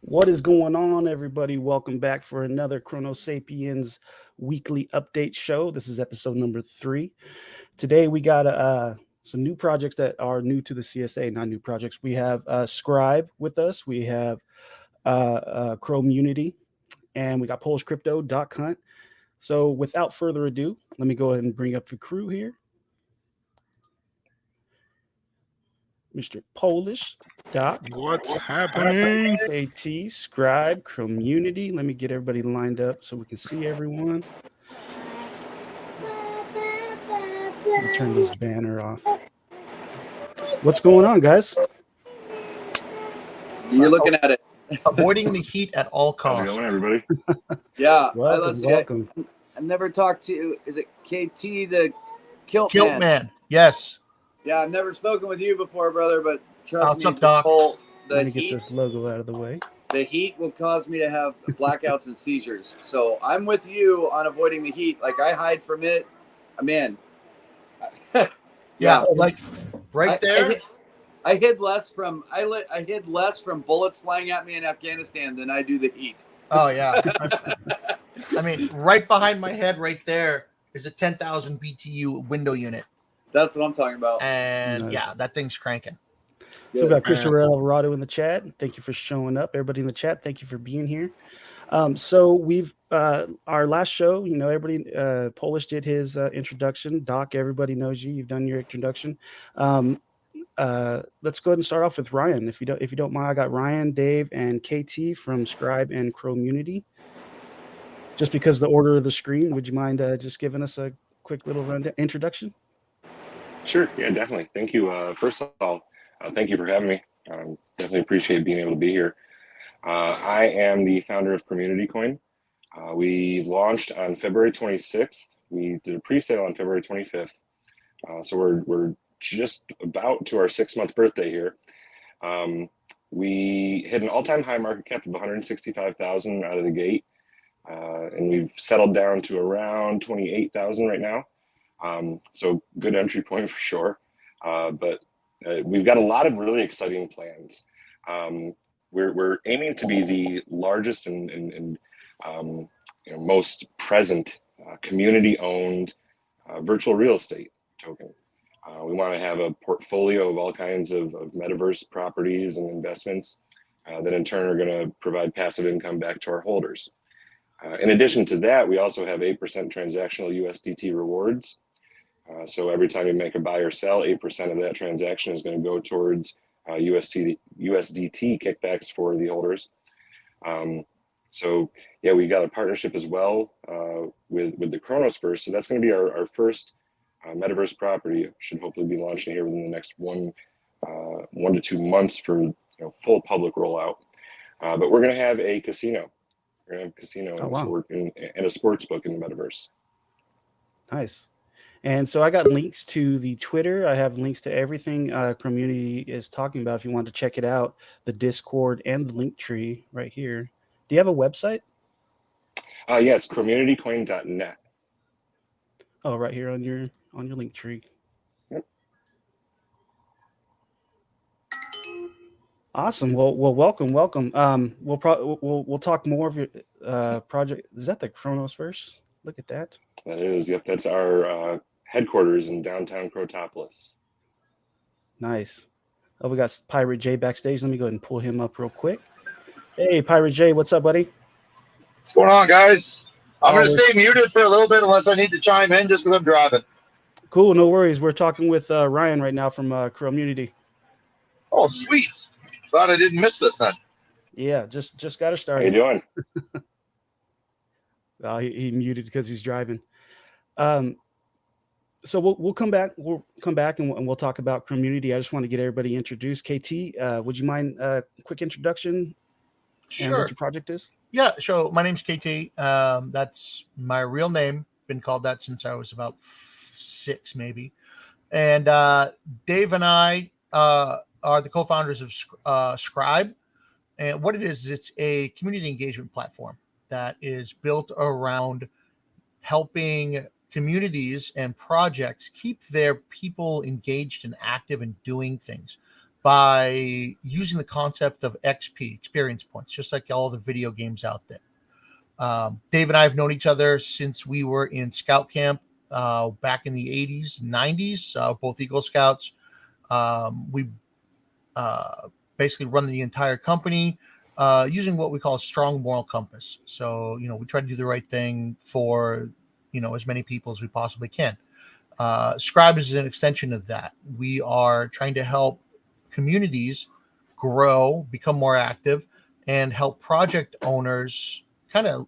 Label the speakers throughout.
Speaker 1: What is going on, everybody? Welcome back for another Chrono Sapiens weekly update show. This is episode number 3. Today we got some new projects that are new to the CSA, not new projects. We have Scribe with us. We have CROmmunity, and we got Polish Crypto, Doc Hunt. So without further ado, let me go ahead and bring up the crew here. Mr. Polish, Doc.
Speaker 2: What's happening?
Speaker 1: KT, Scribe, CROmmunity. Let me get everybody lined up so we can see everyone. Let me turn this banner off. What's going on, guys?
Speaker 3: You're looking at it.
Speaker 4: Avoiding the heat at all
Speaker 2: How's
Speaker 4: costs.
Speaker 2: it going, everybody?
Speaker 3: Yeah.
Speaker 1: Welcome.
Speaker 3: I've never talked to, is it KT, the Kilt
Speaker 4: Kilt man. Yes.
Speaker 3: Yeah, I've never spoken with you before, brother, but trust
Speaker 4: What's
Speaker 3: me,
Speaker 4: up, Doc?
Speaker 1: Let me get this logo out of the way.
Speaker 3: The heat will cause me to have blackouts and seizures. So I'm with you on avoiding the heat. Like, I hide from it. I'm in.
Speaker 4: Yeah, like right there.
Speaker 3: I hid less from bullets flying at me in Afghanistan than I do the heat.
Speaker 4: Oh yeah. I mean, right behind my head, right there, is a 10,000 BTU window unit.
Speaker 3: That's what I'm talking about.
Speaker 4: And
Speaker 1: Nice.
Speaker 4: yeah, that thing's cranking.
Speaker 1: So we got Christopher Alvarado in the chat. Thank you for showing up. Everybody in the chat, thank you for being here. So we've our last show, everybody, Polish did his introduction. Doc, everybody knows you. You've done your introduction. Let's go ahead and start off with Ryan. If you don't mind, I got Ryan, Dave, and KT from Scribe and CROmmunity. Just because the order of the screen, would you mind just giving us a quick little introduction?
Speaker 2: Sure. Yeah, definitely. Thank you. First of all, thank you for having me. Definitely appreciate being able to be here. I am the founder of CROmmunity Coin. We launched on February 26th. We did a pre-sale on February 25th. So we're just about to our 6-month birthday here. We hit an all-time high market cap of 165,000 out of the gate. And we've settled down to around 28,000 right now. So good entry point for sure. But we've got a lot of really exciting plans. We're aiming to be the largest and most present community-owned virtual real estate token. We want to have a portfolio of all kinds of metaverse properties and investments that in turn are going to provide passive income back to our holders. In addition to that, we also have 8% transactional USDT rewards. So every time you make a buy or sell, 8% of that transaction is going to go towards USDT kickbacks for the holders. So yeah, we got a partnership as well with the Chronosphere. So that's going to be our first metaverse property. Should hopefully be launching here within the next 1 to 2 months for full public rollout. But we're going to have a casino. We're going to have a casino and a sports book in the metaverse.
Speaker 1: Nice. And so I got links to the Twitter. I have links to everything CROmmunity is talking about. If you want to check it out, the Discord and the link tree right here. Do you have a website?
Speaker 2: Yeah, it's CROmmunityCoin.net.
Speaker 1: Oh, right here on your link tree.
Speaker 2: Yep.
Speaker 1: Awesome. Well, welcome. We'll talk more of your project. Is that the Chronosphere? Look at that.
Speaker 2: That is, yep. That's our headquarters in downtown Crotopolis.
Speaker 1: Nice. Oh, we got Pirate J backstage. Let me go ahead and pull him up real quick. Hey, Pirate J, what's up, buddy?
Speaker 5: What's going on, guys? I'm going to stay muted for a little bit unless I need to chime in just because I'm driving.
Speaker 1: Cool, no worries. We're talking with Ryan right now from CROmmunity.
Speaker 5: Oh, sweet. Glad I didn't miss this then.
Speaker 1: Yeah, just got to start.
Speaker 2: How you doing?
Speaker 1: He muted because he's driving. So we'll come back. We'll come back and we'll talk about CROmmunity. I just want to get everybody introduced. KT, would you mind a quick introduction?
Speaker 4: Sure.
Speaker 1: And what your project is?
Speaker 4: Yeah. So my name's KT. That's my real name. Been called that since I was about 6, maybe. And Dave and I are the co-founders of Scribe. And what it is, it's a community engagement platform that is built around helping communities and projects keep their people engaged and active and doing things. by using the concept of XP, experience points, just like all the video games out there. Dave and I have known each other since we were in Scout Camp back in the 80s, 90s, both Eagle Scouts. We basically run the entire company using what we call a strong moral compass. So, we try to do the right thing for, as many people as we possibly can. Scribe is an extension of that. We are trying to help communities grow, become more active, and help project owners kind of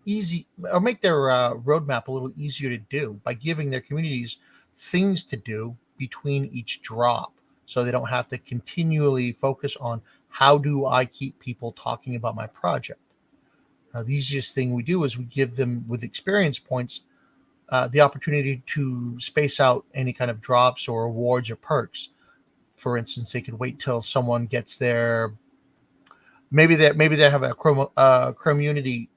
Speaker 4: easy or make their roadmap a little easier to do by giving their communities things to do between each drop, so they don't have to continually focus on how do I keep people talking about my project. The easiest thing we do is we give them, with experience points, the opportunity to space out any kind of drops or awards or perks. For instance, they could wait till someone gets their, maybe they have a CROmmunity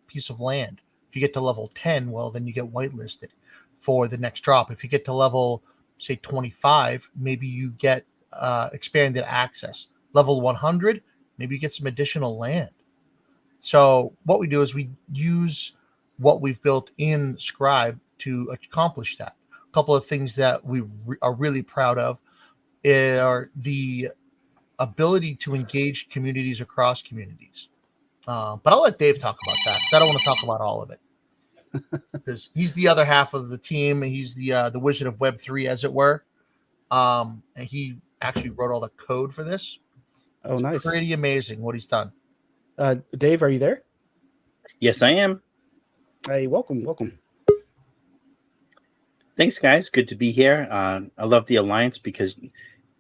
Speaker 4: piece of land. If you get to level 10, well, then you get whitelisted for the next drop. If you get to level, say, 25, maybe you get expanded access. Level 100, maybe you get some additional land. So what we do is we use what we've built in Scribe to accomplish that. A couple of things that we are really proud of are the ability to engage communities across communities. But I'll let Dave talk about that, because I don't want to talk about all of it. Because he's the other half of the team, and he's the Wizard of Web3, as it were. And he actually wrote all the code for this.
Speaker 1: Oh, nice.
Speaker 4: Pretty amazing what he's done.
Speaker 1: Dave, are you there?
Speaker 6: Yes, I am.
Speaker 1: Hey, welcome.
Speaker 6: Thanks, guys. Good to be here. I love the Alliance because,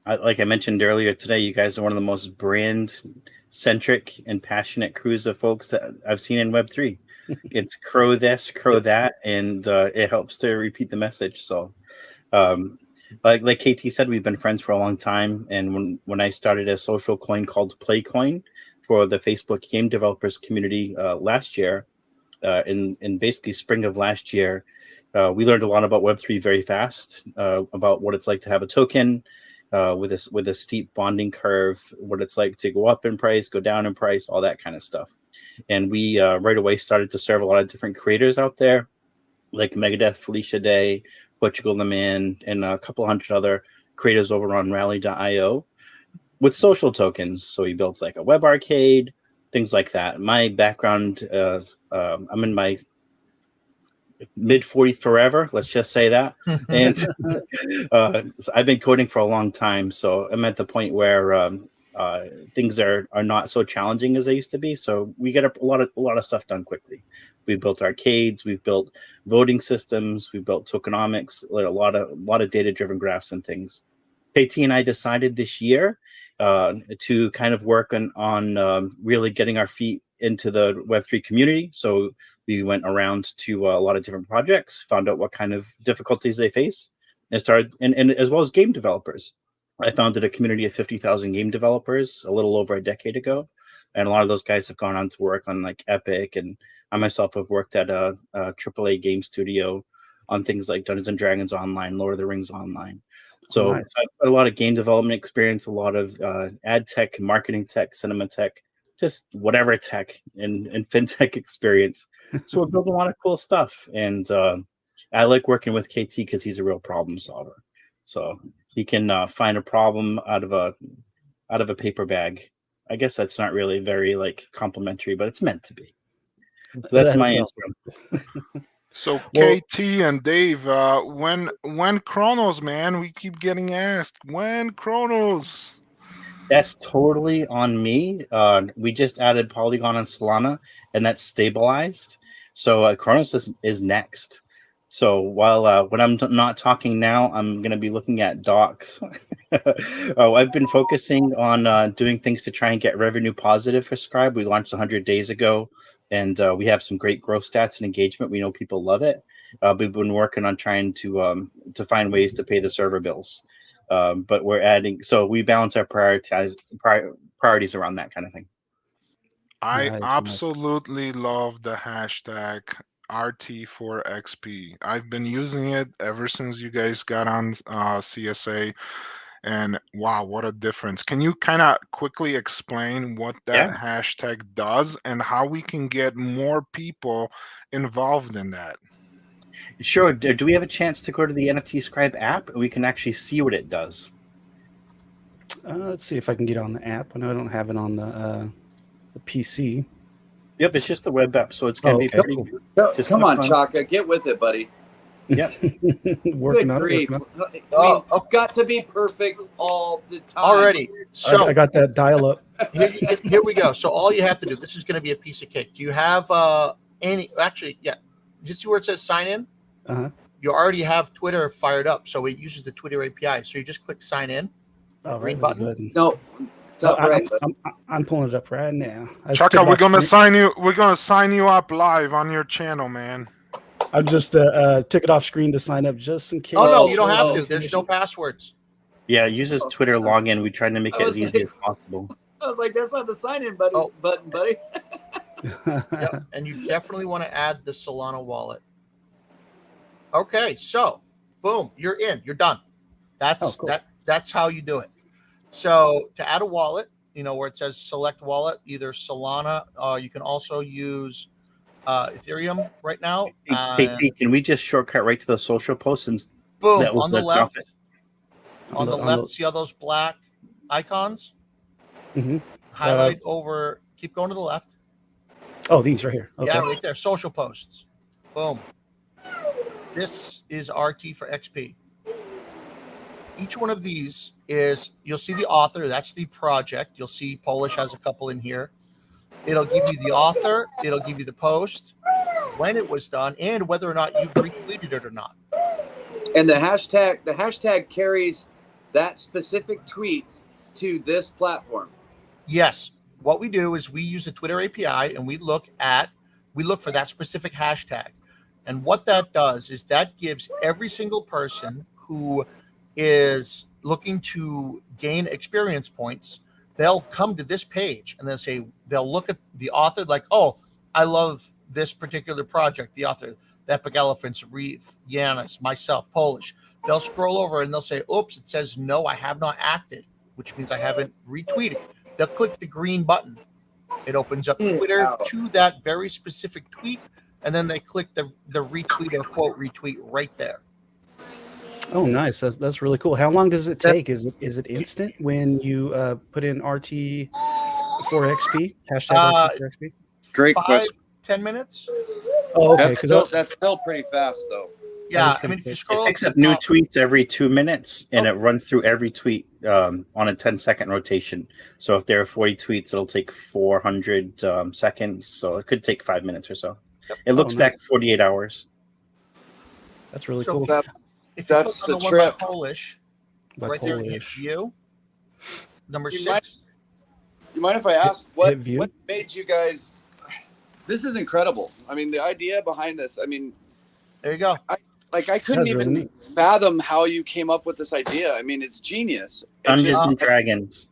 Speaker 6: like I mentioned earlier today, you guys are one of the most brand-centric and passionate crews of folks that I've seen in Web3. It's crow this, crow that, and it helps to repeat the message. So, like KT said, we've been friends for a long time. And when I started a social coin called PlayCoin for the Facebook game developers community last year, in basically spring of last year, we learned a lot about Web3 very fast, about what it's like to have a token with a steep bonding curve, what it's like to go up in price, go down in price, all that kind of stuff. And we right away started to serve a lot of different creators out there, like Megadeth, Felicia Day, Portugal the Man, and a couple hundred other creators over on Rally.io with social tokens. So we built like a web arcade, things like that. My background is I'm in my mid-40s forever, let's just say that. And so I've been coding for a long time, so I'm at the point where things are not so challenging as they used to be. So we get a lot of stuff done quickly. We've built arcades, we've built voting systems, we've built tokenomics, a lot of data-driven graphs and things. KT and I decided this year to kind of work on really getting our feet into the Web3 community. So we went around to a lot of different projects, found out what kind of difficulties they face, and started, and as well as game developers. I founded a community of 50,000 game developers a little over a decade ago. And a lot of those guys have gone on to work on like Epic, and I myself have worked at a AAA game studio on things like Dungeons and Dragons Online, Lord of the Rings Online. So
Speaker 1: Nice.
Speaker 6: I've got a lot of game development experience, a lot of ad tech, marketing tech, cinema tech, just whatever tech and fintech experience. So we're building a lot of cool stuff. And I like working with KT because he's a real problem solver. So he can find a problem out of a paper bag. I guess that's not really very like complimentary, but it's meant to be. So that's my answer.
Speaker 7: So
Speaker 1: Well-
Speaker 7: KT and Dave, when Chronos, man, we keep getting asked when Chronos.
Speaker 6: That's totally on me. We just added Polygon and Solana, and that's stabilized. So Chronos is next. So while when I'm not talking now, I'm going to be looking at docs. I've been focusing on doing things to try and get revenue positive for Scribe. We launched 100 days ago, and we have some great growth stats and engagement. We know people love it. We've been working on trying to find ways to pay the server bills. But we're adding, so we balance our priorities around that kind of thing.
Speaker 7: I
Speaker 1: Nice.
Speaker 7: absolutely love the hashtag RT4XP. I've been using it ever since you guys got on CSA, And wow, what a difference. Can you kind of quickly explain what that hashtag does and how we can get more people involved in that?
Speaker 6: Sure. Do we have a chance to go to the NFT Scribe app and we can actually see what it does?
Speaker 1: Let's see if I can get on the app. I know I don't have it on the PC.
Speaker 6: Yep, it's just a web app, so it's going to be pretty
Speaker 1: cool.
Speaker 6: just
Speaker 3: Come on,
Speaker 6: fun.
Speaker 3: Chaka, get with it, buddy.
Speaker 6: Yep.
Speaker 1: Working
Speaker 3: Good
Speaker 1: on
Speaker 3: grief.
Speaker 1: it.
Speaker 3: I've got to be perfect all the time.
Speaker 4: Already. So
Speaker 1: I got that dial up.
Speaker 4: here we go. So all you have to do, this is going to be a piece of cake. Do you have any, actually, yeah. You see where it says sign in?
Speaker 1: Uh-huh.
Speaker 4: You already have Twitter fired up, so it uses the Twitter API. So you just click sign in.
Speaker 1: All
Speaker 4: Green
Speaker 1: right,
Speaker 4: button.
Speaker 3: No, top right.
Speaker 1: I'm pulling it up right now.
Speaker 7: Chaka, we're gonna sign you. We're gonna sign you up live on your channel, man.
Speaker 1: I'm just took it off screen to sign up just in case.
Speaker 4: Oh, no, you don't have to. There's no passwords.
Speaker 6: Yeah, it uses Twitter login. We tried to make it as easy as possible.
Speaker 3: I was like, that's not the sign in button, buddy.
Speaker 4: Yep. And you definitely want to add the Solana wallet. Okay, so boom, you're in. You're done. That's
Speaker 1: cool.
Speaker 4: That's how you do it. So to add a wallet, where it says select wallet, either Solana, you can also use Ethereum right now.
Speaker 6: Hey, can we just shortcut right to the social posts and
Speaker 4: boom
Speaker 6: that
Speaker 4: on the left?
Speaker 1: On the
Speaker 4: left, see all those black icons?
Speaker 1: Mm-hmm.
Speaker 4: Highlight over. Keep going to the left.
Speaker 1: Oh, these right here. Okay.
Speaker 4: Yeah, right there. Social posts. Boom. This is RT for XP. Each one of these is, you'll see the author. That's the project. You'll see Polish has a couple in here. It'll give you the author. It'll give you the post, when it was done, and whether or not you've retweeted it or not.
Speaker 3: And the hashtag carries that specific tweet to this platform.
Speaker 4: Yes. What we do is we use the Twitter API and we look for that specific hashtag. And what that does is that gives every single person who is looking to gain experience points, they'll come to this page and they'll look at the author like, oh, I love this particular project, the author, the Epic Elephants, Reef, Yanis, myself, Polish. They'll scroll over and they'll say, oops, it says no, I have not acted, which means I haven't retweeted. They'll click the green button. It opens up Twitter to that very specific tweet, and then they click the retweet or quote retweet right there.
Speaker 1: Oh, nice. That's really cool. How long does it take? Is it instant when you put in RT for XP? Hashtag RT for XP?
Speaker 3: Great question.
Speaker 4: 5-10 minutes.
Speaker 1: Oh, okay.
Speaker 3: That's still pretty fast, though.
Speaker 4: Yeah, I mean, if you scroll,
Speaker 6: it picks up new tweets every 2 minutes, and it runs through every tweet on a 10-second rotation. So if there are 40 tweets, it'll take 400 seconds. So it could take 5 minutes or so. Yep. It looks back 48 hours.
Speaker 1: That's really cool.
Speaker 3: That's the trip.
Speaker 4: Polish, right there in view. Number 6.
Speaker 3: You mind if I ask what made you guys? This is incredible. I mean, the idea behind this. I mean,
Speaker 4: there you go.
Speaker 3: I couldn't even fathom how you came up with this idea. I mean, it's genius.
Speaker 6: Dungeons and Dragons.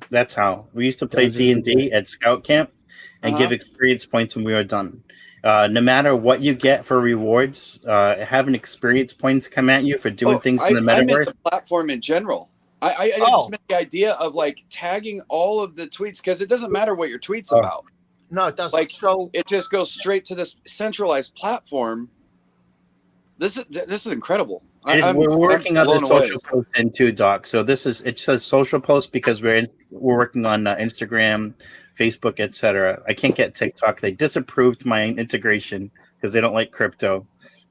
Speaker 6: That's how we used to play D&D at Scout Camp and give experience points when we were done. No matter what you get for rewards, having experience points come at you for doing things in the metaverse. I meant the
Speaker 3: platform in general. I just meant the idea of like tagging all of the tweets, because it doesn't matter what your tweet's about.
Speaker 4: No, it doesn't.
Speaker 3: Like, so it just goes straight to this centralized platform. This is incredible.
Speaker 6: We're working on the social post in too, Doc. So it says social post because we're working on Instagram, Facebook, etc. I can't get TikTok. They disapproved my integration because they don't like crypto.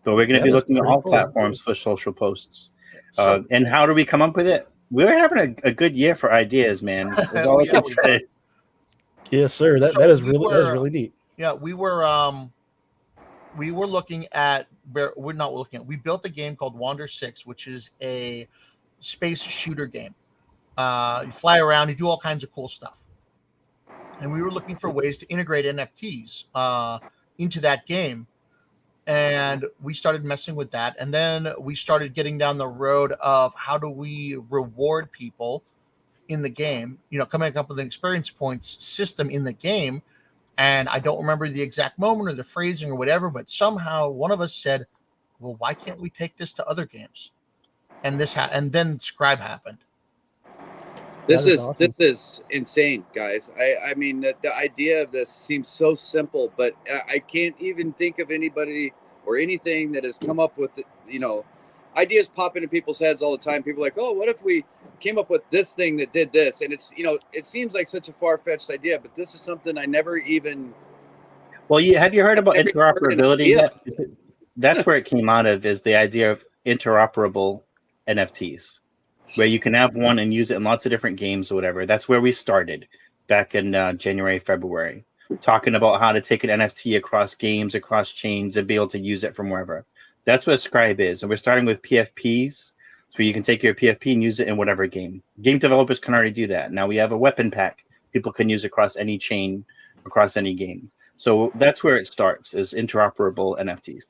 Speaker 6: But we're going to be looking at all platforms for social posts. And how do we come up with it? We're having a good year for ideas, man. That's all I can say.
Speaker 1: Yes, sir. That is really neat.
Speaker 4: Yeah, we were looking at. We're not looking at. We built a game called Wander 6, which is a space shooter game. You fly around, you do all kinds of cool stuff. And we were looking for ways to integrate NFTs into that game. And we started messing with that. And then we started getting down the road of how do we reward people in the game, coming up with an experience points system in the game. And I don't remember the exact moment or the phrasing or whatever, but somehow one of us said, well, why can't we take this to other games? And and then Scribe happened.
Speaker 3: This is
Speaker 1: awesome.
Speaker 3: this is insane, guys. I mean, the idea of this seems so simple, but I can't even think of anybody or anything that has come up with it. You know, ideas pop into people's heads all the time. People are like, oh, what if we came up with this thing that did this? And it's, you know, it seems like such a far-fetched idea, but this is something I never even.
Speaker 6: Well, have you heard about interoperability yet? That's where it came out of, is the idea of interoperable NFTs, where you can have one and use it in lots of different games or whatever. That's where we started back in January, February, talking about how to take an NFT across games, across chains, and be able to use it from wherever. That's what Scribe is. And we're starting with PFPs, so you can take your PFP and use it in whatever game. Game developers can already do that. Now we have a weapon pack people can use across any chain, across any game. So that's where it starts, is interoperable NFTs.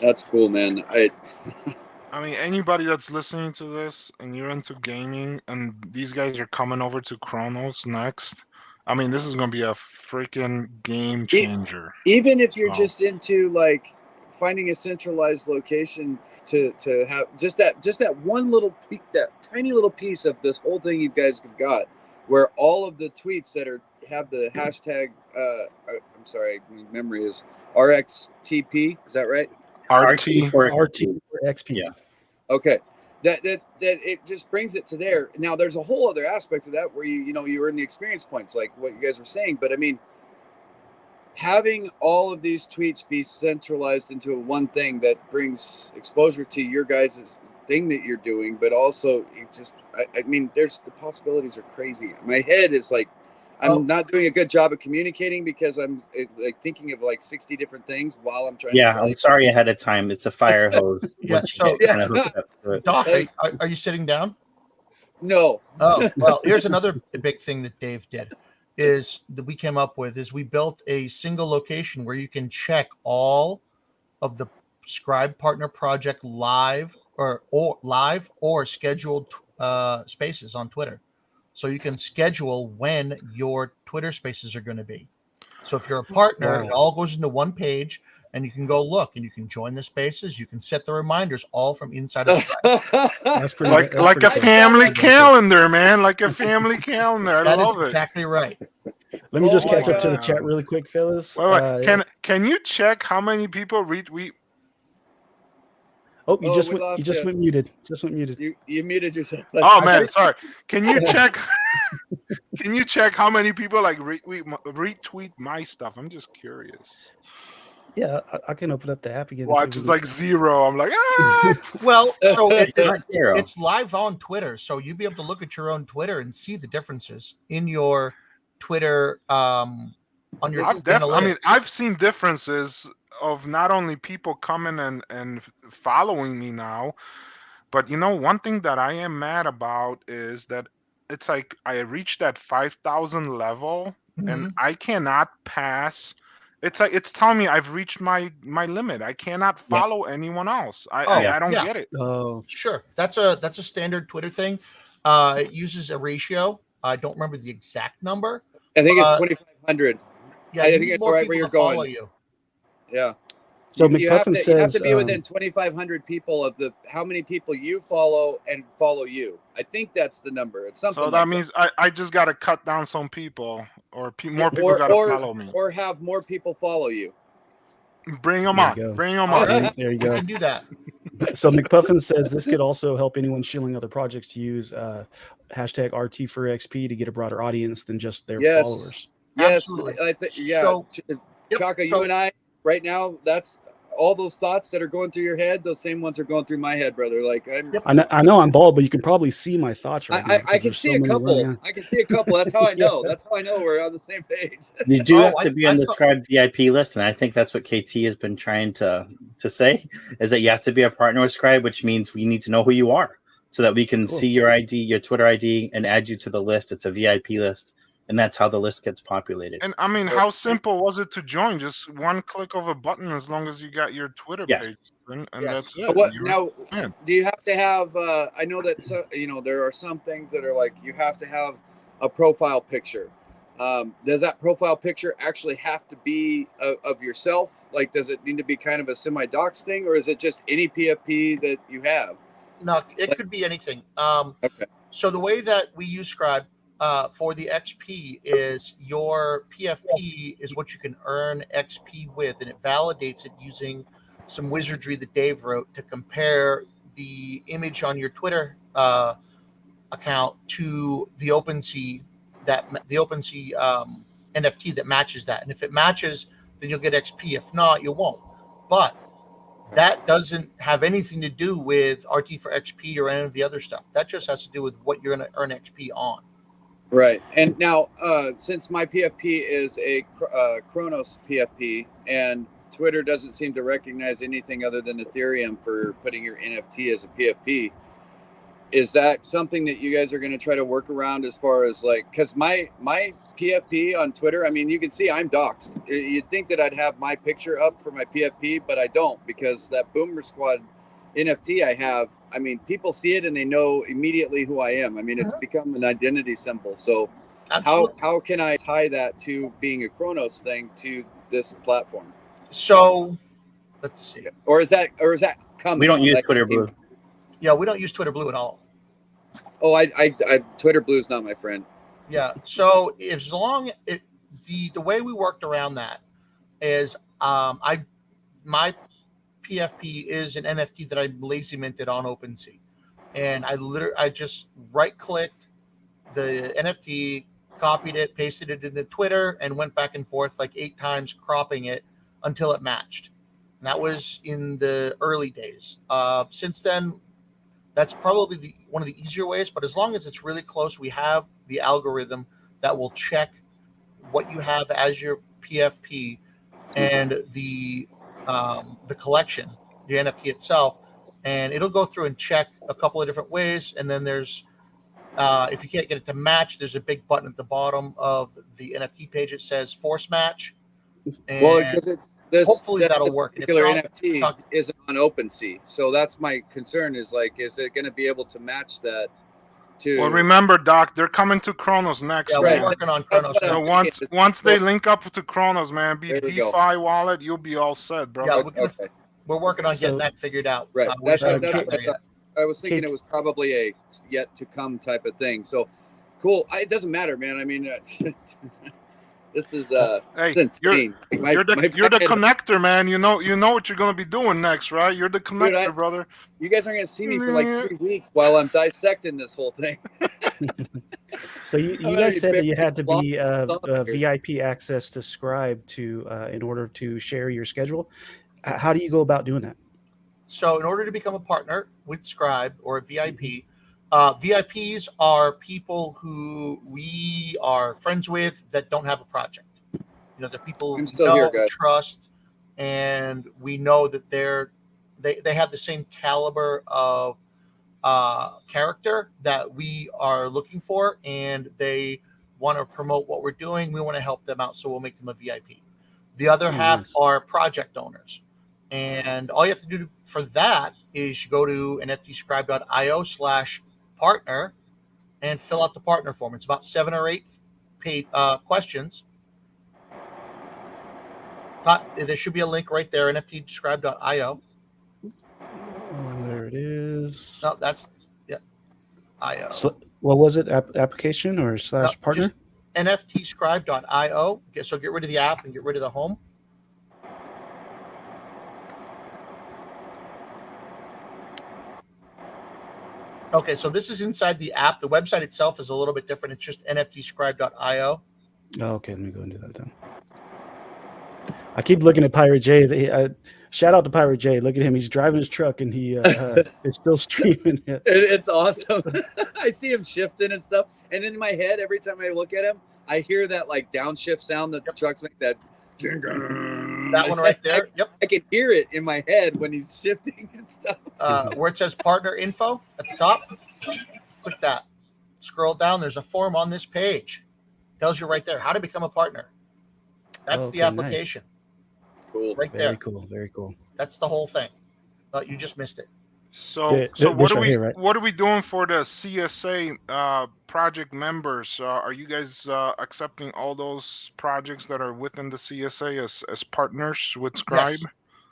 Speaker 3: That's cool, man.
Speaker 7: I mean, anybody that's listening to this and you're into gaming and these guys are coming over to Chronos next, I mean, this is going to be a freaking game changer.
Speaker 3: Even if you're just into like finding a centralized location to have just that one little that tiny little piece of this whole thing you guys have got, where all of the tweets that have the hashtag I'm sorry, my memory is RXTP, is that right?
Speaker 7: RT
Speaker 1: for XP.
Speaker 6: Yeah.
Speaker 3: Okay. That it just brings it to there. Now there's a whole other aspect of that where you earn the experience points, like what you guys were saying. But I mean, having all of these tweets be centralized into one thing that brings exposure to your guys' thing that you're doing, but also it just, I mean, there's the possibilities are crazy. My head is like, I'm not doing a good job of communicating because I'm like thinking of like 60 different things while I'm trying to tell
Speaker 6: I'm
Speaker 3: you.
Speaker 6: sorry ahead of time. It's a fire hose.
Speaker 4: Doc, are you sitting down?
Speaker 3: No.
Speaker 4: Oh, well, here's another big thing that Dave did is that we came up with is we built a single location where you can check all of the Scribe Partner Project live or scheduled spaces on Twitter. So you can schedule when your Twitter spaces are going to be. So if you're a partner, it all goes into one page and you can go look and you can join the spaces. You can set the reminders all from inside of Scribe.
Speaker 1: That's pretty
Speaker 7: like a family calendar, man. Like a family calendar.
Speaker 4: That is exactly right.
Speaker 1: Let me just catch up to the chat really quick, fellas.
Speaker 7: Wait. Can you check how many people retweet?
Speaker 1: Oh, you just went muted. Just went muted.
Speaker 3: You muted yourself.
Speaker 7: Oh man, sorry. Can you check? Can you check how many people like retweet my stuff? I'm just curious.
Speaker 1: Yeah, I can open up the app again.
Speaker 7: Watch is like 0. I'm like,
Speaker 4: Well, so it's live on Twitter, so you'll be able to look at your own Twitter and see the differences in your Twitter on your.
Speaker 7: I mean, I've seen differences of not only people coming and following me now, but one thing that I am mad about is that it's like I reached that 5,000 level and I cannot pass. It's like it's telling me I've reached my limit. I cannot follow anyone else. I don't get it.
Speaker 4: Oh, sure. That's a standard Twitter thing. It uses a ratio. I don't remember the exact number.
Speaker 3: I think it's 2,500.
Speaker 4: Yeah,
Speaker 3: I think it's right where you're going. Yeah.
Speaker 1: So McPuffin says
Speaker 3: you have to be within 2,500 people of how many people you follow and follow you. I think that's the number. It's something.
Speaker 7: So that means I just got to cut down some people, or more people got to follow me,
Speaker 3: or have more people follow you.
Speaker 7: Bring them on. Bring them on.
Speaker 1: There you go.
Speaker 4: You can do that.
Speaker 1: So McPuffin says this could also help anyone shilling other projects to use hashtag RT for XP to get a broader audience than just their followers.
Speaker 3: Yes,
Speaker 4: absolutely.
Speaker 3: Chaka, you and I right now, that's all those thoughts that are going through your head. Those same ones are going through my head, brother. Like
Speaker 1: I know I'm bald, but you can probably see my thoughts right now.
Speaker 3: I can see a couple. I can see a couple. That's how I know. That's how I know we're on the same page.
Speaker 6: You do have to be on the Scribe VIP list, and I think that's what KT has been trying to say, is that you have to be a partner with Scribe, which means we need to know who you are so that we can see your ID, your Twitter ID, and add you to the list. It's a VIP list. And that's how the list gets populated.
Speaker 7: And I mean, how simple was it to join? Just one click of a button, as long as you got your Twitter page, and that's it.
Speaker 3: Do you have to have? I know that there are some things that are like you have to have a profile picture. Does that profile picture actually have to be of yourself? Like, does it need to be kind of a semi-docs thing, or is it just any PFP that you have?
Speaker 4: No, it could be anything. Okay. So the way that we use Scribe for the XP is your PFP is what you can earn XP with, and it validates it using some wizardry that Dave wrote to compare the image on your Twitter account to the OpenSea NFT that matches that. And if it matches, then you'll get XP. If not, you won't. But that doesn't have anything to do with RT for XP or any of the other stuff. That just has to do with what you're going to earn XP on.
Speaker 3: Right. And now, since my PFP is a Chronos PFP, and Twitter doesn't seem to recognize anything other than Ethereum for putting your NFT as a PFP, is that something that you guys are going to try to work around as far as like, because my PFP on Twitter, I mean, you can see I'm doxxed. You'd think that I'd have my picture up for my PFP, but I don't, because that Boomer Squad NFT I have, I mean, people see it and they know immediately who I am. I mean, it's become an identity symbol. So how can I tie that to being a Chronos thing to this platform?
Speaker 4: So let's see.
Speaker 3: Or is that coming?
Speaker 6: We don't use Twitter Blue.
Speaker 4: Yeah, we don't use Twitter Blue at all.
Speaker 3: Oh, I Twitter Blue is not my friend.
Speaker 4: Yeah. So the way we worked around that is my PFP is an NFT that I lazy minted on OpenSea, and I just right clicked the NFT, copied it, pasted it into Twitter, and went back and forth like 8 times, cropping it until it matched. And that was in the early days. Since then, that's probably one of the easier ways. But as long as it's really close, we have the algorithm that will check what you have as your PFP and the collection, the NFT itself, and it'll go through and check a couple of different ways. And then there's if you can't get it to match, there's a big button at the bottom of the NFT page. It says force match. And
Speaker 3: well, because
Speaker 4: hopefully that'll work.
Speaker 3: Particular NFT isn't on OpenSea, so that's my concern. Is it going to be able to match that?
Speaker 7: Well, remember, Doc, they're coming to Chronos next.
Speaker 4: Yeah, we're working on Chronos.
Speaker 7: So once they link up to Chronos, man, be DeFi wallet, you'll be all set, bro.
Speaker 4: Yeah, we're working on getting that figured out.
Speaker 3: Right. I was thinking it was probably a yet to come type of thing. So cool. It doesn't matter, man. I mean, this is insane.
Speaker 7: You're the connector, man. You know what you're gonna be doing next, right? You're the connector, dude, brother.
Speaker 3: You guys aren't gonna see me for like 3 weeks while I'm dissecting this whole thing.
Speaker 1: So you guys said that you had to be VIP access to Scribe in order to share your schedule. How do you go about doing that?
Speaker 4: So in order to become a partner with Scribe or a VIP, VIPs are people who we are friends with that don't have a project. You know, they're people we trust, and we know that they have the same caliber of character that we are looking for, and they want to promote what we're doing. We want to help them out, so we'll make them a VIP. The other half are project owners. And all you have to do for that is you go to nftscribe.io/partner and fill out the partner form. It's about 7 or 8 questions. There should be a link right there, nftscribe.io.
Speaker 1: There it is.
Speaker 4: No, that's IO.
Speaker 1: What was it? Application or / partner?
Speaker 4: nftscribe.io. So get rid of the app and get rid of the home. Okay, so this is inside the app. The website itself is a little bit different. It's just nftscribe.io.
Speaker 1: Oh, okay, let me go and do that then. I keep looking at Pirate J. Shout out to Pirate J. Look at him. He's driving his truck and he is still streaming it.
Speaker 3: It's awesome. I see him shifting and stuff. And in my head, every time I look at him, I hear that like downshift sound that the trucks make, that
Speaker 4: one right there. Yep.
Speaker 3: I can hear it in my head when he's shifting and stuff.
Speaker 4: Where it says partner info at the top, click that. Scroll down. There's a form on this page. Tells you right there how to become a partner. That's the application.
Speaker 1: Nice.
Speaker 3: Cool.
Speaker 4: Right there.
Speaker 1: Very cool.
Speaker 4: That's the whole thing. You just missed it.
Speaker 7: So what are we doing for the CSA project members? Are you guys accepting all those projects that are within the CSA as partners with Scribe?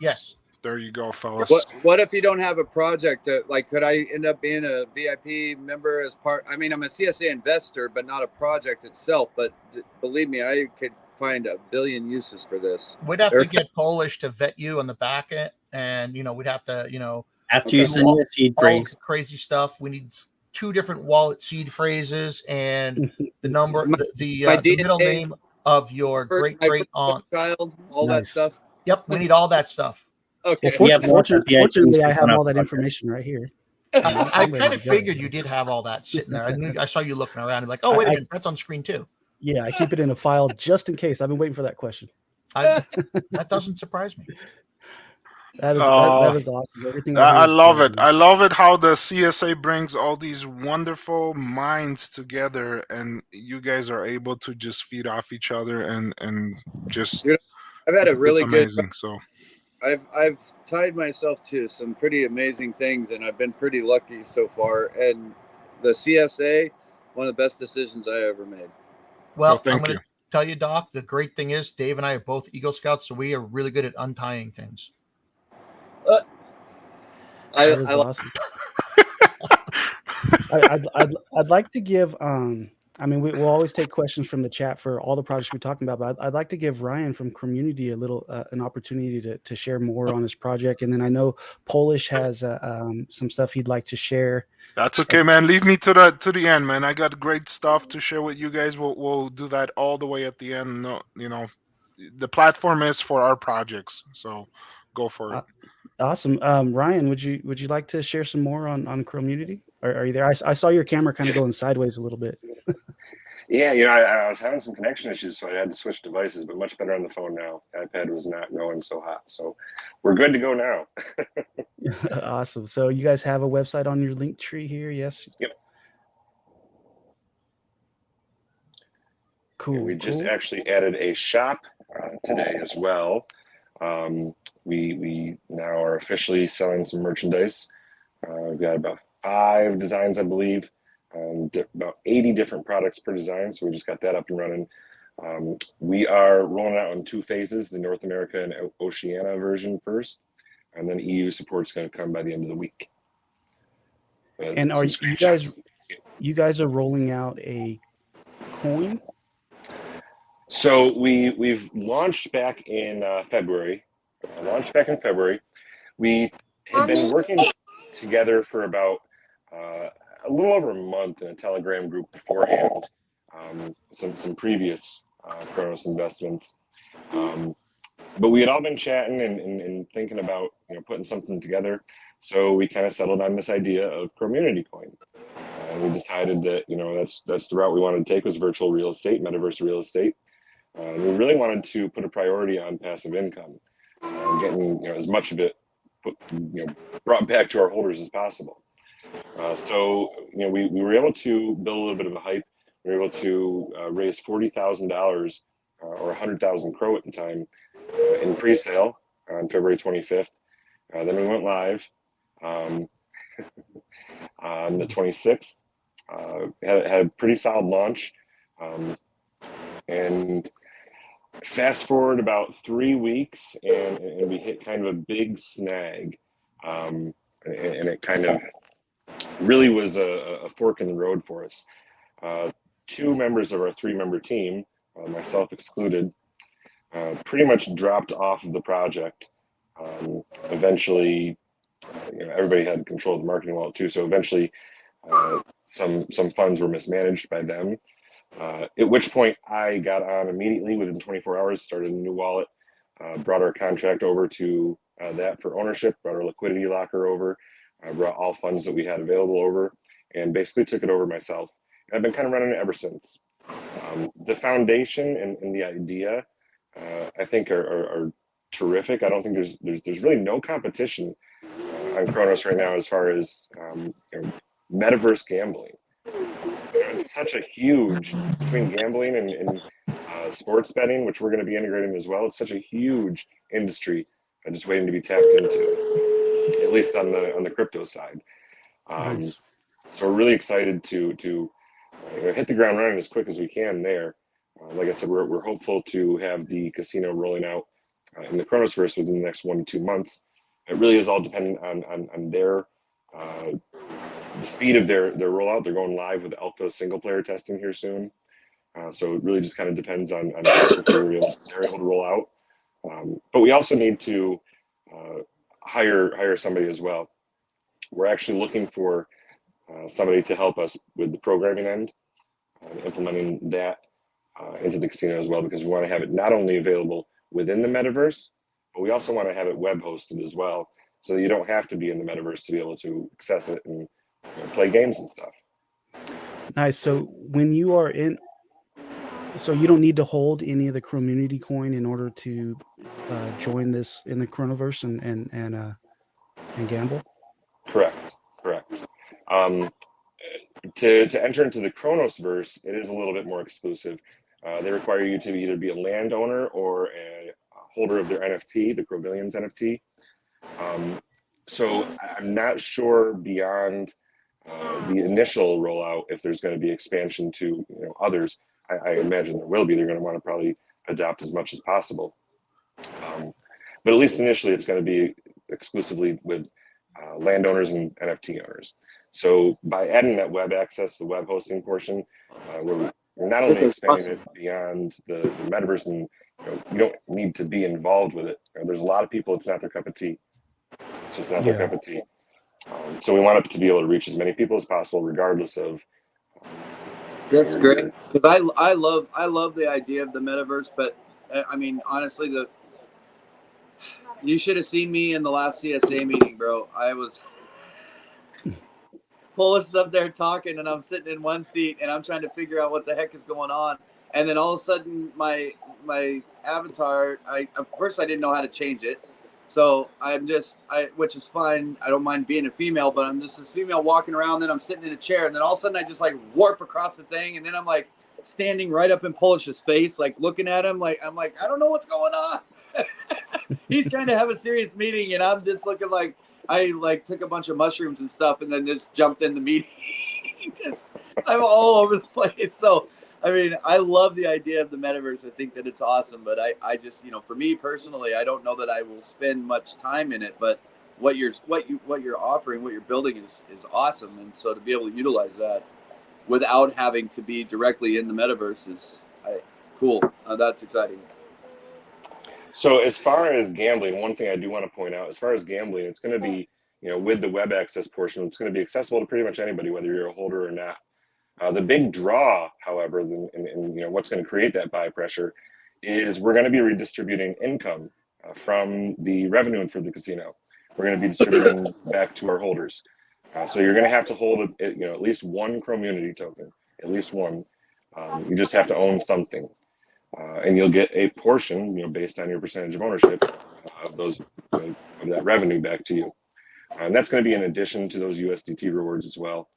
Speaker 4: Yes.
Speaker 7: There you go, fellas.
Speaker 3: What if you don't have a project? Like, could I end up being a VIP member as part? I mean, I'm a CSA investor, but not a project itself. But believe me, I could find a billion uses for this.
Speaker 4: We'd have to get Polish to vet you on the back end, and we'd have to,
Speaker 6: after you send your seed phrase,
Speaker 4: all crazy stuff. We need 2 different wallet seed phrases and the number, the middle name of your great aunt,
Speaker 3: child, all that stuff.
Speaker 4: Yep, we need all that stuff.
Speaker 3: Okay.
Speaker 1: Well, fortunately, I have all that information right here.
Speaker 4: I kind of figured you did have all that sitting there. I saw you looking around and like, oh, wait a minute, that's on screen too.
Speaker 1: Yeah, I keep it in a file just in case. I've been waiting for that question.
Speaker 4: That doesn't surprise me.
Speaker 1: That is awesome. Everything
Speaker 7: I love it. I love it how the CSA brings all these wonderful minds together, and you guys are able to just feed off each other and just.
Speaker 3: I've had a really good.
Speaker 7: So.
Speaker 3: I've tied myself to some pretty amazing things, and I've been pretty lucky so far. And the CSA, one of the best decisions I ever made.
Speaker 4: Well, I'm going to tell you, Doc, the great thing is Dave and I are both Eagle Scouts, so we are really good at untying things.
Speaker 1: That is awesome. I'd like to give we'll always take questions from the chat for all the projects we're talking about, but I'd like to give Ryan from CROmmunity a little an opportunity to share more on his project. And then I know Polish has some stuff he'd like to share.
Speaker 7: That's okay, man. Leave me to the end, man. I got great stuff to share with you guys. We'll do that all the way at the end. No, the platform is for our projects, so go for it.
Speaker 1: Awesome. Ryan, would you like to share some more on CROmmunity? Are you there? I saw your camera kind of going sideways a little bit.
Speaker 2: Yeah, I was having some connection issues, so I had to switch devices, but much better on the phone now. iPad was not going so hot, so we're good to go now.
Speaker 1: Awesome. So you guys have a website on your link tree here, yes?
Speaker 2: Yep.
Speaker 1: Cool.
Speaker 2: And we just actually added a shop today as well. We now are officially selling some merchandise. We've got about 5 designs, I believe. About 80 different products per design, so we just got that up and running. We are rolling out in 2 phases, the North America and Oceania version first, and then EU support's going to come by the end of the week.
Speaker 1: And are you guys are rolling out a coin?
Speaker 2: So we've launched back in February. We have been working together for about a little over a month in a Telegram group beforehand, some previous Chronos investments. But we had all been chatting and thinking about putting something together. So we kind of settled on this idea of CROmmunity Coin. And we decided that that's the route we wanted to take, was virtual real estate, metaverse real estate. We really wanted to put a priority on passive income, getting as much of it brought back to our holders as possible. So we were able to build a little bit of a hype. We were able to raise $40,000 or 100,000 CRO at the time in pre-sale on February 25th. Then we went live on the 26th. Had a pretty solid launch, and fast forward about 3 weeks, and we hit kind of a big snag, and it kind of really was a fork in the road for us. 2 members of our 3-member team, myself excluded, pretty much dropped off of the project. Eventually, everybody had control of the marketing wallet too, so eventually some funds were mismanaged by them. At which point I got on immediately within 24 hours, started a new wallet, brought our contract over to that for ownership, brought our liquidity locker over, brought all funds that we had available over, and basically took it over myself. And I've been kind of running it ever since. The foundation and the idea, I think, are terrific. I don't think there's really no competition on Chronos right now as far as metaverse gambling. It's such a huge, between gambling and sports betting, which we're going to be integrating as well. It's such a huge industry, just waiting to be tapped into, at least on the crypto side.
Speaker 1: Nice.
Speaker 2: So we're really excited to hit the ground running as quick as we can there. Like I said, we're hopeful to have the casino rolling out in the Chronosverse within the next 1 to 2 months. It really is all dependent on their the speed of their rollout. They're going live with alpha single player testing here soon. So it really just kind of depends on how quickly they're able to roll out. But we also need to hire somebody as well. We're actually looking for somebody to help us with the programming end, implementing that into the casino as well, because we want to have it not only available within the metaverse, but we also want to have it web hosted as well, so that you don't have to be in the metaverse to be able to access it and play games and stuff.
Speaker 1: Nice. So when you are in, so you don't need to hold any of the CROmmunity Coin in order to join this in the Chronoverse and gamble.
Speaker 2: Correct. To enter into the Chronosverse, it is a little bit more exclusive. They require you to either be a landowner or a holder of their NFT, the Chrobillions NFT. So I'm not sure beyond the initial rollout if there's going to be expansion to others. I imagine there will be. They're going to want to probably adopt as much as possible. But at least initially, it's going to be exclusively with landowners and NFT owners. So by adding that web access, the web hosting portion, we're not only expanding it beyond the metaverse, and you don't need to be involved with it. There's a lot of people, it's not their cup of tea. It's just not their cup of tea. So we want it to be able to reach as many people as possible, regardless of.
Speaker 3: That's great, because I love the idea of the metaverse, but I mean, honestly, you should have seen me in the last CSA meeting, bro. I was Polis is up there talking, and I'm sitting in one seat, and I'm trying to figure out what the heck is going on. And then all of a sudden, my avatar, at first I didn't know how to change it, so which is fine. I don't mind being a female, but I'm just this female walking around. Then I'm sitting in a chair, and then all of a sudden I just like warp across the thing, and then I'm like standing right up in Polish's face, like looking at him, like I'm like, I don't know what's going on. He's trying to have a serious meeting, and I'm just looking like I took a bunch of mushrooms and stuff, and then just jumped in the meeting. I'm all over the place. So, I mean, I love the idea of the metaverse. I think that it's awesome, but I just, for me personally, I don't know that I will spend much time in it. But what you're offering, what you're building is awesome, and so to be able to utilize that without having to be directly in the metaverse is cool. That's exciting.
Speaker 2: So as far as gambling, one thing I do want to point out, as far as gambling, it's going to be, with the web access portion, it's going to be accessible to pretty much anybody, whether you're a holder or not. The big draw, however, and what's going to create that buy pressure is we're going to be redistributing income from the revenue for the casino. We're going to be distributing back to our holders. So you're going to have to hold at least one CROmmunity token, at least one. You just have to own something. And you'll get a portion, based on your percentage of ownership of those of that revenue back to you, and that's going to be in addition to those USDT rewards as well.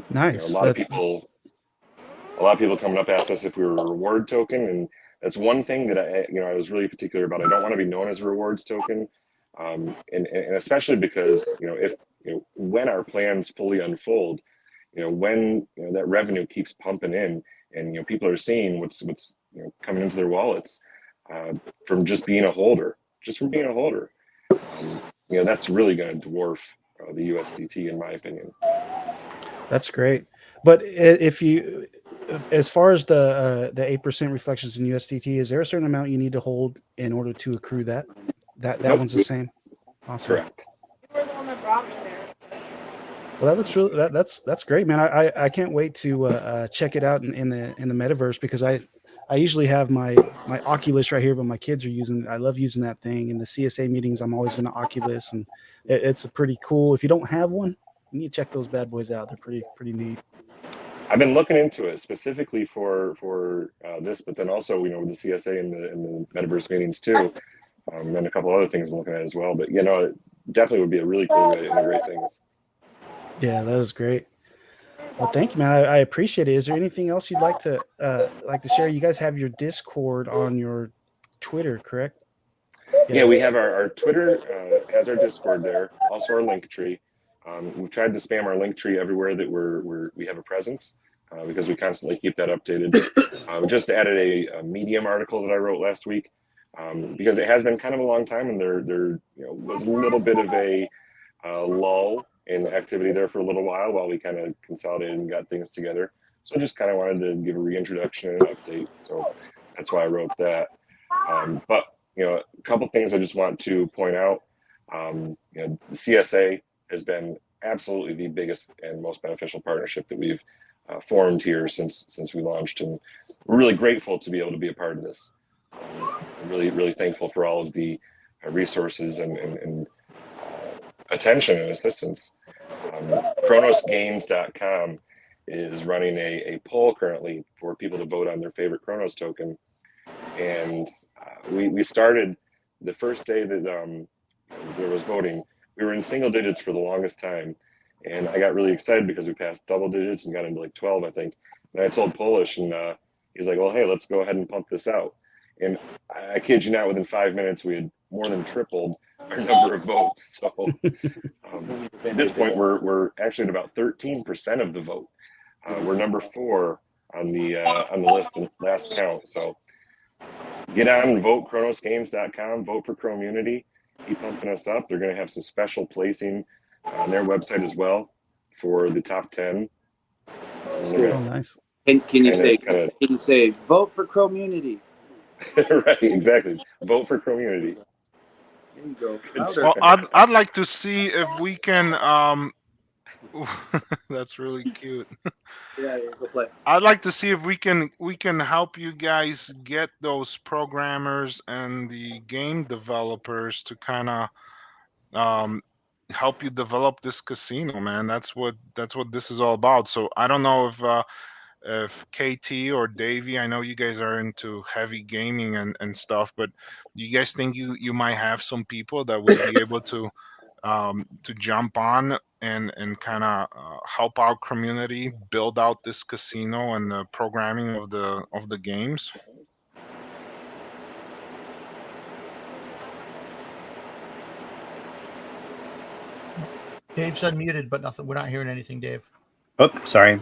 Speaker 1: Nice.
Speaker 2: A lot of people coming up asked us if we were a reward token, and that's one thing that I was really particular about. I don't want to be known as a rewards token, and especially because when our plans fully unfold, when that revenue keeps pumping in, and people are seeing what's coming into their wallets from just being a holder, that's really going to dwarf the USDT, in my opinion.
Speaker 1: That's great. But if you, as far as the 8% reflections in USDT, is there a certain amount you need to hold in order to accrue that? That
Speaker 2: Nope.
Speaker 1: one's the same. Awesome.
Speaker 2: Correct.
Speaker 8: You were the one that brought me there.
Speaker 1: Well, that looks really that's great, man. I can't wait to check it out in the metaverse, because I usually have my Oculus right here, but my kids are using. I love using that thing. In the CSA meetings, I'm always in the Oculus, and it's a pretty cool. If you don't have one, you need to check those bad boys out. They're pretty neat.
Speaker 2: I've been looking into it specifically for this, but then also with the CSA and the metaverse meetings too, and a couple other things I'm looking at as well. But it definitely would be a really cool way to integrate things.
Speaker 1: Yeah, that was great. Well, thank you, man. I appreciate it. Is there anything else you'd like to share? You guys have your Discord on your Twitter, correct?
Speaker 2: Yeah, we have our Twitter has our Discord there, also our Linktree. We've tried to spam our Linktree everywhere that we have a presence, because we constantly keep that updated. We just added a Medium article that I wrote last week because it has been kind of a long time, and there was a little bit of a lull in activity there for a little while we kind of consolidated and got things together. So I just kind of wanted to give a reintroduction and an update. So that's why I wrote that. But a couple things I just want to point out. The CSA has been absolutely the biggest and most beneficial partnership that we've formed here since we launched, and we're really grateful to be able to be a part of this. I'm really thankful for all of the resources and attention and assistance. ChronosGames.com is running a poll currently for people to vote on their favorite Chronos token, and we started the first day that there was voting. We were in single digits for the longest time, and I got really excited because we passed double digits and got into like 12, I think. And I told Polish, and he's like, well, hey, let's go ahead and pump this out. And I kid you not, within 5 minutes, we had more than tripled our number of votes. So at this point, we're actually at about 13% of the vote. We're number 4 on the list in last count. So get on and vote. ChronosGames.com. Vote for CROmmunity. Keep pumping us up. They're going to have some special placing on their website as well for the top 10.
Speaker 1: Oh, nice.
Speaker 3: Can you say vote for CROmmunity?
Speaker 2: Right, exactly. Vote for CROmmunity.
Speaker 3: There you go.
Speaker 7: Well, I'd like to see if we can. That's really cute.
Speaker 3: Yeah, go play.
Speaker 7: I'd like to see if we can help you guys get those programmers and the game developers to kind of help you develop this casino, man. That's what this is all about. So I don't know if KT or Davey, I know you guys are into heavy gaming and stuff, but you guys think you might have some people that would be able to jump on and kind of help our community build out this casino and the programming of the games?
Speaker 4: Dave's unmuted, but nothing. We're not hearing anything, Dave.
Speaker 6: Oh, sorry.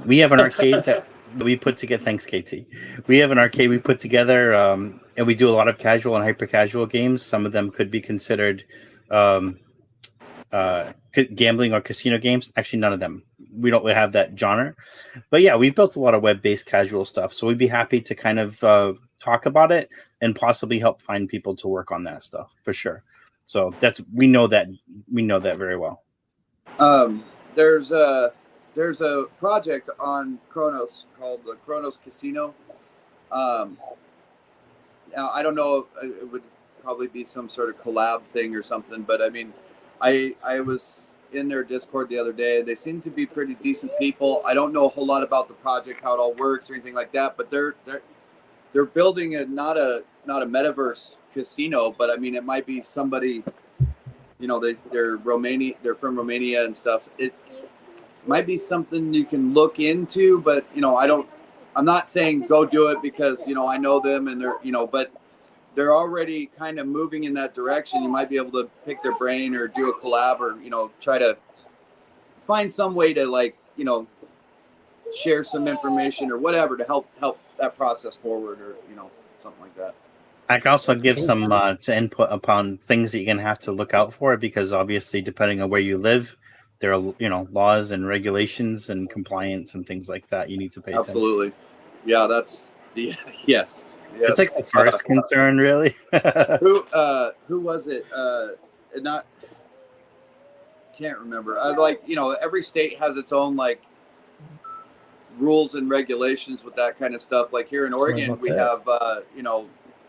Speaker 6: We have an arcade that we put together. Thanks, KT. We have an arcade we put together, and we do a lot of casual and hyper casual games. Some of them could be considered gambling or casino games. Actually, none of them. We don't have that genre. But yeah, we've built a lot of web-based casual stuff. So we'd be happy to kind of talk about it and possibly help find people to work on that stuff for sure. So we know that very well.
Speaker 3: There's a project on Chronos called the Chronos Casino. Now I don't know, it would probably be some sort of collab thing or something, but I mean, I was in their Discord the other day. They seem to be pretty decent people. I don't know a whole lot about the project, how it all works or anything like that, but they're building not a metaverse casino, but I mean, it might be somebody, they're from Romania and stuff. It might be something you can look into, but I'm not saying go do it because I know them and they're but they're already kind of moving in that direction. You might be able to pick their brain or do a collab or try to find some way to share some information or whatever to help that process forward or something like that.
Speaker 6: I can also give some input upon things that you're gonna have to look out for, because obviously depending on where you live, there are laws and regulations and compliance and things like that you need to pay
Speaker 3: Absolutely.
Speaker 6: attention.
Speaker 3: Yeah, that's yes.
Speaker 6: It's like the first concern, really.
Speaker 3: Who was it? Can't remember. Every state has its own rules and regulations with that kind of stuff. Like here in Oregon, we have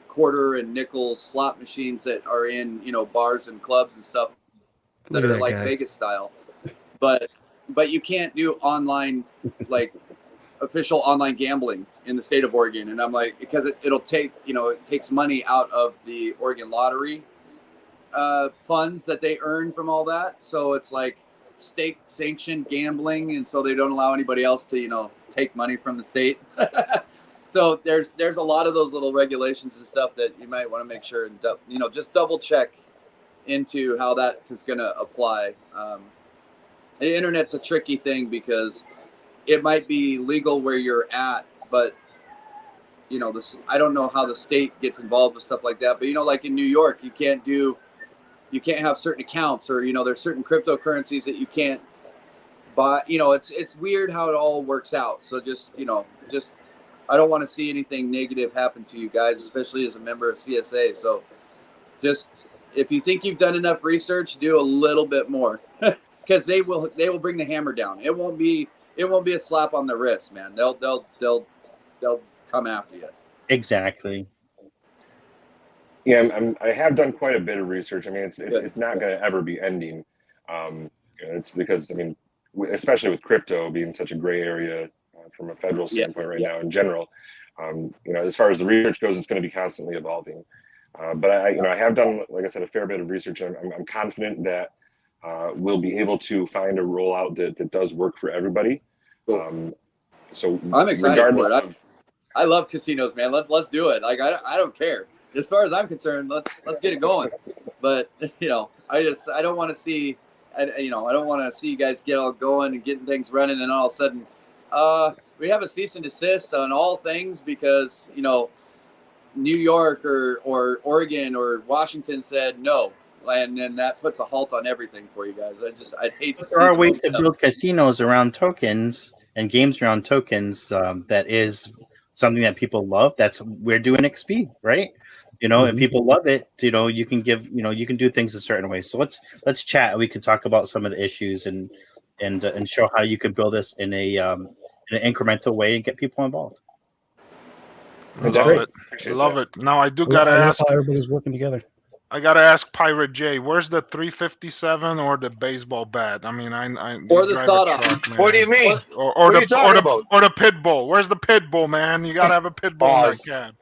Speaker 3: quarter and nickel slot machines that are in bars and clubs and stuff that are like Vegas style, but you can't do online official online gambling in the state of Oregon. And I'm like, because it'll take it takes money out of the Oregon lottery funds that they earn from all that, so it's like state sanctioned gambling, and so they don't allow anybody else to take money from the state. So there's a lot of those little regulations and stuff that you might want to make sure and just double check into how that is going to apply. The internet's a tricky thing because it might be legal where you're at, but you know, this, I don't know how the state gets involved with stuff like that, but, you know, like in New York, you can't have certain accounts, or, you know, there's certain cryptocurrencies that you can't buy. You know, it's weird how it all works out. So just, you know, I don't want to see anything negative happen to you guys, especially as a member of CSA. So just, if you think you've done enough research, do a little bit more, because they will bring the hammer down. It won't be a slap on the wrist, man. They'll come after you.
Speaker 6: Exactly.
Speaker 2: Yeah, I have done quite a bit of research. I mean, it's not going to ever be ending. It's because, I mean, especially with crypto being such a gray area from a federal standpoint right now in general, you know, as far as the research goes, it's going to be constantly evolving. But I have done, like I said, a fair bit of research. I'm confident that we'll be able to find a rollout that does work for everybody. So
Speaker 3: I'm excited for it. I love casinos, man. Let's do it. Like I don't care. As far as I'm concerned, let's get it going. But you know, I don't want to see, I don't want to see you guys get all going and getting things running, and all of a sudden, we have a cease and desist on all things because, you know, New York or Oregon or Washington said no, and then that puts a halt on everything for you guys. I'd hate to see.
Speaker 6: There are ways to build casinos around tokens and games around tokens. That is something that people love. We're doing XP, right? You know, and people love it. You know, you can do things a certain way. So let's chat. We can talk about some of the issues and show how you can build this in an incremental way and get people involved.
Speaker 7: Love it. Now I do gotta ask.
Speaker 1: How everybody's working together.
Speaker 7: I gotta ask Pirate J, where's the 357 or the baseball bat? I mean,
Speaker 3: or the sawed off.
Speaker 5: What do you mean?
Speaker 7: Or the pit bull. Where's the pit bull, man? You gotta have a pit bull in that cab.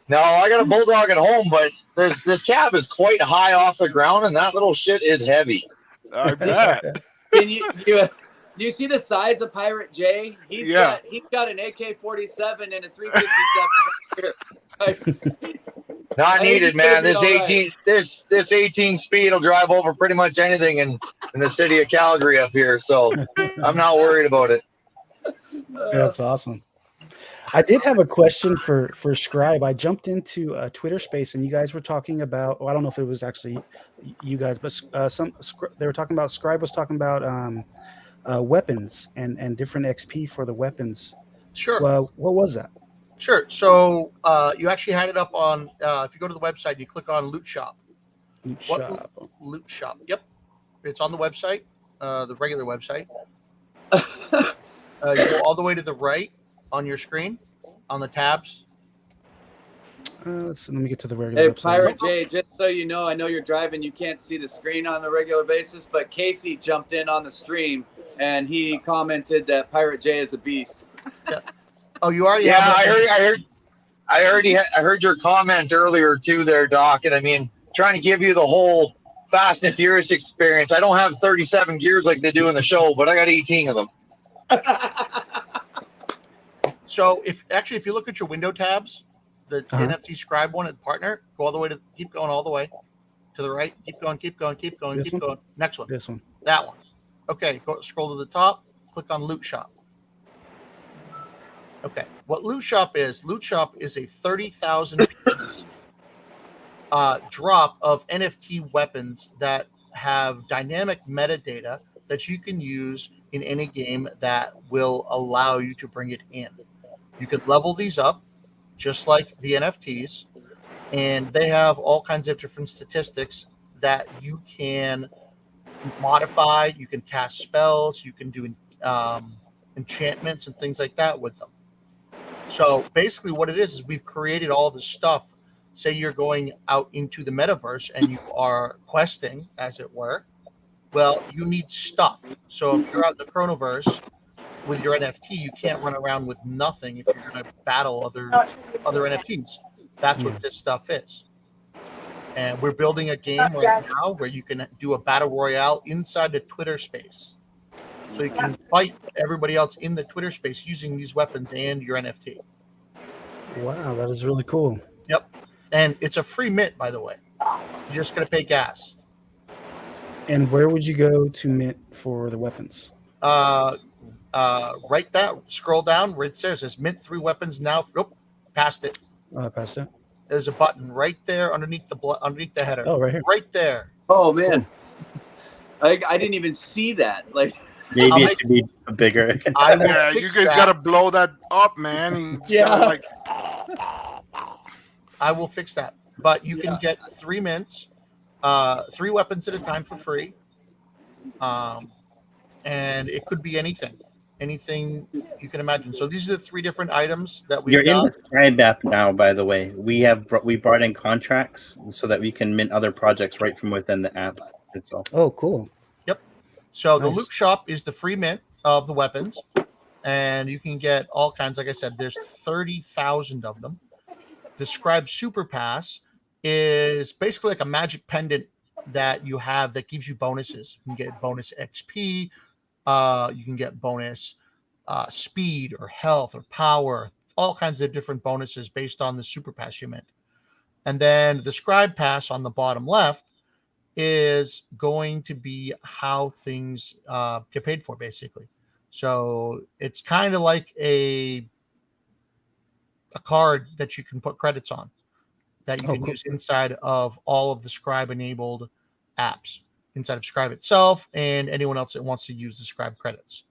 Speaker 5: No, I got a bulldog at home, but this cab is quite high off the ground, and that little shit is heavy.
Speaker 7: I bet.
Speaker 3: Can do you see the size of Pirate J? He's got an AK-47 and a 357.
Speaker 5: Not needed, man. This 18 speed will drive over pretty much anything in the city of Calgary up here, so I'm not worried about it.
Speaker 1: That's awesome. I did have a question for Scribe. I jumped into a Twitter space and you guys were talking about, I don't know if it was actually you guys, but they were talking about, Scribe was talking about weapons and different XP for the weapons.
Speaker 4: Sure.
Speaker 1: What was that?
Speaker 4: Sure. So you actually had it up on, if you go to the website, you click on Loot Shop. Loot Shop. Yep. It's on the website, the regular website. You go all the way to the right on your screen, on the tabs.
Speaker 1: Let me get to the regular website.
Speaker 3: Pirate J, just so you know, I know you're driving, you can't see the screen on the regular basis, but Casey jumped in on the stream and he commented that Pirate J is a beast.
Speaker 4: Yeah. Oh, you already
Speaker 5: I heard your comment earlier too there, Doc, and I mean, trying to give you the whole Fast and Furious experience. I don't have 37 gears like they do in the show, but I got 18 of them.
Speaker 4: So if you look at your window tabs, the NFT Scribe one at partner, go all the way keep going all the way to the right. Keep going. Next one.
Speaker 1: This one.
Speaker 4: That one. Okay, scroll to the top, click on Loot Shop. Okay, what Loot Shop is a 30,000 piece drop of NFT weapons that have dynamic metadata that you can use in any game that will allow you to bring it in. You can level these up just like the NFTs, and they have all kinds of different statistics that you can modify. You can cast spells, you can do enchantments and things like that with them. So basically what it is we've created all this stuff. Say you're going out into the metaverse and you are questing, as it were. Well, you need stuff. So if you're out in the Chronoverse with your NFT, you can't run around with nothing if you're going to battle other NFTs. That's what this stuff is. And we're building a game right now where you can do a battle royale inside the Twitter space. So you can fight everybody else in the Twitter space using these weapons and your NFT.
Speaker 1: Wow, that is really cool.
Speaker 4: Yep. And it's a free mint, by the way. You're just going to pay gas.
Speaker 1: And where would you go to mint for the weapons?
Speaker 4: Right there. Scroll down. Right there. It says mint 3 weapons now. passed it.
Speaker 1: I passed it.
Speaker 4: There's a button right there underneath the header.
Speaker 1: Oh, right here.
Speaker 4: Right there.
Speaker 3: Oh man, I didn't even see that. Like,
Speaker 6: Maybe it should be bigger.
Speaker 4: I will
Speaker 7: Yeah, you
Speaker 4: fix
Speaker 7: guys
Speaker 4: that.
Speaker 7: gotta blow that up, man. It's
Speaker 3: Yeah.
Speaker 7: gotta, like,
Speaker 4: I will fix that. But you can get 3 mints, 3 weapons at a time for free. And it could be anything you can imagine. So these are the 3 different items that we've
Speaker 6: You're in
Speaker 4: got.
Speaker 6: the Scribe app now, by the way. We brought in contracts so that we can mint other projects right from within the app itself.
Speaker 1: Oh, cool.
Speaker 4: Yep. So the
Speaker 1: Nice.
Speaker 4: loot shop is the free mint of the weapons, and you can get all kinds. Like I said, there's 30,000 of them. The Scribe Super Pass is basically like a magic pendant that you have that gives you bonuses. You can get bonus XP. You can get bonus speed or health or power, all kinds of different bonuses based on the Super Pass you mint. And then the Scribe Pass on the bottom left is going to be how things get paid for, basically. So it's kind of like a card that you can put credits on that you can use inside of all of the Scribe enabled apps, inside of Scribe itself and anyone else that wants to use the Scribe credits.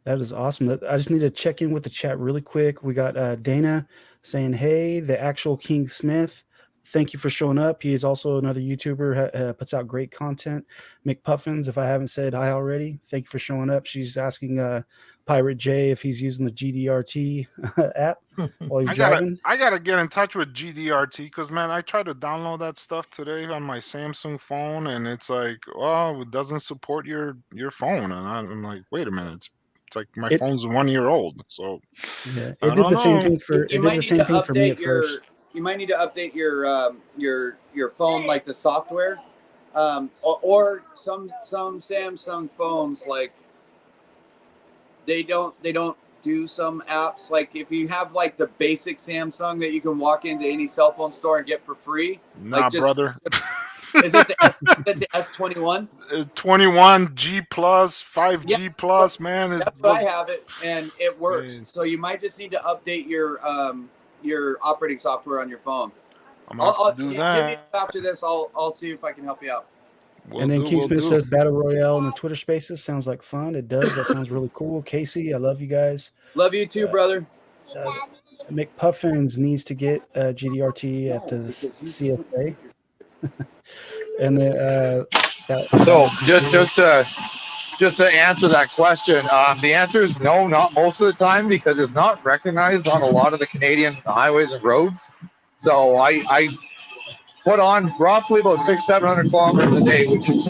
Speaker 1: That is awesome. I just need to check in with the chat really quick. We got Dana saying, hey, the actual King Smith, thank you for showing up. He is also another YouTuber, puts out great content. McPuffins, if I haven't said hi already, thank you for showing up. She's asking Pirate J if he's using the GDRT app while he's driving.
Speaker 7: I gotta get in touch with GDRT because, man, I tried to download that stuff today on my Samsung phone, and it's like, oh, it doesn't support your phone, and I'm like, wait a minute, it's like my phone's 1 year old, so
Speaker 1: yeah, it did the same thing for me at first.
Speaker 3: You might need to update your phone, like the software, or some Samsung phones, like they don't do some apps. Like if you have like the basic Samsung that you can walk into any cell phone store and get for free.
Speaker 7: Nah,
Speaker 3: like
Speaker 7: brother.
Speaker 3: Is it the S21?
Speaker 7: 21 G plus, 5G plus, man.
Speaker 3: That's what I have it, and it works. So you might just need to update your operating software on your phone. I'll do that. After this, I'll see if I can help you out.
Speaker 1: And then King Smith says Battle Royale in the Twitter Spaces sounds like fun. It does. That sounds really cool. Casey, I love you guys.
Speaker 3: Love you too, brother.
Speaker 1: McPuffins needs to get GDRT at the CSA. And then
Speaker 5: so just to answer that question, the answer is no, not most of the time, because it's not recognized on a lot of the Canadian highways and roads. So I put on roughly about 600-700 kilometers a day, which is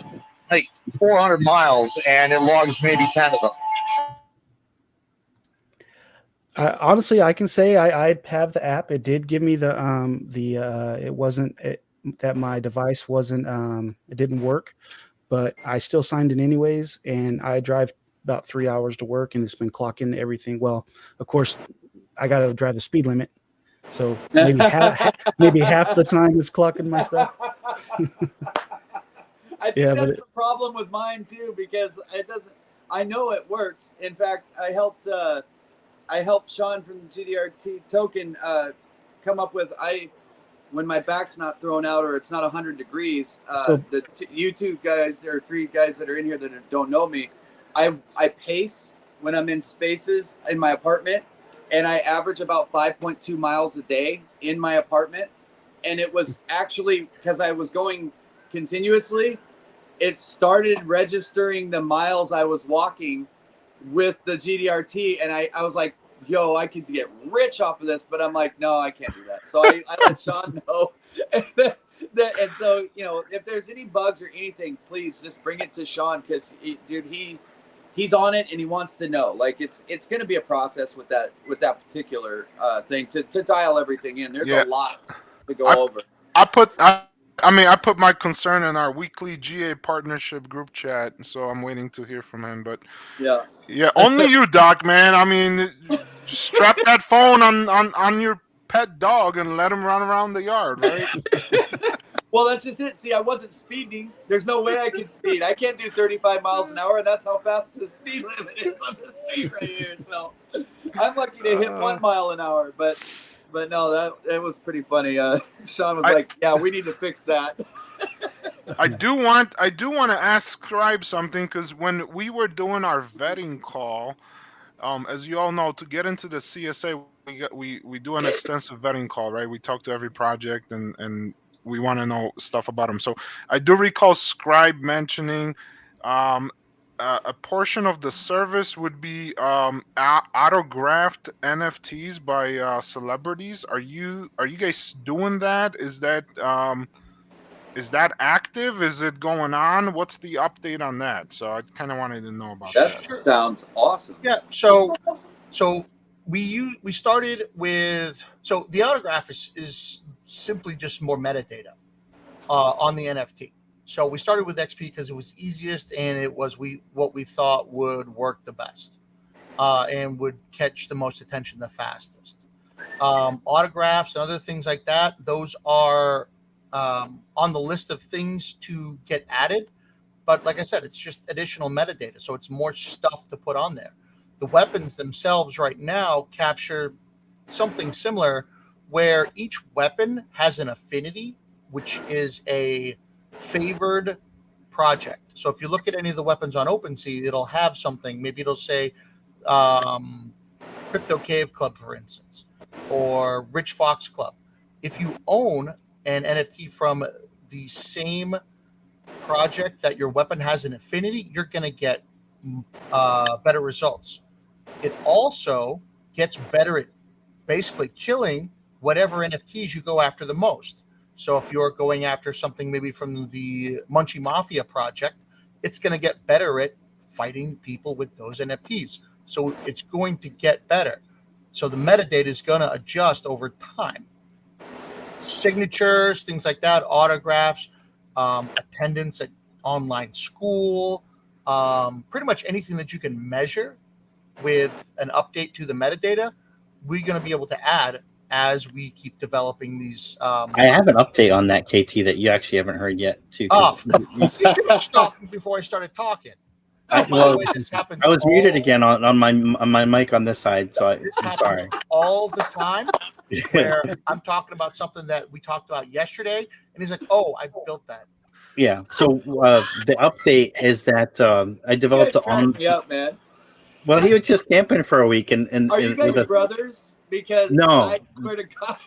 Speaker 5: like 400 miles, and it logs maybe 10 of them.
Speaker 1: Honestly, I can say I have the app. It did give me that my device wasn't it didn't work, but I still signed in anyways, and I drive about 3 hours to work, and it's been clocking everything. Well, of course, I got to drive the speed limit, so maybe half the time it's clocking my stuff.
Speaker 3: I think that's the problem with mine too, because it doesn't. I know it works. In fact, I helped Sean from the GDRT token come up with when my back's not thrown out or it's not 100 degrees. The YouTube guys, there are 3 guys that are in here that don't know me. I pace when I'm in spaces in my apartment, and I average about 5.2 miles a day in my apartment. And it was actually because I was going continuously, it started registering the miles I was walking with the GDRT. And I was like, yo, I could get rich off of this, but I'm like, no, I can't do that. So I let Sean know. And so, if there's any bugs or anything, please just bring it to Sean, because he's on it and he wants to know. Like it's going to be a process with that particular thing to dial everything in. There's a lot to go over.
Speaker 7: I put my concern in our weekly GA partnership group chat, so I'm waiting to hear from him. But yeah, only you, Doc, man. I mean, strap that phone on your pet dog and let him run around the yard, right?
Speaker 3: Well, that's just it. See, I wasn't speeding. There's no way I can speed. I can't do 35 miles an hour, and that's how fast the speed limit is on the street right here. So I'm lucky to hit 1 mile an hour, but no, that was pretty funny. Sean was like, "Yeah, we need to fix that."
Speaker 7: I do want to ask Scribe something, because when we were doing our vetting call, as you all know, to get into the CSA, we do an extensive vetting call, right? We talk to every project and we want to know stuff about them. So I do recall Scribe mentioning a portion of the service would be autographed NFTs by celebrities. Are you guys doing that? Is that active? Is it going on? What's the update on that? So I kind of wanted to know about
Speaker 3: That
Speaker 7: that.
Speaker 3: sounds awesome.
Speaker 4: Yeah. So we started with, so the autograph is simply just more metadata on the NFT. So we started with XP because it was easiest and it was what we thought would work the best and would catch the most attention the fastest. Autographs and other things like that, those are on the list of things to get added. But like I said, it's just additional metadata. So it's more stuff to put on there. The weapons themselves right now capture something similar where each weapon has an affinity, which is a favored project. So if you look at any of the weapons on OpenSea, it'll have something. Maybe it'll say Crypto Cave Club, for instance, or Rich Fox Club. If you own an NFT from the same project that your weapon has an affinity, you're going to get better results. It also gets better at basically killing whatever NFTs you go after the most. So if you're going after something maybe from the Munchie Mafia project, it's going to get better at fighting people with those NFTs. So it's going to get better. So the metadata is going to adjust over time. Signatures, things like that, autographs, attendance at online school, pretty much anything that you can measure with an update to the metadata, we're going to be able to add as we keep developing these.
Speaker 6: I have an update on that, KT, that you actually haven't heard yet, too.
Speaker 4: Oh, you should have stopped me before I started talking.
Speaker 6: I was muted again on my mic on this side, so I'm sorry.
Speaker 4: All the time, where I'm talking about something that we talked about yesterday, and he's like, "Oh, I built that."
Speaker 6: Yeah. So the update is that I developed
Speaker 3: You guys crack me up, man.
Speaker 6: Well, he was just camping for a week, and
Speaker 3: are you guys brothers? Because
Speaker 6: no,
Speaker 3: I swear to God,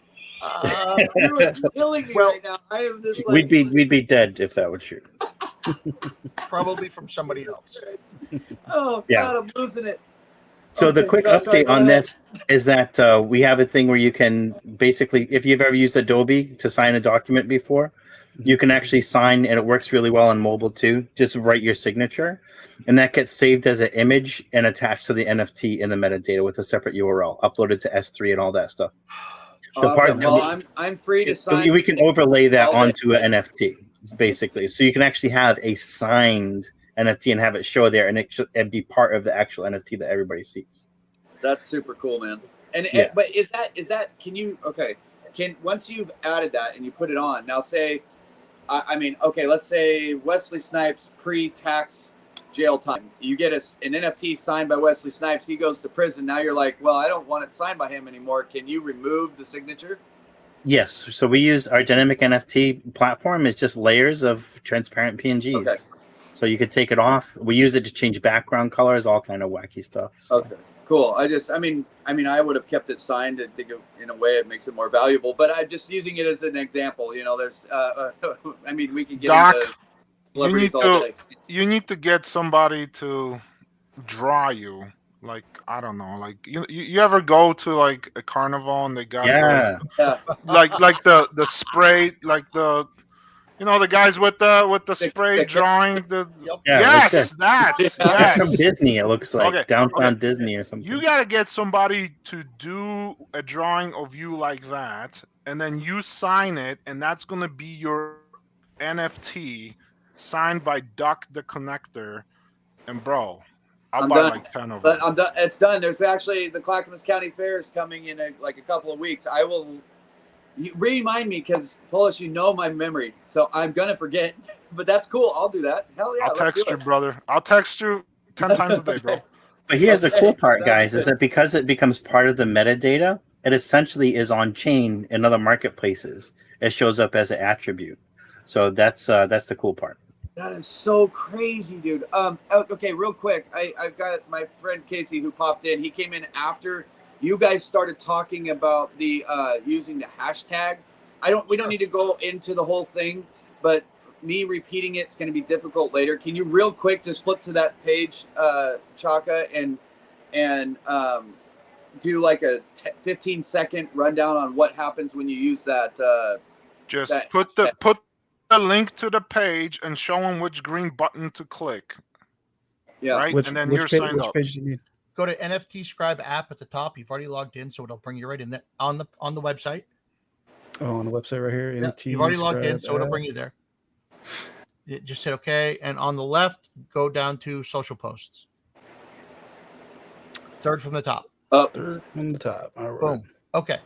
Speaker 3: you are killing me right now. I am just like
Speaker 6: we'd be dead if that were true.
Speaker 4: Probably from somebody else.
Speaker 3: Oh
Speaker 6: Yeah.
Speaker 3: God, I'm losing it.
Speaker 6: So the quick update on this is that we have a thing where you can basically, if you've ever used Adobe to sign a document before, you can actually sign, and it works really well on mobile too. Just write your signature, and that gets saved as an image and attached to the NFT in the metadata with a separate URL, uploaded to S3 and all that stuff.
Speaker 3: Awesome. Well, I'm free to sign.
Speaker 6: We can overlay that onto an NFT, basically. So you can actually have a signed NFT and have it show there, and it'd be part of the actual NFT that everybody sees.
Speaker 3: That's super cool, man. And
Speaker 6: Yeah.
Speaker 3: but is that can you once you've added that and you put it on, now say let's say Wesley Snipes pre-tax jail time. You get an NFT signed by Wesley Snipes. He goes to prison. Now you're like, well, I don't want it signed by him anymore. Can you remove the signature?
Speaker 6: Yes. So we use our dynamic NFT platform. It's just layers of transparent PNGs.
Speaker 3: Okay.
Speaker 6: So you could take it off. We use it to change background colors, all kind of wacky stuff. So.
Speaker 3: Okay. Cool. I would have kept it signed. I think in a way it makes it more valuable, but I'm just using it as an example. You know, there's, we can get
Speaker 7: Doc,
Speaker 3: into celebrities all day.
Speaker 7: You need to get somebody to draw you. Like, I don't know, like you ever go to like a carnival and they got those, like the spray, like the, you know, the guys with the spray drawing the. Yes, that's
Speaker 6: from Disney. It looks like downtown Disney or something.
Speaker 7: You got to get somebody to do a drawing of you like that, and then you sign it, and that's gonna be your NFT signed by Duck the Connector. And bro, I'll buy like 10 of them.
Speaker 3: I'm done. It's done. There's actually the Clackamas County Fair is coming in a couple of weeks. I will. You remind me, because Polish, you know my memory, so I'm gonna forget. But that's cool. I'll do that. Hell yeah!
Speaker 7: I'll text you, brother. I'll text you 10 times a day, bro.
Speaker 6: But here's the cool part,
Speaker 3: that's
Speaker 6: guys, is
Speaker 3: good.
Speaker 6: that because it becomes part of the metadata, it essentially is on chain in other marketplaces. It shows up as an attribute. So that's the cool part.
Speaker 3: That is so crazy, dude. Okay, real quick. I've got my friend Casey who popped in. He came in after you guys started talking about the using the hashtag. We don't need to go into the whole thing, but me repeating it's going to be difficult later. Can you real quick just flip to that page, Chaka, and do like a 15-second rundown on what happens when you use that?
Speaker 7: Just
Speaker 3: that
Speaker 7: put
Speaker 3: hashtag.
Speaker 7: the link to the page and show them which green button to click.
Speaker 3: Yeah.
Speaker 7: Right,
Speaker 1: Which
Speaker 7: and then
Speaker 1: which
Speaker 7: you're
Speaker 1: page,
Speaker 7: signed
Speaker 1: which
Speaker 7: up.
Speaker 1: page do you need?
Speaker 4: Go to NFT Scribe app at the top. You've already logged in, so it'll bring you right in there on the website.
Speaker 1: Oh, on the website right here.
Speaker 4: Yeah,
Speaker 1: NFT.
Speaker 4: you've already logged in,
Speaker 1: Scribe
Speaker 4: so it'll
Speaker 1: app.
Speaker 4: bring you there. Just hit OK, and on the left, go down to social posts. Third from the top.
Speaker 3: Up.
Speaker 1: Third from the top. All right.
Speaker 4: Boom. Okay.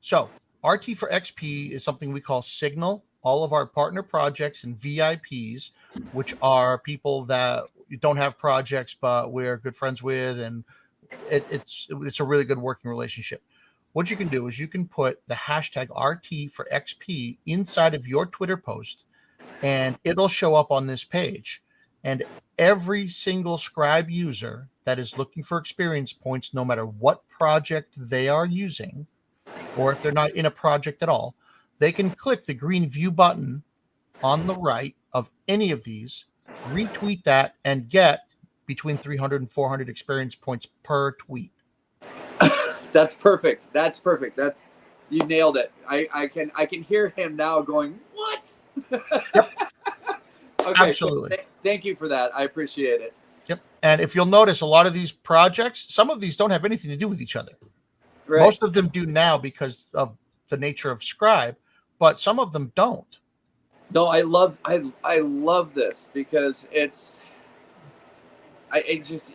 Speaker 4: So RT for XP is something we call Signal. All of our partner projects and VIPs, which are people that don't have projects, but we're good friends with, and it's a really good working relationship. What you can do is you can put the hashtag RT for XP inside of your Twitter post, and it'll show up on this page. And every single Scribe user that is looking for experience points, no matter what project they are using, or if they're not in a project at all, they can click the green view button on the right of any of these, retweet that, and get between 300 and 400 experience points per tweet.
Speaker 3: That's perfect. That's perfect. You nailed it. I can hear him now going, what? Okay,
Speaker 4: Absolutely.
Speaker 3: So thank you for that. I appreciate it.
Speaker 4: Yep. And if you'll notice, a lot of these projects, some of these don't have anything to do with each other.
Speaker 3: Right.
Speaker 4: Most of them do now because of the nature of Scribe, but some of them don't.
Speaker 3: No, I love this because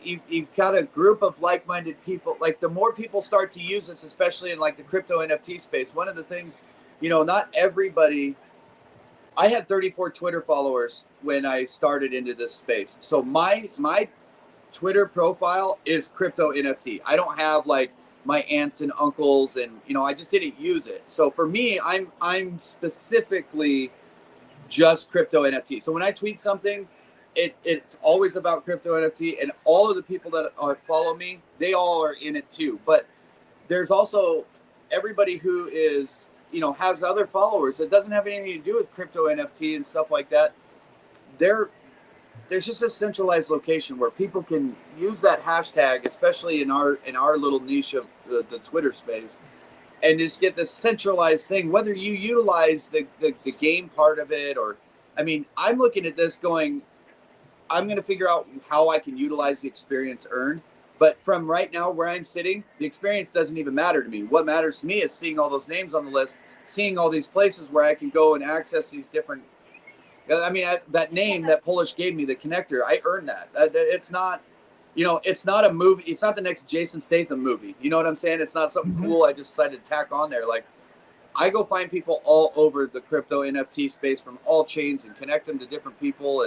Speaker 3: you've got a group of like-minded people. Like the more people start to use this, especially in like the crypto NFT space, one of the things, not everybody. I had 34 Twitter followers when I started into this space. So my Twitter profile is crypto NFT. I don't have like my aunts and uncles, and I just didn't use it. So for me, I'm specifically just crypto NFT. So when I tweet something, it's always about crypto NFT, and all of the people that follow me, they all are in it too. But there's also everybody who is has other followers that doesn't have anything to do with crypto NFT and stuff like that. There's just a centralized location where people can use that hashtag, especially in our little niche of the Twitter space, and just get this centralized thing, whether you utilize the game part of it or, I'm looking at this going, I'm going to figure out how I can utilize the experience earned. But from right now where I'm sitting, the experience doesn't even matter to me. What matters to me is seeing all those names on the list, seeing all these places where I can go and access these different. That name that Polish gave me, the connector, I earned that. It's not, it's not a movie. It's not the next Jason Statham movie. You know what I'm saying? It's not something cool I just decided to tack on there. Like, I go find people all over the crypto NFT space from all chains and connect them to different people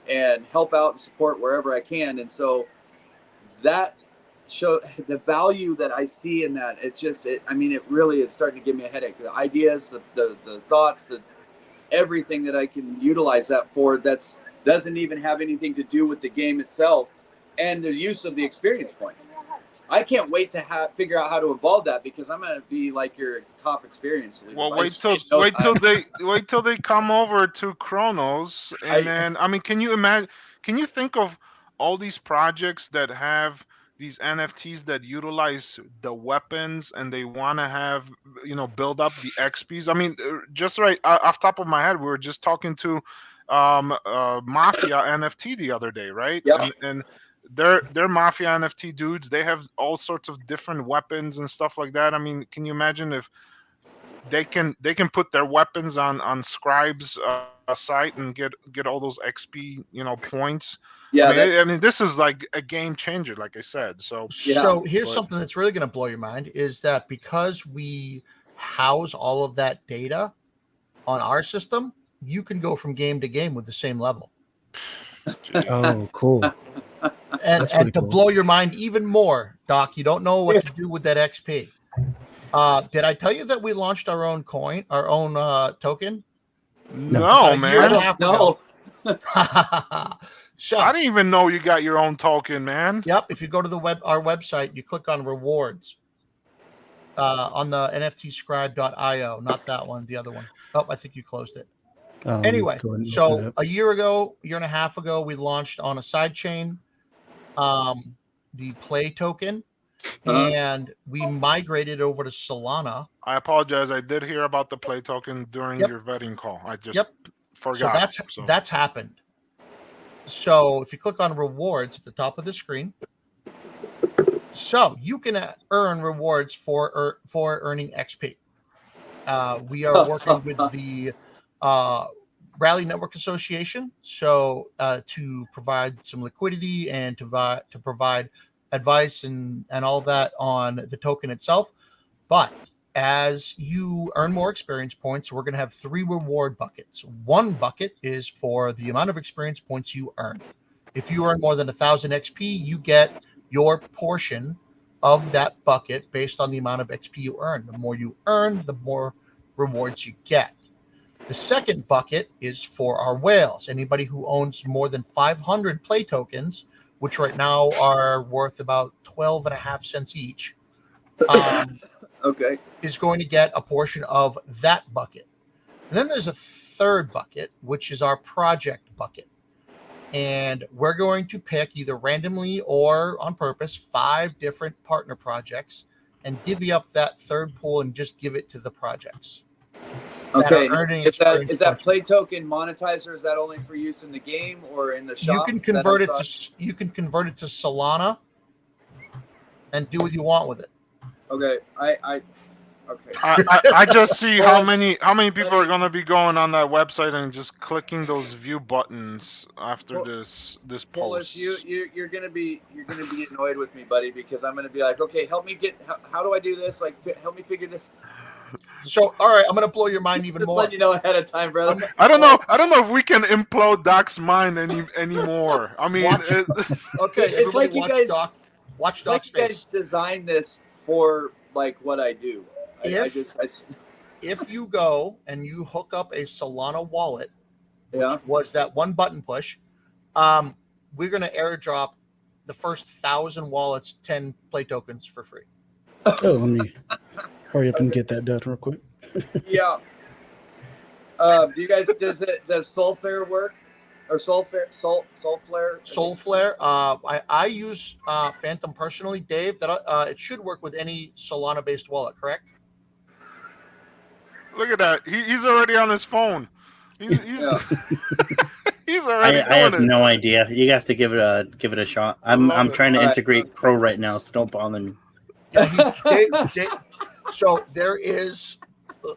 Speaker 3: and help out and support wherever I can. And so that show the value that I see in that. It really is starting to give me a headache. The ideas, the thoughts, everything that I can utilize that for, doesn't even have anything to do with the game itself and the use of the experience points. I can't wait to figure out how to evolve that, because I'm going to be like your top experience leader.
Speaker 7: Well, wait till they come over to Chronos, and then can you imagine? Can you think of all these projects that have these NFTs that utilize the weapons and they want to have build up the XPs? Just right off top of my head, we were just talking to Mafia NFT the other day, right?
Speaker 3: Yep.
Speaker 7: And they're Mafia NFT dudes. They have all sorts of different weapons and stuff like that. Can you imagine if they can put their weapons on Scribe's site and get all those XP points?
Speaker 3: Yeah,
Speaker 7: this is like a game changer, like I said. So
Speaker 4: here's something that's really going to blow your mind, is that because we house all of that data on our system, you can go from game to game with the same level.
Speaker 1: Oh, cool. That's pretty
Speaker 4: to
Speaker 1: cool.
Speaker 4: blow your mind even more, Doc, you don't know what to do with that XP. Did I tell you that we launched our own coin, our own token?
Speaker 7: No,
Speaker 4: A year
Speaker 7: man.
Speaker 4: and a half ago.
Speaker 3: No.
Speaker 4: So
Speaker 7: I didn't even know you got your own token, man.
Speaker 4: yep, if you go to our website, you click on rewards on the NFT Scribe.io, not that one, the other one. Oh, I think you closed it. Anyway,
Speaker 1: go ahead and open it
Speaker 4: so
Speaker 1: up.
Speaker 4: a year and a half ago, we launched on a side chain the Play token, and we migrated over to Solana.
Speaker 7: I apologize. I did hear about the Play token during your vetting call. I just forgot.
Speaker 4: So that's happened. So if you click on rewards at the top of the screen, so you can earn rewards for earning XP. We are working with the Rally Network Association, so to provide some liquidity and to provide advice and all that on the token itself. But as you earn more experience points, we're going to have 3 reward buckets. One bucket is for the amount of experience points you earn. If you earn more than 1,000 XP, you get your portion of that bucket based on the amount of XP you earn. The more you earn, the more rewards you get. The second bucket is for our whales. Anybody who owns more than 500 Play tokens, which right now are worth about 12.5 cents each,
Speaker 3: Okay.
Speaker 4: is going to get a portion of that bucket. And then there's a third bucket, which is our project bucket. And we're going to pick either randomly or on purpose 5 different partner projects and divvy up that third pool and just give it to the projects.
Speaker 3: Okay. Is that Play token monetized, or is that only for use in the game or in the shop?
Speaker 4: You can convert it to Solana and do what you want with it.
Speaker 3: Okay. Okay.
Speaker 7: I just see how many people are going to be going on that website and just clicking those view buttons after this
Speaker 3: Polish,
Speaker 7: post.
Speaker 3: you're gonna be annoyed with me, buddy, because I'm gonna be like, okay, help me how do I do this? Like, help me figure this.
Speaker 4: So, all right, I'm gonna blow your mind even
Speaker 3: Just
Speaker 4: more.
Speaker 3: let you know ahead of time, brother.
Speaker 7: I don't know if we can implode Doc's mind anymore. I mean,
Speaker 4: Okay,
Speaker 3: It's like you guys
Speaker 4: watch
Speaker 3: It's like
Speaker 4: Doc's
Speaker 3: you guys
Speaker 4: face.
Speaker 3: designed this for like what I do.
Speaker 4: If you go and you hook up a Solana wallet,
Speaker 3: Yeah.
Speaker 4: which was that one button push, we're going to airdrop the first 1,000 wallets 10 Play tokens for free.
Speaker 1: Oh, let me hurry up and get that done real quick.
Speaker 3: Yeah. Do you guys does Soulflare work? Or Soulflare?
Speaker 4: Soulflare. I use Phantom personally. Dave, that it should work with any Solana-based wallet, correct?
Speaker 7: look at that. He's already on his phone. He's
Speaker 3: Yeah.
Speaker 7: he's already
Speaker 6: I have
Speaker 7: doing it.
Speaker 6: no idea. You have to give it a shot. I'm
Speaker 7: Love it.
Speaker 6: trying to
Speaker 3: All right.
Speaker 6: integrate Pro right now, so don't bother me.
Speaker 4: Yeah, so there is.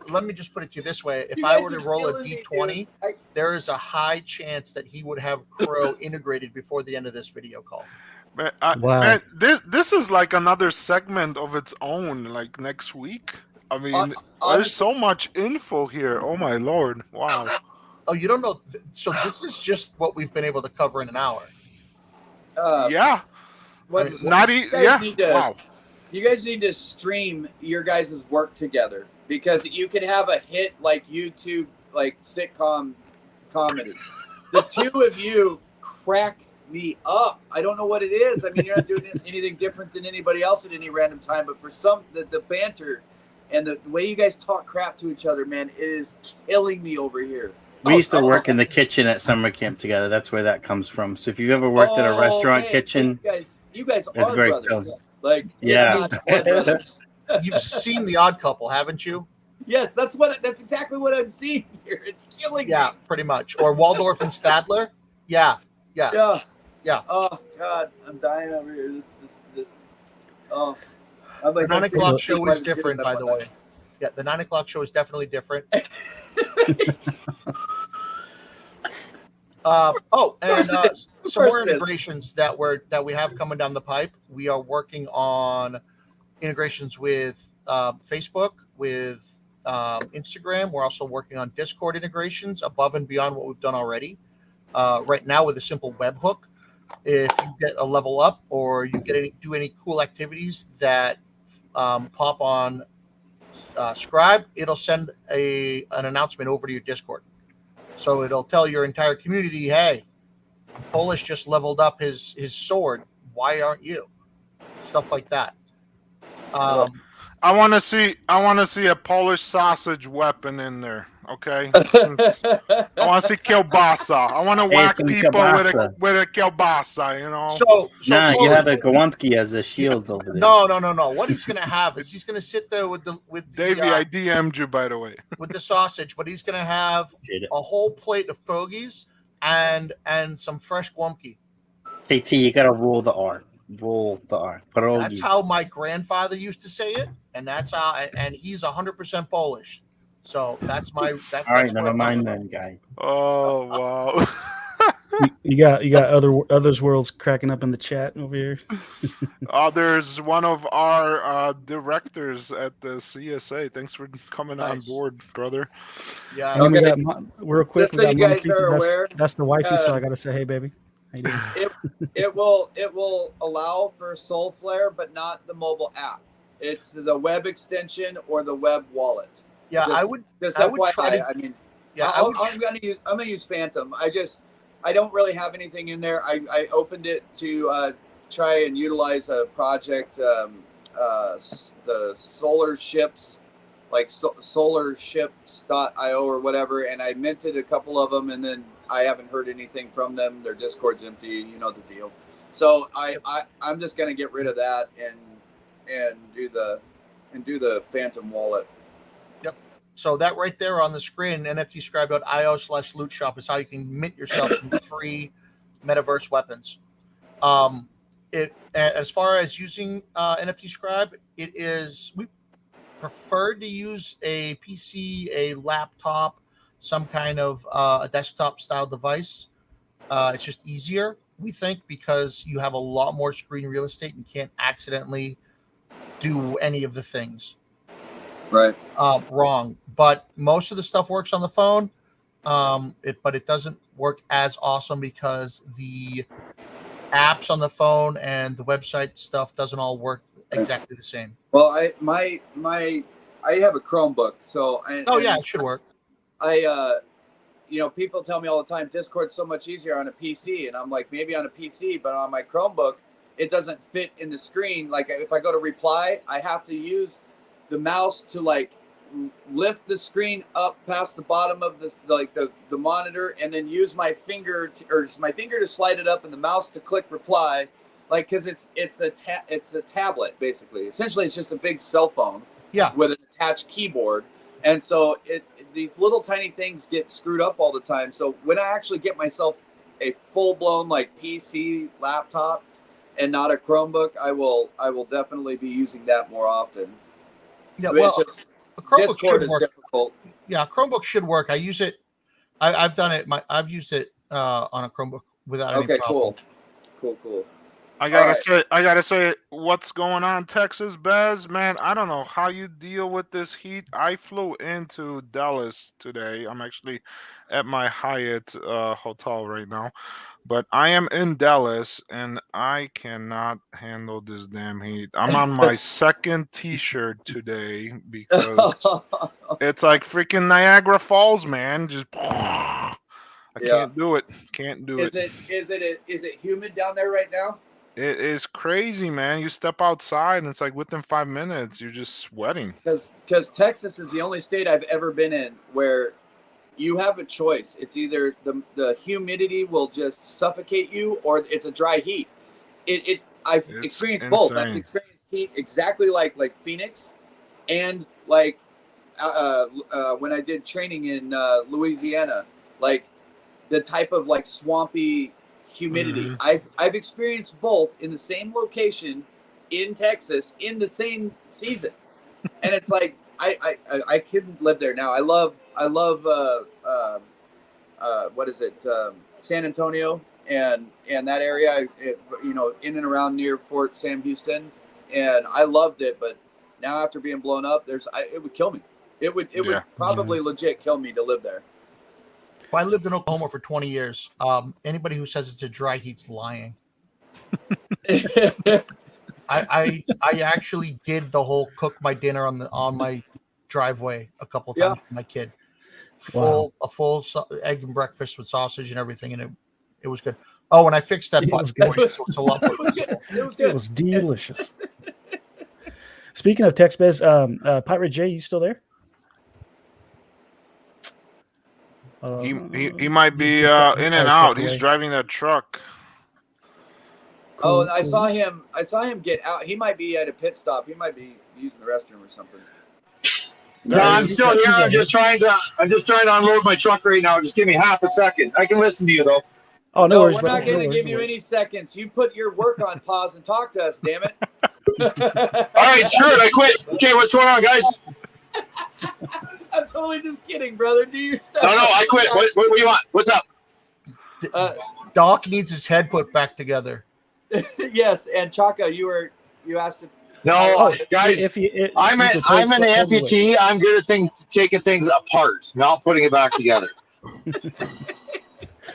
Speaker 4: Let me just put it to you this way: if
Speaker 3: You
Speaker 4: I
Speaker 3: guys
Speaker 4: were to
Speaker 3: are
Speaker 4: roll a
Speaker 3: killing me,
Speaker 4: D20,
Speaker 3: dude.
Speaker 4: there is a high chance that he would have Crow integrated before the end of this video call.
Speaker 7: Man,
Speaker 1: Wow.
Speaker 7: man, this is like another segment of its own. Like next week. I mean, there's
Speaker 3: honestly-
Speaker 7: so much info here. Oh my lord! Wow.
Speaker 4: Oh, you don't know? So this is just what we've been able to cover in an hour.
Speaker 7: Yeah.
Speaker 3: What's,
Speaker 7: Not
Speaker 3: you guys need to,
Speaker 7: wow.
Speaker 3: You guys need to stream your guys' work together, because you can have a hit like YouTube, like sitcom comedy. The two of you crack me up. I don't know what it is. I mean, you're not doing anything different than anybody else at any random time, but for some, the banter and the way you guys talk crap to each other, man, it is killing me over here.
Speaker 6: We used to work in the kitchen at summer camp together. That's where that comes from. So if you've ever worked at a restaurant
Speaker 3: man,
Speaker 6: kitchen,
Speaker 3: you guys
Speaker 6: that's
Speaker 3: are
Speaker 6: very
Speaker 3: brothers.
Speaker 6: close.
Speaker 3: Like,
Speaker 6: Yeah.
Speaker 3: just not blood brothers.
Speaker 4: You've seen The Odd Couple, haven't you?
Speaker 3: Yes, that's exactly what I'm seeing here. It's killing me.
Speaker 4: Yeah, pretty much. Or Waldorf and Stadler. Yeah.
Speaker 3: Yeah.
Speaker 4: Yeah.
Speaker 3: Oh God, I'm dying over here. This. Oh, I'm like,
Speaker 4: The 9
Speaker 3: I'm
Speaker 4: o'clock
Speaker 3: seeing
Speaker 4: show
Speaker 3: my
Speaker 4: is different,
Speaker 3: videos
Speaker 4: by
Speaker 3: up
Speaker 4: the
Speaker 3: on
Speaker 4: way. Yeah, the 9 o'clock show is definitely different. And some more
Speaker 3: course it is.
Speaker 4: integrations that we have coming down the pipe. We are working on integrations with Facebook, with Instagram. We're also working on Discord integrations above and beyond what we've done already. Right now with a simple webhook. If you get a level up or you do any cool activities that pop on Scribe, it'll send an announcement over to your Discord. So it'll tell your entire community, hey, Polish just leveled up his sword. Why aren't you? Stuff like that.
Speaker 7: I want to see a Polish sausage weapon in there. Okay, I want to see kielbasa. I want to whack
Speaker 6: some
Speaker 7: people
Speaker 6: kielbasa.
Speaker 7: with a kielbasa. You know.
Speaker 4: So
Speaker 6: Nah, you
Speaker 4: Polish,
Speaker 6: have a Gołąbki as a shield over there.
Speaker 4: No. What he's gonna have is he's gonna sit there with
Speaker 7: Davey, I DM'd you, by the way.
Speaker 4: with the sausage, but he's gonna have a whole plate of pierogies and some fresh Gołąbki.
Speaker 6: KT, you gotta roll the R. Roll the R. Pierogi.
Speaker 4: That's how my grandfather used to say it, and that's how. And he's 100% Polish. So that's my. All
Speaker 6: right, never mind then, guy.
Speaker 7: Oh wow.
Speaker 1: You got others worlds cracking up in the chat over here.
Speaker 7: There's one of our directors at the CSA. Thanks for coming on board, brother.
Speaker 4: Yeah.
Speaker 1: And then we got real quick.
Speaker 3: Just so you guys are aware,
Speaker 1: that's the wifey, so I gotta say, hey, baby. How you doing?
Speaker 3: It will allow for Soulflare, but not the mobile app. It's the web extension or the web wallet.
Speaker 4: Yeah,
Speaker 3: I
Speaker 4: would try to,
Speaker 3: I mean,
Speaker 4: yeah,
Speaker 3: I'm gonna use Phantom. I don't really have anything in there. I opened it to try and utilize a project, the solar ships, like solarships.io or whatever, and I minted a couple of them, and then I haven't heard anything from them. Their Discord's empty, you know the deal. So I'm just gonna get rid of that and do the Phantom wallet.
Speaker 4: Yep. So that right there on the screen, nftscribe.io/loot shop is how you can mint yourself some free metaverse weapons. As far as using NFT Scribe, we prefer to use a PC, a laptop, some kind of a desktop style device. It's just easier, we think, because you have a lot more screen real estate and can't accidentally do any of the things.
Speaker 3: Right.
Speaker 4: Wrong. But most of the stuff works on the phone. But it doesn't work as awesome because the apps on the phone and the website stuff doesn't all work exactly the same.
Speaker 3: Well, I have a Chromebook, so
Speaker 4: it should work.
Speaker 3: People tell me all the time Discord's so much easier on a PC, and I'm like, maybe on a PC, but on my Chromebook it doesn't fit in the screen. Like if I go to reply, I have to use the mouse to like lift the screen up past the bottom of the monitor, and then use my finger to slide it up and the mouse to click reply, like because it's a tablet basically. Essentially, it's just a big cell phone, with an attached keyboard, and so these little tiny things get screwed up all the time. So when I actually get myself a full blown like PC laptop and not a Chromebook, I will definitely be using that more often.
Speaker 4: Yeah, well, a Chromebook
Speaker 3: Discord
Speaker 4: should
Speaker 3: is
Speaker 4: work.
Speaker 3: difficult.
Speaker 4: Yeah, Chromebook should work. I use it. I've done it. I've used it on a Chromebook without any problem.
Speaker 3: Cool.
Speaker 7: I gotta say, what's going on, Texas Bez? Man, I don't know how you deal with this heat. I flew into Dallas today. I'm actually at my Hyatt hotel right now, but I am in Dallas and I cannot handle this damn heat. I'm on my second T-shirt today because it's like freaking Niagara Falls, man. Just I can't do it. Can't do it.
Speaker 3: Is it humid down there right now?
Speaker 7: It is crazy, man. You step outside and it's like within 5 minutes, you're just sweating.
Speaker 3: Because Texas is the only state I've ever been in where you have a choice. It's either the humidity will just suffocate you, or it's a dry heat. I've experienced both. I've experienced heat exactly like Phoenix, and like when I did training in Louisiana, like the type of like swampy humidity. Mm-hmm. I've experienced both in the same location in Texas in the same season, and it's like I couldn't live there now. I love what is it, San Antonio and that area, in and around near Fort Sam Houston, and I loved it. But now after being blown up, it would kill me. It would probably legit kill me to live there.
Speaker 4: Well, I lived in Oklahoma for 20 years. Anybody who says it's a dry heat's lying. I actually did the whole cook my dinner on my driveway a couple
Speaker 3: Yeah.
Speaker 4: times with my kid.
Speaker 1: Wow.
Speaker 4: A full egg and breakfast with sausage and everything, and it was good. Oh, and I fixed that
Speaker 1: It
Speaker 4: button
Speaker 1: was good.
Speaker 4: for you, so it's a lot more
Speaker 3: It was good.
Speaker 4: visible.
Speaker 3: It was
Speaker 1: It
Speaker 3: good.
Speaker 1: was delicious. Speaking of text biz, Pirate J, you still there?
Speaker 7: He might be in and out. He's driving that truck.
Speaker 3: Oh, I saw him. I saw him get out. He might be at a pit stop. He might be using the restroom or something.
Speaker 5: No, I'm still here. I'm just trying to unload my truck right now. Just give me half a second. I can listen to you though.
Speaker 1: Oh, no worries,
Speaker 3: we're
Speaker 1: brother.
Speaker 3: not going to
Speaker 1: No
Speaker 3: give
Speaker 1: worries,
Speaker 3: you
Speaker 1: no
Speaker 3: any seconds. You put your work on pause and talk to us, damn it.
Speaker 5: All right, screw it. I quit. Okay, what's going on, guys?
Speaker 3: I'm totally just kidding, brother. Do your stuff.
Speaker 5: No, I quit. What do you want? What's up?
Speaker 4: Doc needs his head put back together.
Speaker 3: Yes, and Chaka, you asked if.
Speaker 5: No, guys, I'm an amputee. I'm good at taking things apart, not putting it back together.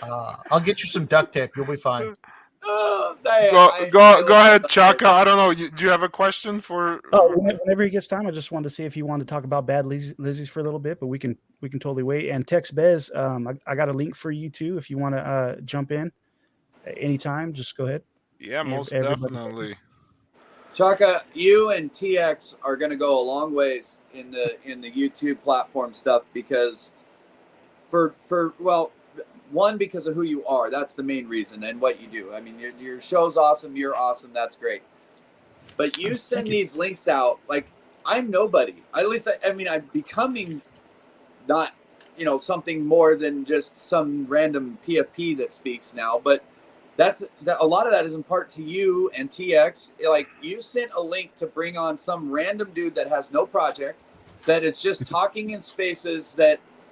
Speaker 4: I'll get you some duct tape. You'll be fine.
Speaker 3: Oh,
Speaker 7: go ahead, Chaka. I don't know. Do you have a question for?
Speaker 1: Whenever he gets time, I just wanted to see if he wanted to talk about bad Lizzies for a little bit, but we can totally wait. And Tex Bez, I got a link for you too if you want to jump in anytime. Just go ahead.
Speaker 7: Yeah, most definitely.
Speaker 3: Chaka, you and TX are going to go a long ways in the YouTube platform stuff because one, because of who you are. That's the main reason, and what you do. I mean, your show's awesome. You're awesome. That's great. But you send these links out like I'm nobody. At least I'm becoming not, something more than just some random PFP that speaks now. But a lot of that is in part to you and TX. Like, you sent a link to bring on some random dude that has no project, that is just talking in spaces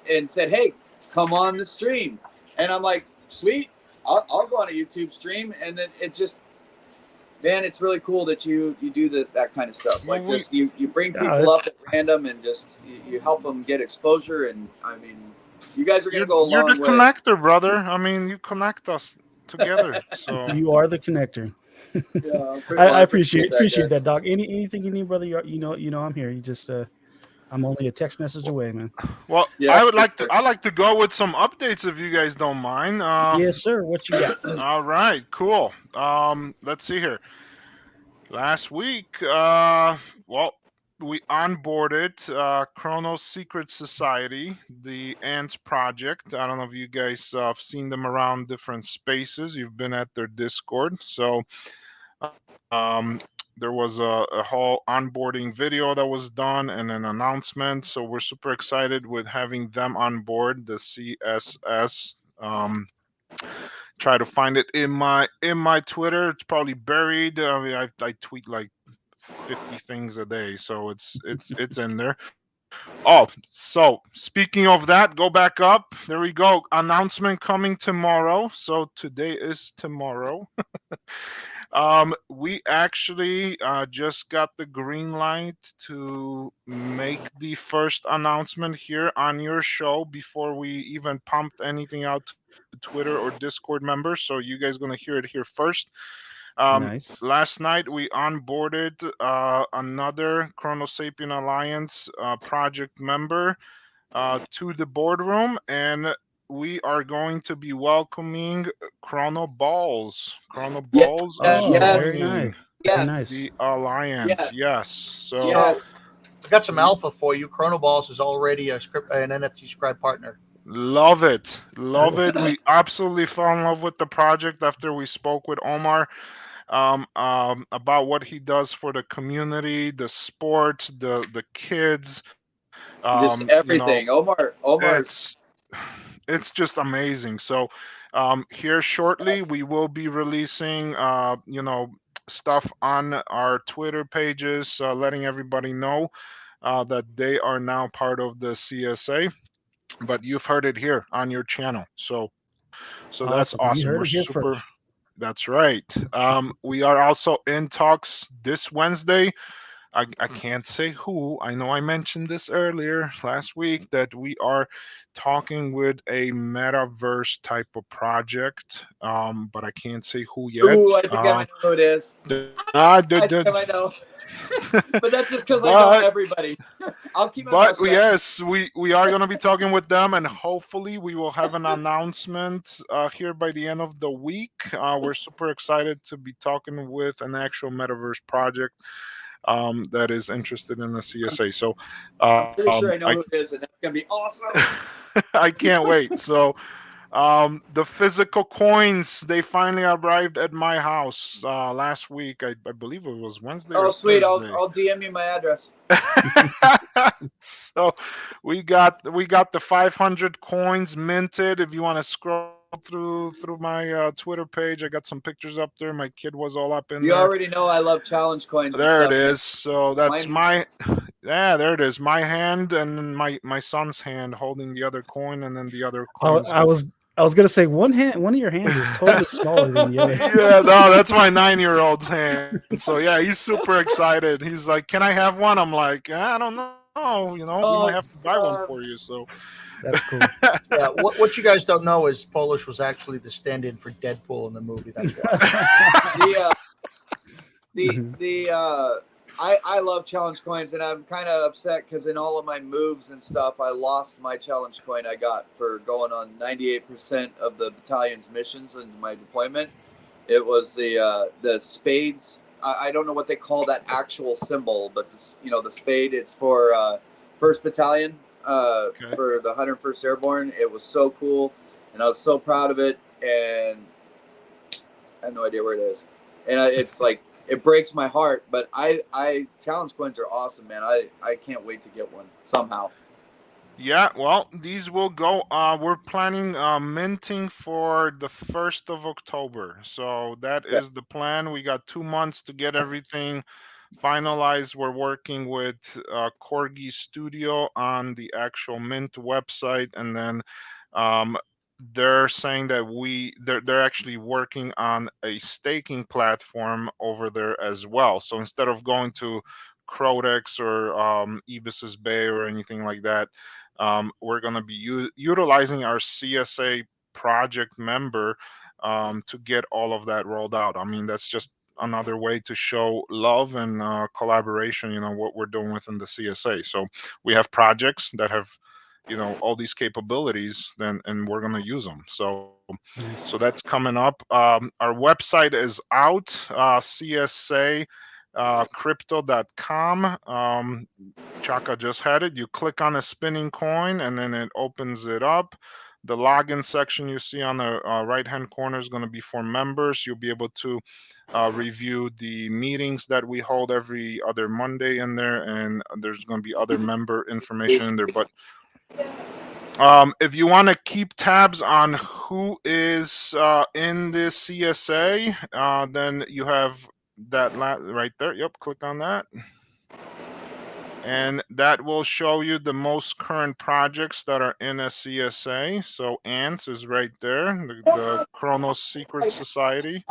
Speaker 3: and said, "Hey, come on the stream." And I'm like, sweet, I'll go on a YouTube stream. And then it just, man, it's really cool that you do that kind of stuff. Like, just you bring people up at random and just you help them get exposure. And I mean, you guys are going to go a long way.
Speaker 7: You're the connector, brother. I mean, you connect us together. So
Speaker 1: you are the connector.
Speaker 3: Yeah,
Speaker 1: I appreciate that, Doc. Anything you need, brother, you know I'm here. You just I'm only a text message away, man.
Speaker 7: Well, yeah, I like to go with some updates if you guys don't mind.
Speaker 1: Yes, sir. What you got?
Speaker 7: All right, cool. Let's see here. Last week, we onboarded Chrono Secret Society, the Ants project. I don't know if you guys have seen them around different spaces. You've been at their Discord, so there was a whole onboarding video that was done and an announcement. So we're super excited with having them on board, the CSS. Try to find it in my Twitter. It's probably buried. I mean, I tweet like 50 things a day, so it's in there. Oh, so speaking of that, go back up. There we go. Announcement coming tomorrow. So today is tomorrow. We actually just got the green light to make the first announcement here on your show before we even pumped anything out to Twitter or Discord members. So you guys gonna hear it here first.
Speaker 1: Nice.
Speaker 7: Last night we onboarded another Chrono Sapien Alliance project member to the boardroom, and we are going to be welcoming Chrono Balls. Chrono Balls is joining the Alliance. Yes. So
Speaker 4: I got some alpha for you. Chrono Balls is already an NFT Scribe partner.
Speaker 7: Love it. We absolutely fell in love with the project after we spoke with Omar about what he does for the community, the sport, the kids.
Speaker 3: Just everything. Omar.
Speaker 7: It's just amazing. So here shortly we will be releasing stuff on our Twitter pages, letting everybody know that they are now part of the CSA. But you've heard it here on your channel, so that's awesome. We're super. That's right. We are also in talks this Wednesday I can't say who. I know I mentioned this earlier last week that we are talking with a metaverse type of project, but I can't say who yet.
Speaker 3: Ooh, I think I might know who it is.
Speaker 7: I
Speaker 3: I
Speaker 7: did,
Speaker 3: think I might know. But that's just because I know
Speaker 7: but
Speaker 3: everybody. I'll keep my mouth shut.
Speaker 7: yes, we are going to be talking with them, and hopefully we will have an announcement here by the end of the week. We're super excited to be talking with an actual metaverse project that is interested in the CSA. So
Speaker 3: I'm pretty sure I know
Speaker 7: I
Speaker 3: who it is, and that's gonna be awesome.
Speaker 7: I can't wait. So the physical coins, they finally arrived at my house last week. I believe it was Wednesday
Speaker 3: Oh,
Speaker 7: or
Speaker 3: sweet!
Speaker 7: Thursday.
Speaker 3: I'll DM you my address.
Speaker 7: So we got the 500 coins minted. If you want to scroll through my Twitter page, I got some pictures up there. My kid was all up in
Speaker 3: You
Speaker 7: there.
Speaker 3: already know I love challenge coins.
Speaker 7: There
Speaker 3: and
Speaker 7: it
Speaker 3: stuff.
Speaker 7: is. So that's
Speaker 3: Mine-
Speaker 7: there it is. My hand and my son's hand holding the other coin, and then the other
Speaker 1: I,
Speaker 7: coins.
Speaker 1: I was gonna say one of your hands is totally smaller than the other.
Speaker 7: Yeah, no, that's my 9-year-old's hand. So yeah, he's super excited. He's like, "Can I have one?" I'm like, "I don't know. You know, we might have to buy one for you." So
Speaker 1: That's cool.
Speaker 4: Yeah, what you guys don't know is Polish was actually the stand-in for Deadpool in the movie. That's why.
Speaker 3: I love challenge coins, and I'm kind of upset because in all of my moves and stuff, I lost my challenge coin I got for going on 98% of the battalion's missions in my deployment. It was the spades. I don't know what they call that actual symbol, but this, the spade. It's for 1st Battalion for the 101st Airborne. It was so cool, and I was so proud of it, and I have no idea where it is. And it's like, it breaks my heart, but I challenge coins are awesome, man. I can't wait to get one somehow.
Speaker 7: yeah, well, these will go. We're planning minting for the 1st of October. So that is the plan. We got 2 months to get everything finalized. We're working with Corgi Studio on the actual mint website, and then they're saying that they're actually working on a staking platform over there as well. So instead of going to Crodex or Ibis's Bay or anything like that, we're going to be utilizing our CSA project member to get all of that rolled out. I mean, that's just another way to show love and collaboration, what we're doing within the CSA. So we have projects that have all these capabilities, and we're going to use them. So that's coming up. Our website is out, CSA crypto.com. Chaka just had it. You click on a spinning coin, and then it opens it up. The login section you see on the right hand corner is going to be for members. You'll be able to review the meetings that we hold every other Monday in there, and there's going to be other member information in there. But if you want to keep tabs on who is in this CSA, then you have that right there. Yep, click on that. And that will show you the most current projects that are in a CSA. So ANTS is right there, the Chronos Secret Society.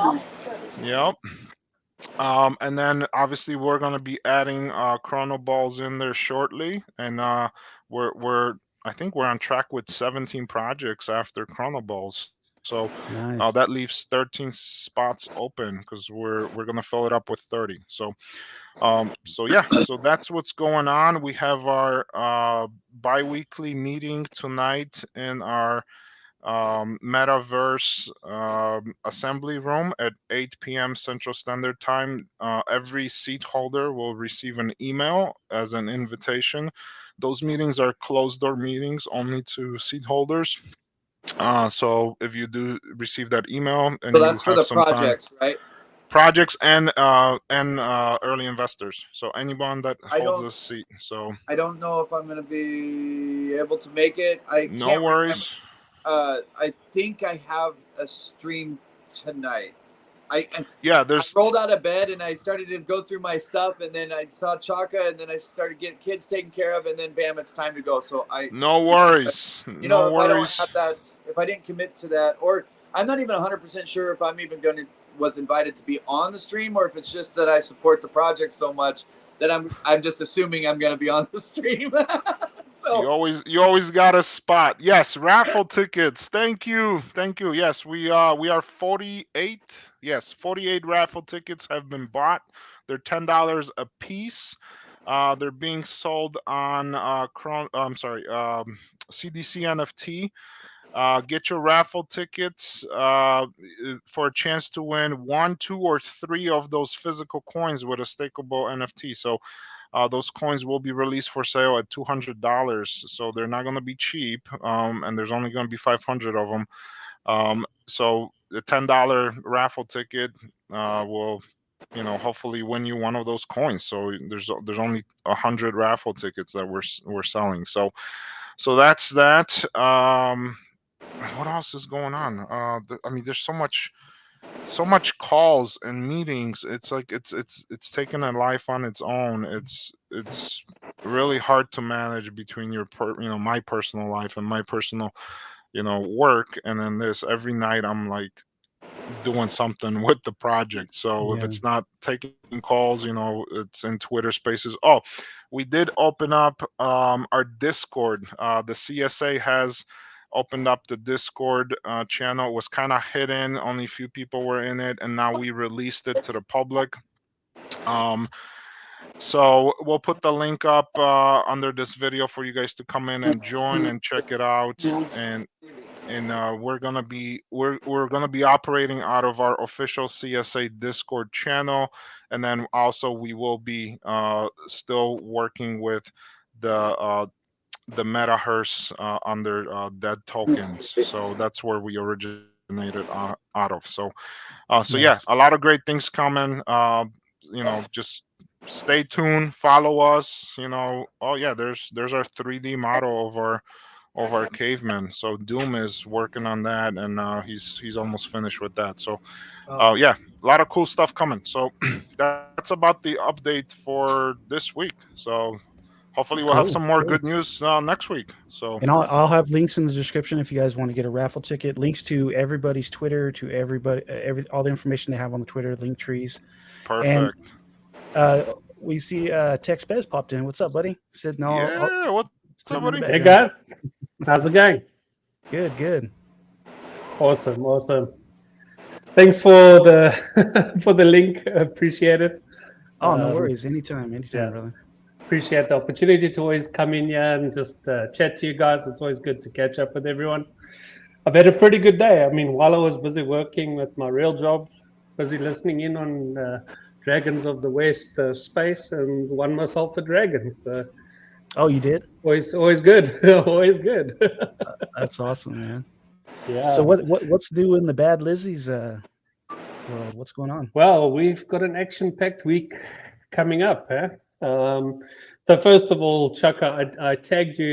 Speaker 7: Yep. And then obviously we're going to be adding Chrono Balls in there shortly, and I think we're on track with 17 projects after Chrono Balls. So
Speaker 1: Nice.
Speaker 7: that leaves 13 spots open because we're going to fill it up with 30. So yeah, so that's what's going on. We have our bi-weekly meeting tonight in our metaverse assembly room at 8 p.m. Central Standard Time. Every seat holder will receive an email as an invitation. Those meetings are closed door meetings only to seat holders. So if you do receive that email, and
Speaker 3: So that's
Speaker 7: you
Speaker 3: for
Speaker 7: have
Speaker 3: the
Speaker 7: some
Speaker 3: projects,
Speaker 7: time,
Speaker 3: right?
Speaker 7: projects and early investors. So anyone that holds a seat. So
Speaker 3: I don't know if I'm going to be able to make it. I
Speaker 7: no
Speaker 3: can't
Speaker 7: worries.
Speaker 3: remember. I think I have a stream tonight. I
Speaker 7: there's
Speaker 3: rolled out of bed and I started to go through my stuff, and then I saw Chaka, and then I started getting kids taken care of, and then bam, it's time to go. So
Speaker 7: no worries.
Speaker 3: if
Speaker 7: No
Speaker 3: I don't
Speaker 7: worries.
Speaker 3: have that, if I didn't commit to that, or I'm not even 100% sure if I'm even was invited to be on the stream, or if it's just that I support the project so much that I'm just assuming I'm going to be on the stream. So
Speaker 7: you always got a spot. Yes, raffle tickets. Thank you. Yes, we are 48. Yes, 48 raffle tickets have been bought. They're $10 a piece. They're being sold on CDC NFT. Get your raffle tickets for a chance to win 1, 2, or 3 of those physical coins with a stakeable NFT. So those coins will be released for sale at $200. So they're not going to be cheap, and there's only going to be 500 of them. So the $10 raffle ticket will, hopefully win you one of those coins. So there's only 100 raffle tickets that we're selling. So that's that. What else is going on? I mean, there's so much calls and meetings. It's like it's taken a life on its own. It's really hard to manage between my personal life and my personal work, and then this every night I'm like doing something with the project. So if
Speaker 1: Yeah.
Speaker 7: it's not taking calls, it's in Twitter Spaces. Oh, we did open up our Discord. The CSA has opened up the Discord channel. It was kind of hidden, only a few people were in it, and now we released it to the public. So we'll put the link up under this video for you guys to come in and join and check it out. And we're gonna be operating out of our official CSA Discord channel, and then also we will be still working with the MetaHearse under Dead Tokens. So that's where we originated out of. So yeah, a lot of great things coming. Just stay tuned, follow us. Oh yeah, there's our 3D model of our caveman. So Doom is working on that, and he's almost finished with that. So yeah, a lot of cool stuff coming. So that's about the update for this week. So hopefully we'll have some more good news next week. So,
Speaker 1: and I'll have links in the description if you guys want to get a raffle ticket. Links to everybody's Twitter, to everybody, all the information they have on the Twitter, link trees.
Speaker 7: Perfect.
Speaker 1: And we see Tex Bez popped in. What's up, buddy? Said no.
Speaker 7: Yeah, what's up, buddy?
Speaker 9: Hey guys, how's it going?
Speaker 1: Good.
Speaker 9: Awesome. Thanks for the for the link. Appreciate it.
Speaker 1: Oh, no worries. Anytime,
Speaker 9: yeah.
Speaker 1: brother.
Speaker 9: Appreciate the opportunity to always come in here and just chat to you guys. It's always good to catch up with everyone. I've had a pretty good day. I mean, while I was busy working with my real job, busy listening in on Dragons of the West space, and won myself a dragon. So,
Speaker 1: oh, you did?
Speaker 9: Always good. Always good.
Speaker 1: That's awesome, man.
Speaker 9: Yeah.
Speaker 1: So what's new in the Bad Lizzie's world? What's going on?
Speaker 9: Well, we've got an action-packed week coming up. So first of all, Chaka, I tagged you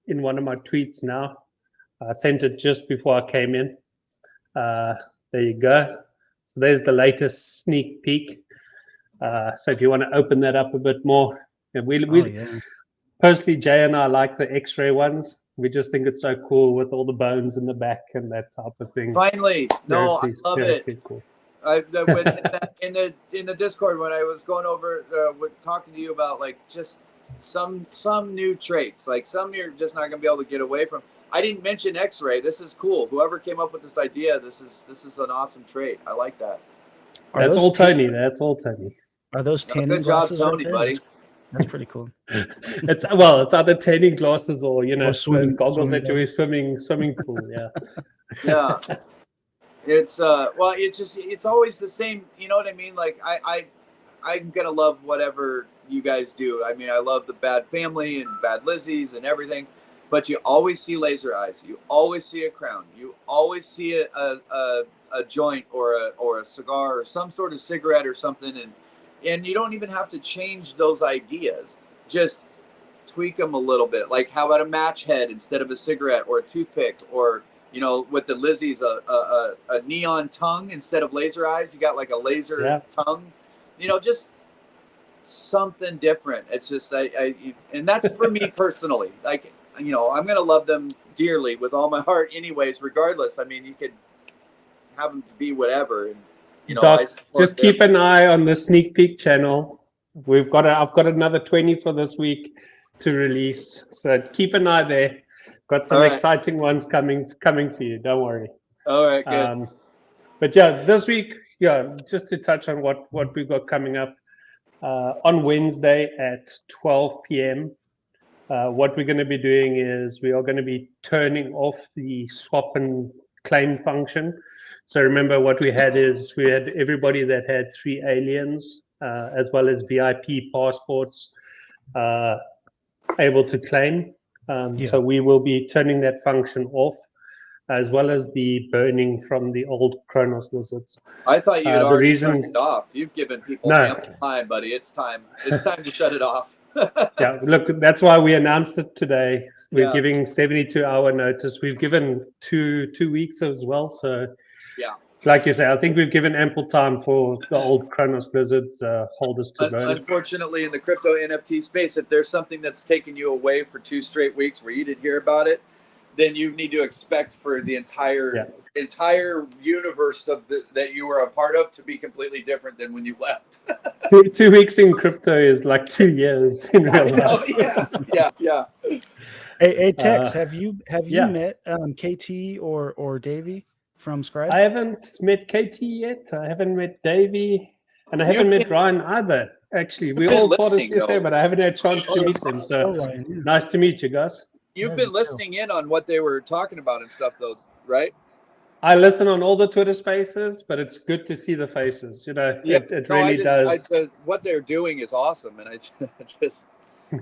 Speaker 9: in one of my tweets now. I sent it just before I came in. There you go. So there's the latest sneak peek. So if you want to open that up a bit more, personally, Jay and I like the X-ray ones. We just think it's so cool with all the bones in the back and that type of thing.
Speaker 3: Finally, no, I love it.
Speaker 9: Cool.
Speaker 3: In the Discord when I was going over talking to you about like just some new traits, like some you're just not gonna be able to get away from. I didn't mention X-ray. This is cool. Whoever came up with this idea, this is an awesome trait. I like that.
Speaker 9: That's all Tony. That's all Tony.
Speaker 1: Are those tanning
Speaker 3: good job,
Speaker 1: glasses
Speaker 3: Tony,
Speaker 1: right
Speaker 3: buddy.
Speaker 1: That's pretty cool.
Speaker 9: It's either tanning glasses or
Speaker 1: swimming
Speaker 9: goggles that you wear swimming pool. Yeah.
Speaker 3: Yeah. It's it's always the same. You know what I mean? Like I'm gonna love whatever you guys do. I mean, I love the Bad Family and Bad Lizzie's and everything, but you always see laser eyes. You always see a crown. You always see a joint or a cigar or some sort of cigarette or something, and you don't even have to change those ideas. Just tweak them a little bit. Like how about a match head instead of a cigarette, or a toothpick, or with the Lizzie's a neon tongue instead of laser eyes. You got like a laser tongue. Just something different. It's just and that's for me personally. Like I'm gonna love them dearly with all my heart, anyways. Regardless, I mean, you could have them to be whatever, and
Speaker 9: just keep an eye on the sneak peek channel. I've got another 20 for this week to release. So keep an eye there. Got some exciting ones coming for you. Don't worry.
Speaker 3: All right, good.
Speaker 9: But yeah, this week, just to touch on what we've got coming up on Wednesday at 12 p.m. What we're going to be doing is we are going to be turning off the swap and claim function. So remember what we had everybody that had 3 aliens as well as VIP passports able to claim. So we will be turning that function off, as well as the burning from the old Chronos lizards.
Speaker 3: I thought you'd already turned it off. You've given people ample time, buddy. It's time to shut it off.
Speaker 9: Yeah, look, that's why we announced it today. We're giving 72-hour notice. We've given two weeks as well. So
Speaker 3: yeah,
Speaker 9: like you say, I think we've given ample time for the old Chronos lizards holders to burn.
Speaker 3: Unfortunately, in the crypto NFT space, if there's something that's taken you away for 2 straight weeks where you didn't hear about it, then you need to expect for the entire universe that you were a part of to be completely different than when you left.
Speaker 9: 2 weeks in crypto is like 2 years in real life.
Speaker 3: Yeah.
Speaker 1: Hey, Tex, have you met KT or Davey from Scribe?
Speaker 9: I haven't met KT yet. I haven't met Davey, and I haven't met Ryan either. Actually, we're all part of CSA, but I haven't had a chance to meet them. So nice to meet you guys.
Speaker 3: You've been listening in on what they were talking about and stuff, though, right?
Speaker 9: I listen on all the Twitter spaces, but it's good to see the faces. It really does.
Speaker 3: What they're doing is awesome, and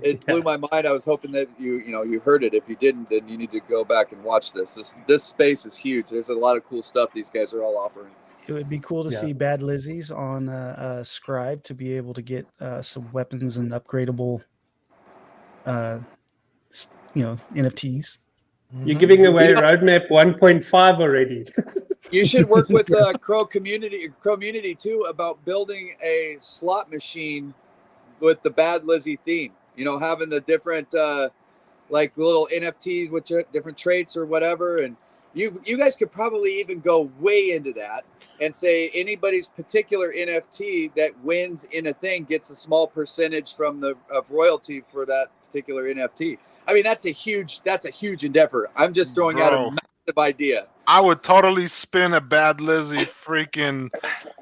Speaker 3: it blew my mind. I was hoping that you heard it. If you didn't, then you need to go back and watch this. This space is huge. There's a lot of cool stuff these guys are all offering.
Speaker 1: It would be cool to see Bad Lizzie's on Scribe to be able to get some weapons and upgradable NFTs.
Speaker 9: You're giving away roadmap 1.5 already.
Speaker 3: You should work with CROmmunity too about building a slot machine with the Bad Lizzie theme. Having the different like little NFTs with different traits or whatever, and you guys could probably even go way into that and say anybody's particular NFT that wins in a thing gets a small percentage of royalty for that particular NFT. I mean, that's a huge endeavor. I'm just throwing out a massive idea.
Speaker 7: I would totally spin a Bad Lizzie freaking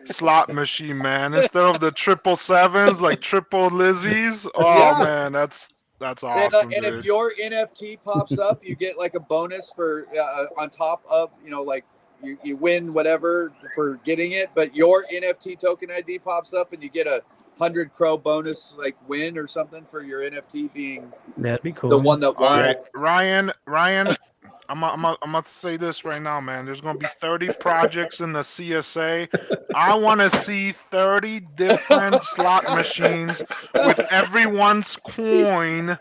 Speaker 7: slot machine, man. Instead of the 777s, like triple Lizzies. Oh man, that's awesome.
Speaker 3: And if your NFT pops up, you get like a bonus for on top of like you win whatever for getting it. But your NFT token ID pops up, and you get a 100 crow bonus like win or something for your NFT being
Speaker 1: that'd be cool.
Speaker 3: The one that won.
Speaker 7: Ryan, I'm gonna say this right now, man. There's gonna be 30 projects in the CSA. I want to see 30 different slot machines with everyone's coin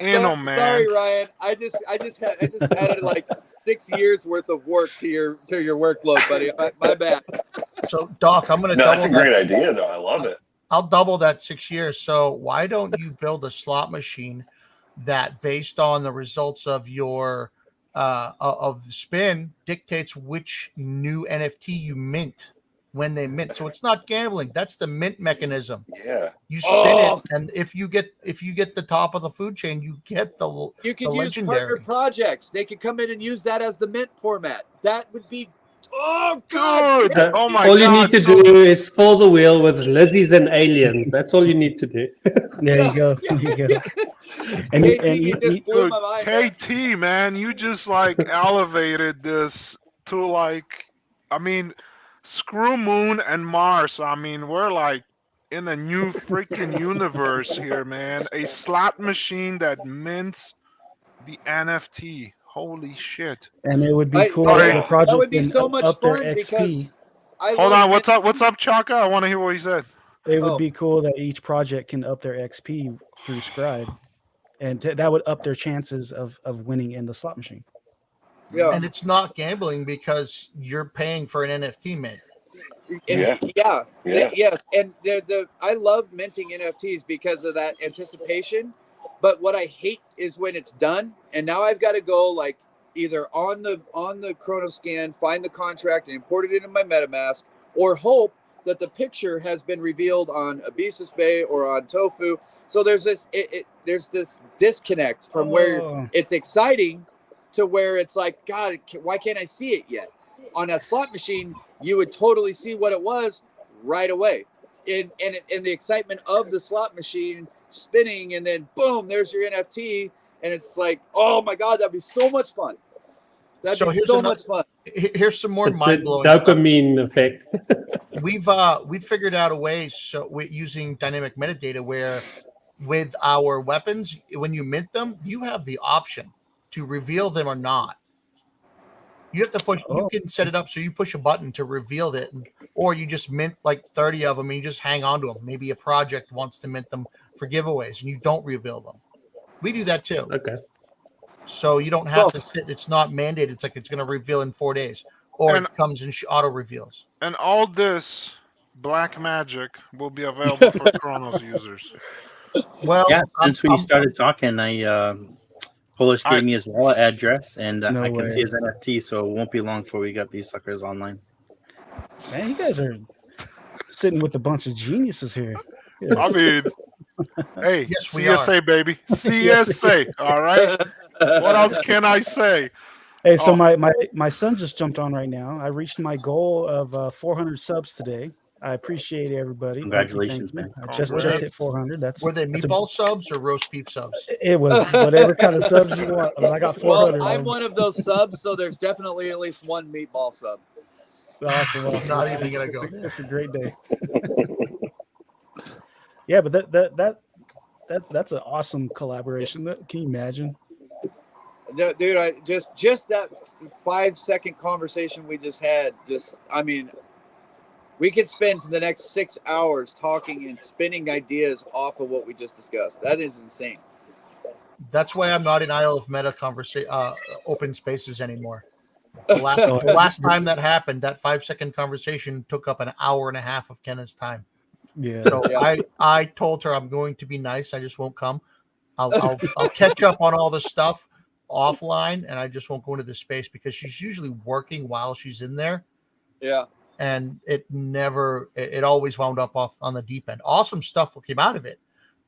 Speaker 7: in them, man.
Speaker 3: Sorry, Ryan. I just added like 6 years worth of work to your workload, buddy. My bad.
Speaker 4: So, Doc, I'm gonna.
Speaker 2: No, that's a great idea, though. I love it.
Speaker 4: I'll double that 6 years. So why don't you build a slot machine that, based on the results of your of the spin, dictates which new NFT you mint when they mint? So it's not gambling. That's the mint mechanism.
Speaker 2: Yeah.
Speaker 4: You spin it, and if you get the top of the food chain, you get the legendary.
Speaker 3: Partner projects. They could come in and use that as the mint format. That would be. Oh,
Speaker 7: good! Oh my God!
Speaker 9: All you need to do is fill the wheel with Lizzies and aliens. That's all you need to do.
Speaker 1: There you go. And
Speaker 7: KT, man, you just like elevated this to like, I mean, screw Moon and Mars. I mean, we're like in a new freaking universe here, man. A slot machine that mints the NFT. Holy shit!
Speaker 1: And it would be cool. The project
Speaker 3: that would be so much fun because
Speaker 7: hold on, what's up, Chaka? I want to hear what he said.
Speaker 1: It would be cool that each project can up their XP through Scribe, and that would up their chances of winning in the slot machine.
Speaker 4: Yeah, and it's not gambling because you're paying for an NFT mint.
Speaker 3: Yes, and I love minting NFTs because of that anticipation. But what I hate is when it's done, and now I've got to go like either on the Chronoscan, find the contract and import it into my MetaMask, or hope that the picture has been revealed on Abesis Bay or on Tofu. So there's this there's this disconnect from where it's exciting to where it's like, God, why can't I see it yet? On a slot machine, you would totally see what it was right away. In the excitement of the slot machine spinning, and then boom, there's your NFT, and it's like, oh my God, that'd be so much fun. That'd be so much fun.
Speaker 4: Here's some more
Speaker 9: It's the
Speaker 4: mind-blowing
Speaker 9: dopamine effect.
Speaker 4: We've figured out a way, so we're using dynamic metadata where with our weapons, when you mint them, you have the option to reveal them or not. You have to push. You can set it up so you push a button to reveal it, or you just mint like 30 of them and you just hang on to them. Maybe a project wants to mint them for giveaways and you don't reveal them. We do that too.
Speaker 9: Okay.
Speaker 4: So you don't have to sit. It's not mandated. It's like it's going to reveal in 4 days, or it comes in auto reveals.
Speaker 7: And all this black magic will be available for Chronos users.
Speaker 6: Well, yeah, since we started talking, Polish gave me his wallet address, and I can see his NFT, so it won't be long before we got these suckers online.
Speaker 1: Man, you guys are sitting with a bunch of geniuses here. Yes.
Speaker 7: I mean, hey, yes, CSA, baby. CSA, all right? What else can I say?
Speaker 1: Hey, so my son just jumped on right now. I reached my goal of 400 subs today. I appreciate everybody.
Speaker 6: Congratulations, man.
Speaker 1: I just hit 400.
Speaker 4: Were they meatball subs or roast beef subs?
Speaker 1: It was whatever kind of subs you want. I got 400.
Speaker 3: Well, I'm one of those subs, so there's definitely at least one meatball sub.
Speaker 1: Awesome.
Speaker 4: Not even gonna go.
Speaker 1: It's a great day. Yeah, but that's an awesome collaboration. Can you imagine?
Speaker 3: Dude, I just that 5-second conversation we just had. I mean, we could spend the next 6 hours talking and spinning ideas off of what we just discussed. That is insane.
Speaker 4: That's why I'm not in Isle of Meta open spaces anymore. The last time that happened, that 5-second conversation took up an hour and a half of Kenna's time.
Speaker 1: Yeah.
Speaker 4: So I told her I'm going to be nice. I just won't come. I'll catch up on all the stuff offline, and I just won't go into the space because she's usually working while she's in there.
Speaker 3: Yeah.
Speaker 4: And it always wound up off on the deep end. Awesome stuff came out of it.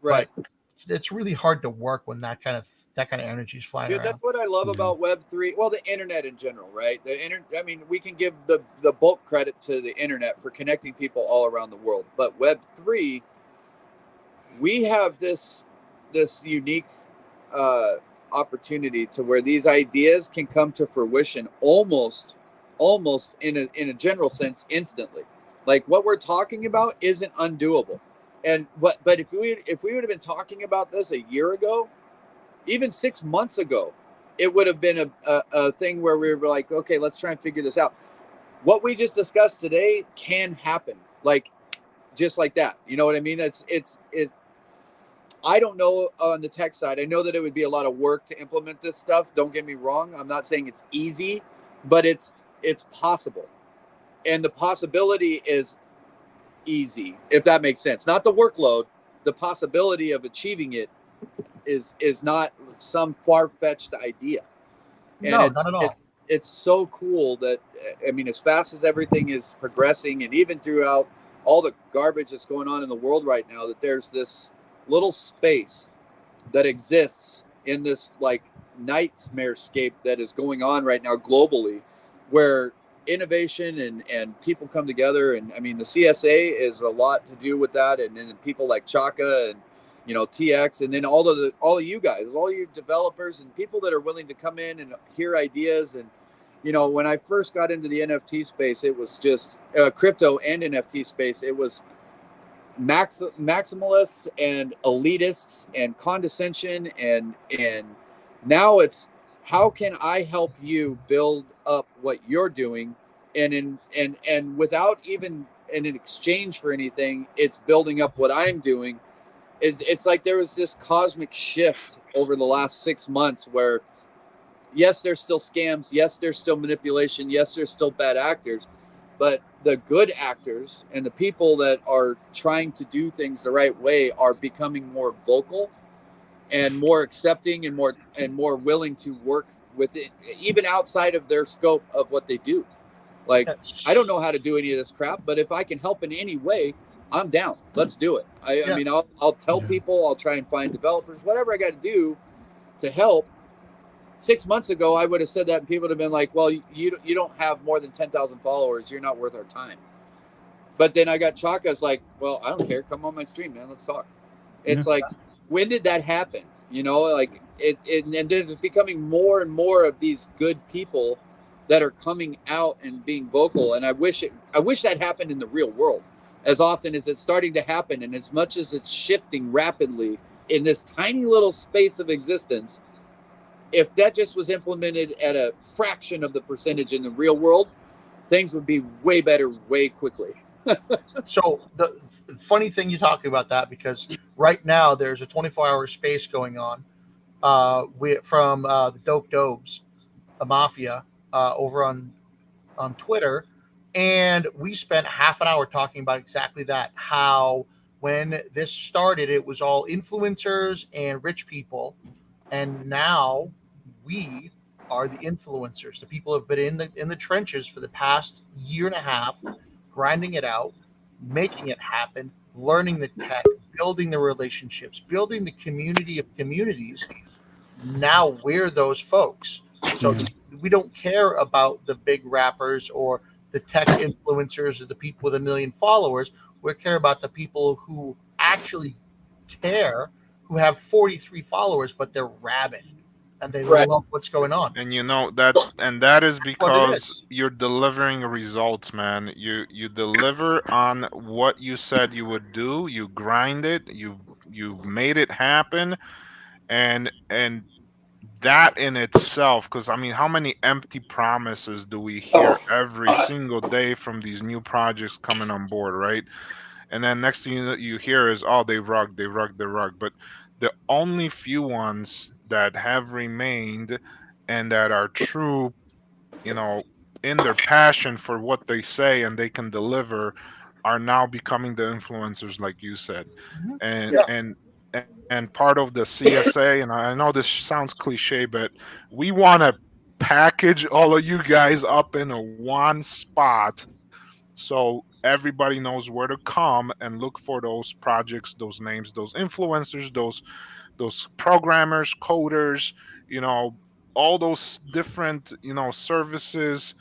Speaker 3: Right.
Speaker 4: But it's really hard to work when that kind of energy is flying around.
Speaker 3: That's what I love about Web3. Well, the internet in general, right? I mean, we can give the bulk credit to the internet for connecting people all around the world. But Web3, we have this unique opportunity to where these ideas can come to fruition almost in a general sense instantly. Like what we're talking about isn't undoable. But if we would have been talking about this a year ago, even 6 months ago, it would have been a thing where we were like, okay, let's try and figure this out. What we just discussed today can happen, like just like that. You know what I mean? It's I don't know on the tech side. I know that it would be a lot of work to implement this stuff. Don't get me wrong. I'm not saying it's easy, but it's possible. And the possibility is easy, if that makes sense. Not the workload. The possibility of achieving it is not some far-fetched idea. And
Speaker 4: no, not at all.
Speaker 3: It's so cool that, I mean, as fast as everything is progressing, and even throughout all the garbage that's going on in the world right now, that there's this little space that exists in this like nightmare-scape that is going on right now globally, where innovation and people come together. And I mean, the CSA is a lot to do with that, and then people like Chaka and TX, and then all of you guys, all you developers and people that are willing to come in and hear ideas. And when I first got into the NFT space, it was just crypto and NFT space. It was maximalists and elitists and condescension, and now it's how can I help you build up what you're doing, and without even in exchange for anything, it's building up what I'm doing. It's like there was this cosmic shift over the last 6 months where, yes, there's still scams, yes, there's still manipulation, yes, there's still bad actors, but the good actors and the people that are trying to do things the right way are becoming more vocal and more accepting and more willing to work with it, even outside of their scope of what they do. Like, I don't know how to do any of this crap, but if I can help in any way, I'm down. Let's do it. I mean, I'll tell people, I'll try and find developers, whatever I got to do to help. 6 months ago, I would have said that, and people would have been like, well, you don't have more than 10,000 followers. You're not worth our time. But then I got Chaka's like, well, I don't care. Come on my stream, man. Let's talk. It's like, when did that happen? You know, like and there's becoming more and more of these good people that are coming out and being vocal. And I wish that happened in the real world as often as it's starting to happen. And as much as it's shifting rapidly in this tiny little space of existence, if that just was implemented at a fraction of the percentage in the real world, things would be way better, way quickly.
Speaker 4: So the funny thing you talking about that, because right now there's a 24-hour space going on from the Dope Dobes, a mafia, over on Twitter, and we spent half an hour talking about exactly that. How when this started, it was all influencers and rich people, and now we are the influencers. The people have been in the trenches for the past year and a half, grinding it out, making it happen, learning the tech, building the relationships, building the community of communities. Now we're those folks. So we don't care about the big rappers or the tech influencers or the people with 1 million followers. We care about the people who actually care, who have 43 followers, but they're rabid and they love what's going on.
Speaker 7: And you know that is because you're delivering results, man. You deliver on what you said you would do. You grind it. You made it happen, and that in itself, because I mean, how many empty promises do we hear every single day from these new projects coming on board, right? And then next thing you hear is, oh, they rug. But the only few ones that have remained and that are true, you know, in their passion for what they say and they can deliver, are now becoming the influencers, like you said. And part of the CSA, and I know this sounds cliche, but we want to package all of you guys up in a one spot so everybody knows where to come and look for those projects, those names, those influencers, those programmers, coders, you know, all those different, you know, services,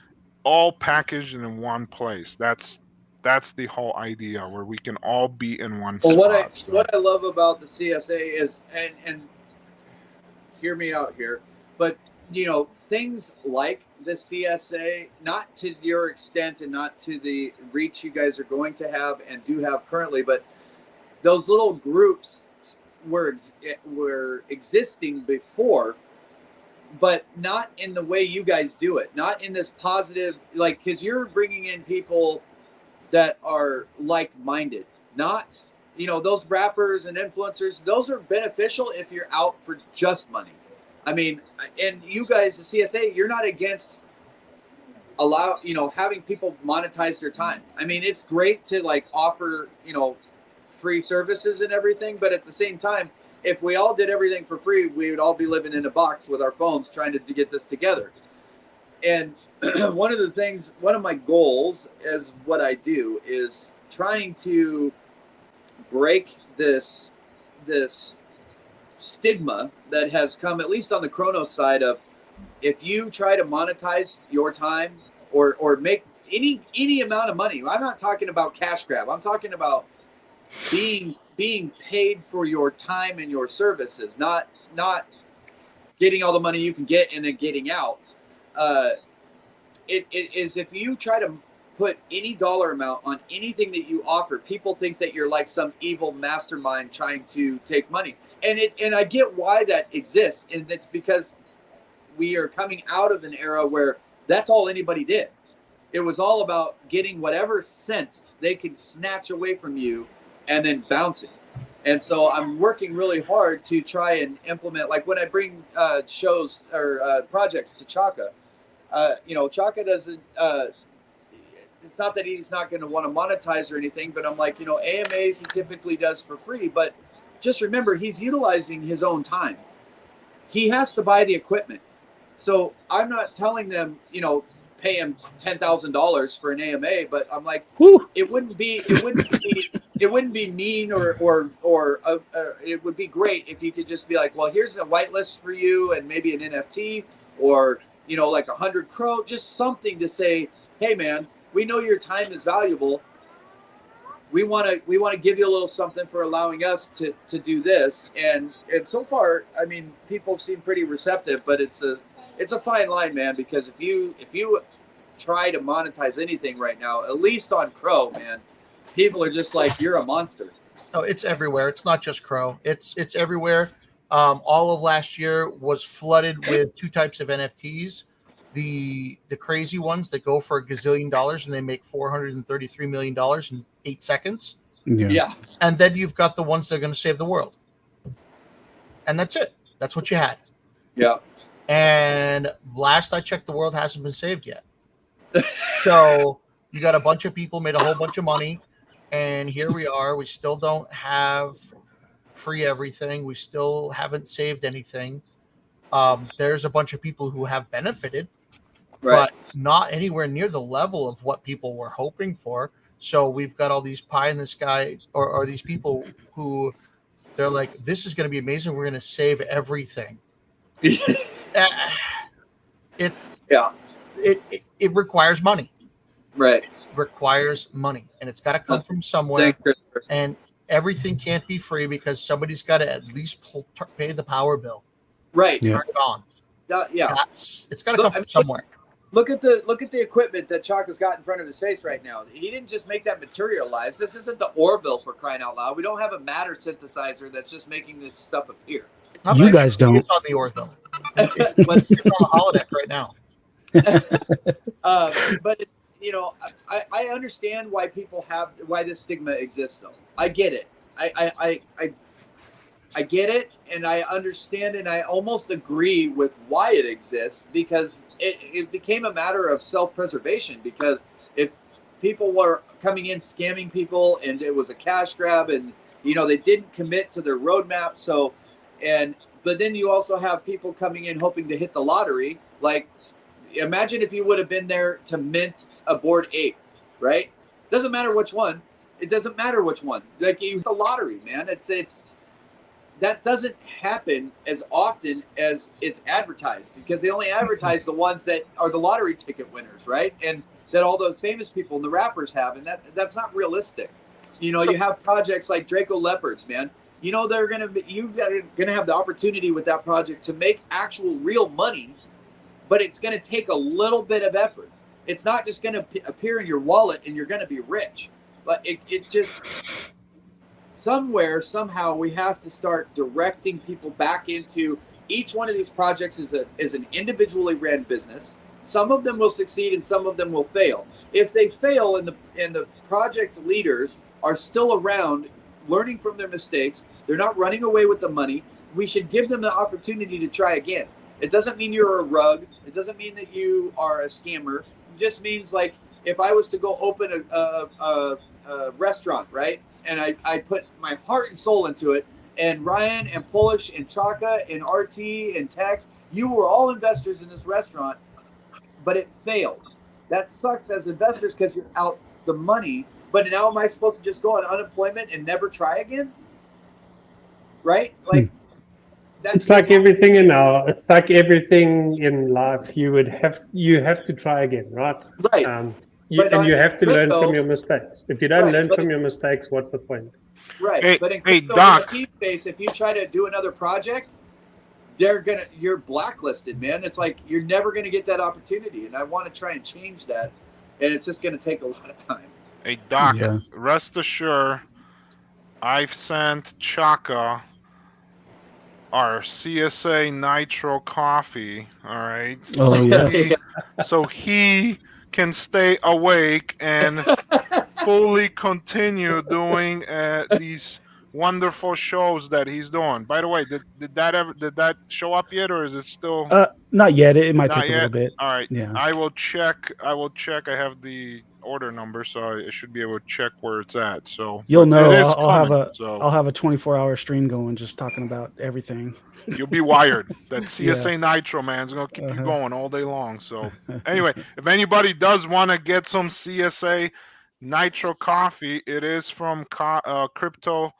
Speaker 7: all packaged in one place. That's the whole idea, where we can all be in one spot.
Speaker 3: What I love about the CSA is, and hear me out here, but you know, things like the CSA, not to your extent and not to the reach you guys are going to have and do have currently, but those little groups were existing before, but not in the way you guys do it, not in this positive, like, because you're bringing in people that are like-minded, not, you know, those rappers and influencers, those are beneficial if you're out for just money. I mean, and you guys, the CSA, you're not against having people monetize their time. I mean, it's great to like offer, you know, free services and everything, but at the same time, if we all did everything for free, we would all be living in a box with our phones trying to get this together. And one of my goals as what I do is trying to break this stigma that has come, at least on the Chronos side, of if you try to monetize your time or make any amount of money. I'm not talking about cash grab. I'm talking about being paid for your time and your services, not getting all the money you can get and then getting out. It is, if you try to put any dollar amount on anything that you offer, people think that you're like some evil mastermind trying to take money. And I get why that exists, and it's because we are coming out of an era where that's all anybody did. It was all about getting whatever cent they could snatch away from you and then bouncing. And so I'm working really hard to try and implement, like when I bring shows or projects to Chaka, you know, Chaka doesn't, it's not that he's not going to want to monetize or anything, but I'm like, you know, AMAs he typically does for free, but just remember, he's utilizing his own time. He has to buy the equipment. So I'm not telling them, you know, pay him $10,000 for an AMA, but I'm like,
Speaker 1: Whew.
Speaker 3: it wouldn't be mean or it would be great if you could just be like, well, here's a whitelist for you and maybe an NFT or, you know, like 100 CRO, just something to say, hey man, we know your time is valuable. We want to give you a little something for allowing us to do this. And so far, I mean, people seem pretty receptive, but it's a fine line, man, because if you try to monetize anything right now, at least on CRO, man, people are just like, you're a monster.
Speaker 4: No, it's everywhere. It's not just CRO. It's everywhere. All of last year was flooded with two types of NFTs. The crazy ones that go for $1 gazillion and they make $433 million in 8 seconds.
Speaker 3: Yeah.
Speaker 4: And then you've got the ones that are going to save the world. And that's it. That's what you had.
Speaker 3: Yeah.
Speaker 4: And last I checked, the world hasn't been saved yet. So you got a bunch of people made a whole bunch of money. And here we are. We still don't have free everything. We still haven't saved anything. There's a bunch of people who have benefited,
Speaker 3: right,
Speaker 4: but not anywhere near the level of what people were hoping for. So we've got all these pie in the sky or these people who they're like, this is going to be amazing. We're going to save everything. It requires money.
Speaker 3: Right.
Speaker 4: It requires money, and it's got to come from somewhere. And everything can't be free because somebody's got to at least pay the power bill.
Speaker 3: Right.
Speaker 1: Yeah.
Speaker 4: Turn it on.
Speaker 3: Yeah.
Speaker 4: It's got to come from somewhere.
Speaker 3: Look at the equipment that Chaka's got in front of his face right now. He didn't just make that materialize. This isn't the Orville, for crying out loud. We don't have a matter synthesizer that's just making this stuff appear.
Speaker 1: You guys don't.
Speaker 4: It's on the Orville. Let's sit on the holodeck right now.
Speaker 3: But it's, you know, I understand why why this stigma exists, though. I get it. I get it, and I understand, and I almost agree with why it exists, because it became a matter of self-preservation. Because if people were coming in scamming people, and it was a cash grab, and you know they didn't commit to their roadmap, but then you also have people coming in hoping to hit the lottery. Like, imagine if you would have been there to mint a Bored Ape, right? Doesn't matter which one. It doesn't matter which one. Like, you hit the lottery, man. It's that doesn't happen as often as it's advertised, because they only advertise the ones that are the lottery ticket winners, right? And that all the famous people and the rappers have, and that's not realistic. You know, you have projects like Draco Leopards, man. You know, you're gonna have the opportunity with that project to make actual real money, but it's gonna take a little bit of effort. It's not just gonna appear in your wallet and you're gonna be rich. But it just somewhere, somehow, we have to start directing people back into each one of these projects is an individually ran business. Some of them will succeed and some of them will fail. If they fail and the project leaders are still around learning from their mistakes, they're not running away with the money, we should give them the opportunity to try again. It doesn't mean you're a rug. It doesn't mean that you are a scammer. It just means, like, if I was to go open a restaurant, right? And I put my heart and soul into it, and Ryan and Polish and Chaka and RT and Tex, you were all investors in this restaurant, but it failed. That sucks as investors because you're out the money, but now am I supposed to just go on unemployment and never try again? Right? Like,
Speaker 9: it's like everything in life. You have to try again, right?
Speaker 3: Right.
Speaker 9: You have to learn from your mistakes. If you don't learn from your mistakes, what's the point?
Speaker 3: Right. But in crypto, Doc, space, if you try to do another project, you're blacklisted, man. It's like you're never gonna get that opportunity. And I want to try and change that, and it's just gonna take a lot of time.
Speaker 7: Hey Doc, rest assured, I've sent Chaka our CSA Nitro coffee. All right.
Speaker 1: Oh yes.
Speaker 7: So he can stay awake and fully continue doing these wonderful shows that he's doing. By the way, did that show up yet, or is it still?
Speaker 1: Not yet. It might take a little bit.
Speaker 7: All right.
Speaker 1: Yeah.
Speaker 7: I will check. I have the order number, so I should be able to check where it's at. So
Speaker 1: You'll know.
Speaker 7: it is
Speaker 1: I'll have
Speaker 7: coming,
Speaker 1: I'll have a 24-hour stream going, just talking about everything.
Speaker 7: you'll be wired. That CSA
Speaker 1: Yeah.
Speaker 7: Nitro, man, is gonna keep you going all day long. So anyway, if anybody does want to get some CSA Nitro coffee, it is from Crypto.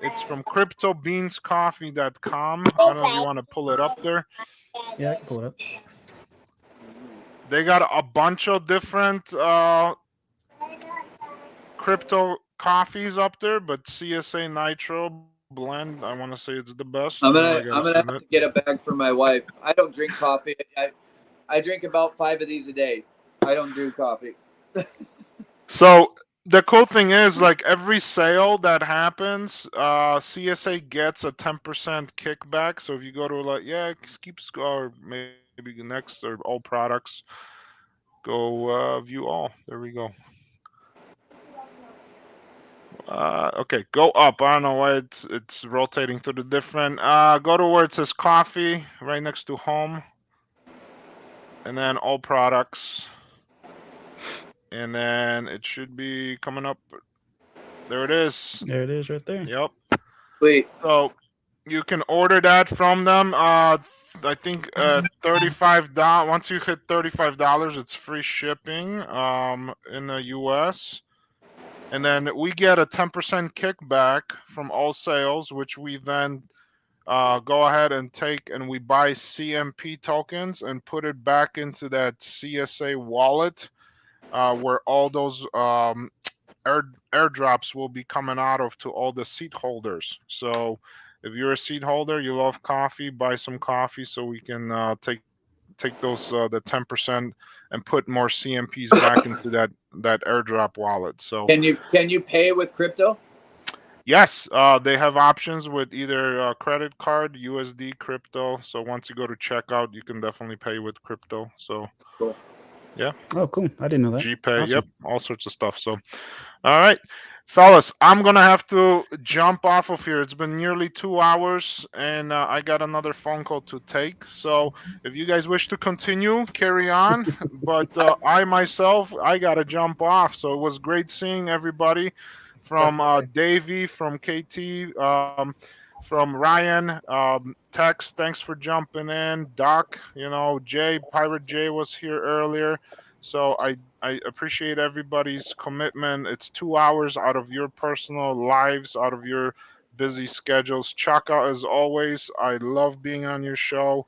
Speaker 7: It's from CryptoBeansCoffee.com. I don't know if you want to pull it up there.
Speaker 1: Yeah, I can pull it up.
Speaker 7: They got a bunch of different crypto coffees up there, but CSA Nitro blend, I want to say it's the best.
Speaker 3: I'm gonna have to get a bag for my wife. I don't drink coffee. I drink about 5 of these a day. I don't do coffee.
Speaker 7: So the cool thing is, like, every sale that happens, CSA gets a 10% kickback. So if you go to, like, keep or maybe next or all products, go view all. There we go. Okay, go up. I don't know why it's rotating through the different. Go to where it says coffee, right next to home, and then all products, and then it should be coming up. There it is.
Speaker 1: There it is, right there.
Speaker 7: Yep.
Speaker 3: Wait.
Speaker 7: So you can order that from them. I think $35. Once you hit $35, it's free shipping. In the U.S. And then we get a 10% kickback from all sales, which we then go ahead and take, and we buy CMP tokens and put it back into that CSA wallet, where all those airdrops will be coming out of to all the seat holders. So if you're a seat holder, you love coffee, buy some coffee so we can take those the 10% and put more CMPs back into that airdrop wallet. So
Speaker 3: can you pay with crypto?
Speaker 7: Yes, they have options with either credit card, USD, crypto. So once you go to checkout, you can definitely pay with crypto. So
Speaker 3: cool.
Speaker 1: Yeah. Oh, cool. I didn't know that.
Speaker 7: GPay.
Speaker 1: Awesome.
Speaker 7: Yep. All sorts of stuff. So, all right, fellas, I'm going to have to jump off of here. It's been nearly 2 hours and I got another phone call to take. So if you guys wish to continue, carry on. But I got to jump off. So it was great seeing everybody from Davey, from KT, from Ryan, Tex, thanks for jumping in. Doc, Jay, Pirate Jay was here earlier. So I appreciate everybody's commitment. It's 2 hours out of your personal lives, out of your busy schedules. Chaka, as always, I love being on your show.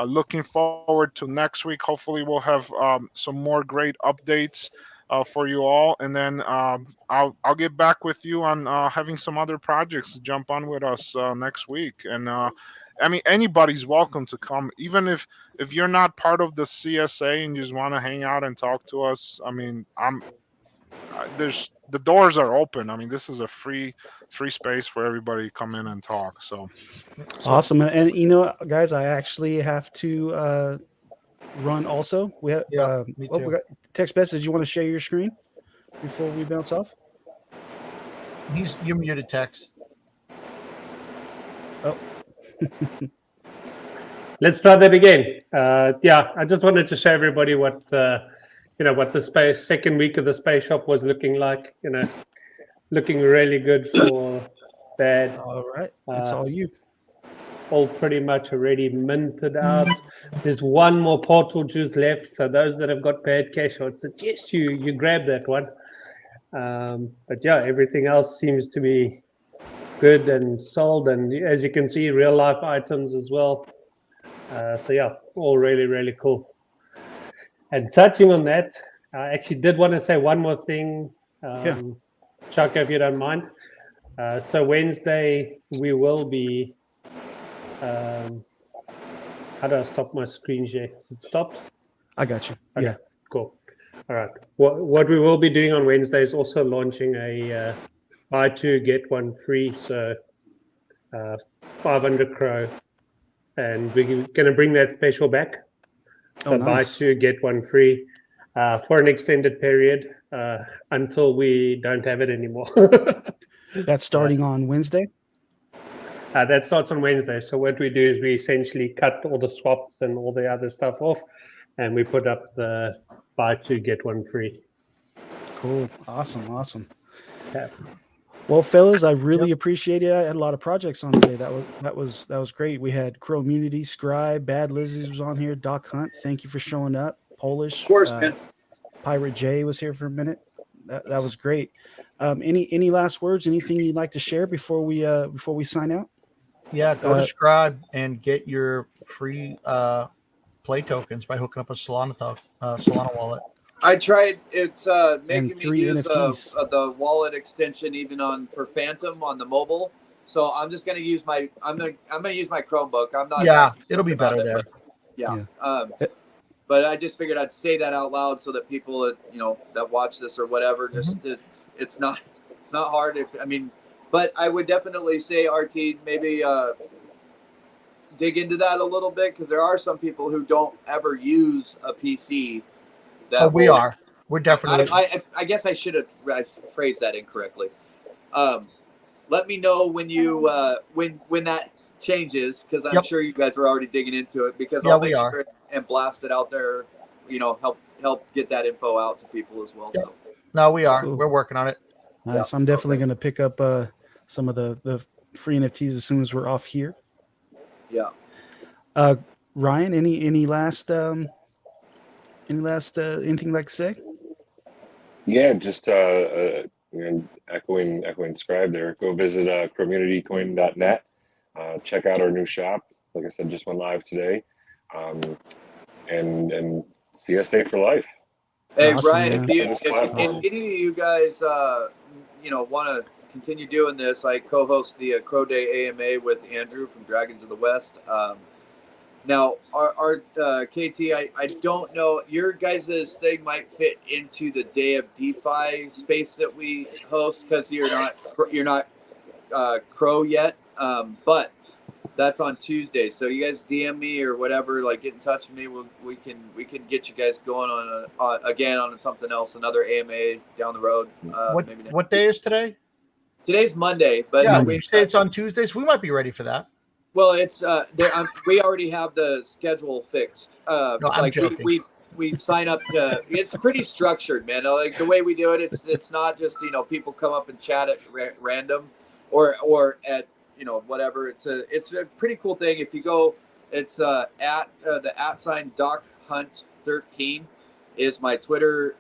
Speaker 7: Looking forward to next week. Hopefully we'll have some more great updates for you all, and then I'll get back with you on having some other projects jump on with us next week. And I mean, anybody's welcome to come, even if you're not part of the CSA and you just want to hang out and talk to us. I mean, the doors are open. I mean, this is a free space for everybody to come in and talk. So
Speaker 1: awesome. And guys, I actually have to run also. We have
Speaker 4: me too.
Speaker 1: we got text message. You want to share your screen before we bounce off?
Speaker 4: You muted Tex.
Speaker 1: Oh.
Speaker 9: Let's try that again. I just wanted to show everybody what what the second week of the space shop was looking like. Looking really good for bad.
Speaker 1: All right, it's all you.
Speaker 9: All pretty much already minted out. There's one more portal juice left. For those that have got bad cash, I would suggest you grab that one. But yeah, everything else seems to be good and sold, and as you can see, real life items as well. So yeah, all really, really cool. And touching on that, I actually did want to say one more thing, Chaka, if you don't mind. So Wednesday we will be. How do I stop my screen share? Is it stopped?
Speaker 1: I got you.
Speaker 9: Okay,
Speaker 1: yeah.
Speaker 9: Cool. All right. What we will be doing on Wednesday is also launching a buy two get one free. So 500 Crow, and we're going to bring that special back. So
Speaker 1: nice.
Speaker 9: Buy two get one free for an extended period until we don't have it anymore.
Speaker 1: That's starting on Wednesday.
Speaker 9: That starts on Wednesday. So what we do is we essentially cut all the swaps and all the other stuff off, and we put up the buy two get one free.
Speaker 1: Cool. Awesome.
Speaker 9: Yeah.
Speaker 1: Well, fellas, I really appreciate it. I had a lot of projects on today. That was great. We had CROmmunity, Scribe, Bad Lizzie's was on here, Doc Hunt. Thank you for showing up. Polish.
Speaker 3: Of course, man.
Speaker 1: Pirate J was here for a minute. That was great. Any last words? Anything you'd like to share before we sign out?
Speaker 4: Yeah, go to Scribe and get your free play tokens by hooking up a Solana wallet.
Speaker 3: I tried. It's making me
Speaker 1: 3
Speaker 3: use
Speaker 1: NFTs.
Speaker 3: the wallet extension even for Phantom on the mobile. So I'm just gonna use my use my Chromebook. I'm not.
Speaker 4: Yeah, it'll be better there.
Speaker 3: Yeah. But I just figured I'd say that out loud so that people that watch this or whatever, just it's not hard. But I would definitely say, RT, maybe dig into that a little bit, because there are some people who don't ever use a PC.
Speaker 4: We're definitely.
Speaker 3: I guess I should have phrased that incorrectly. Let me know when you when that changes, because I'm sure you guys are already digging into it, because I'll make sure and blast it out there. Help get that info out to people as well.
Speaker 4: Yep.
Speaker 3: So.
Speaker 4: No, we are.
Speaker 1: Cool.
Speaker 4: We're working on it.
Speaker 1: Nice. I'm definitely going to pick up some of the free NFTs as soon as we're off here.
Speaker 3: Yeah.
Speaker 1: Ryan, any last anything you'd like to say?
Speaker 2: Yeah, just echoing Scribe there. Go visit CROmmunityCoin.net. Check out our new shop. Like I said, just went live today. And CSA for life.
Speaker 3: Hey,
Speaker 1: Awesome,
Speaker 3: Ryan,
Speaker 1: man.
Speaker 3: if any of you guys want to continue doing this, I co-host the Crow Day AMA with Andrew from Dragons of the West. Now, our KT, I don't know, your guys' thing might fit into the Day of DeFi space that we host, because you're not Crow yet, but that's on Tuesday. So you guys DM me or whatever, like get in touch with me. We can get you guys going on something else, another AMA down the road.
Speaker 4: What day is today?
Speaker 3: Today's Monday, but
Speaker 4: we say it's on Tuesdays. We might be ready for that.
Speaker 3: Well, it's we already have the schedule fixed.
Speaker 4: I'm joking.
Speaker 3: We sign up. It's pretty structured, man. Like the way we do it, it's not just people come up and chat at random, or at whatever. It's a pretty cool thing. If you go, it's at the @ Doc Hunt 13 is my Twitter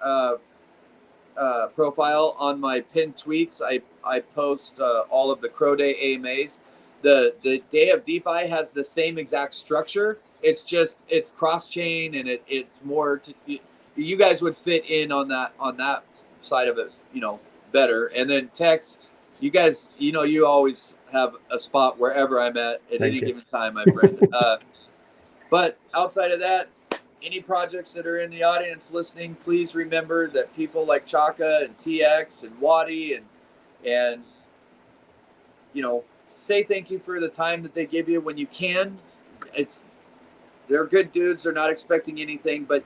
Speaker 3: profile. On my pinned tweets, I post all of the Crow Day AMAs. The Day of DeFi has the same exact structure. It's just it's cross chain, and it's more to you guys would fit in on that side of it, better. And then Tex, you guys, you always have a spot wherever I'm at any given time, my friend. But outside of that, any projects that are in the audience listening, please remember that people like Chaka and TX and Wadi and say thank you for the time that they give you when you can. They're good dudes. They're not expecting anything, but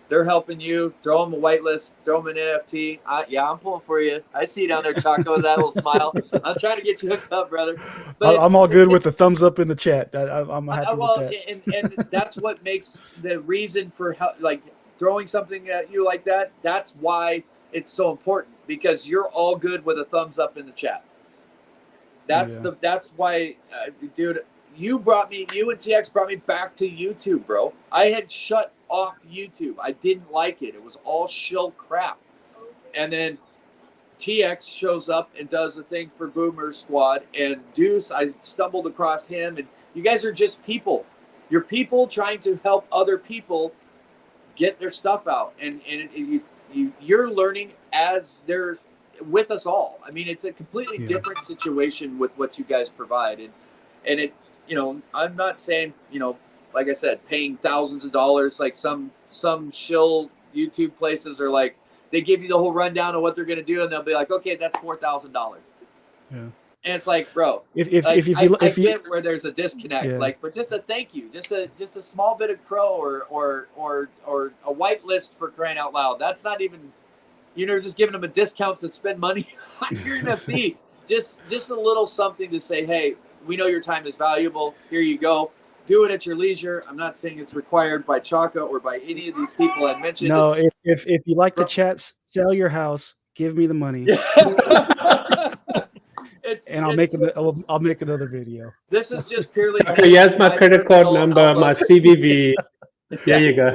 Speaker 3: they're helping you. Throw them a whitelist. Throw them an NFT. I'm pulling for you. I see you down there, Chaka, with that little smile. I'm trying to get you hooked up, brother. But
Speaker 1: I'm all good with the thumbs up in the chat. I'm happy with that.
Speaker 3: And that's what makes the reason for throwing something at you like that. That's why it's so important, because you're all good with a thumbs up in the chat. That's why, dude. You and TX brought me back to YouTube, bro. I had shut off YouTube. I didn't like it. It was all shill crap. And then TX shows up and does a thing for Boomer Squad. And Deuce, I stumbled across him. And you guys are just people. You're people trying to help other people get their stuff out. And you're learning as they're with us all. I mean, it's a completely different situation with what you guys provide. And it, I'm not saying, like I said, paying thousands of dollars, like some shill YouTube places are like, they give you the whole rundown of what they're going to do, and they'll be like, okay, that's $4,000. Yeah. And it's like, bro, I get where there's a disconnect, like for just a thank you, just a small bit of Crow or a whitelist, for crying out loud. That's not even, just giving them a discount to spend money on your NFT. Just a little something to say, hey, we know your time is valuable. Here you go. do it at your leisure. I'm not saying it's required by Chaka or by any of these people I mentioned.
Speaker 1: No, if you like the chat, sell your house, give me the money. I'll make another video.
Speaker 3: This is just purely.
Speaker 9: Okay, here's my credit card number, my CVV. There you go.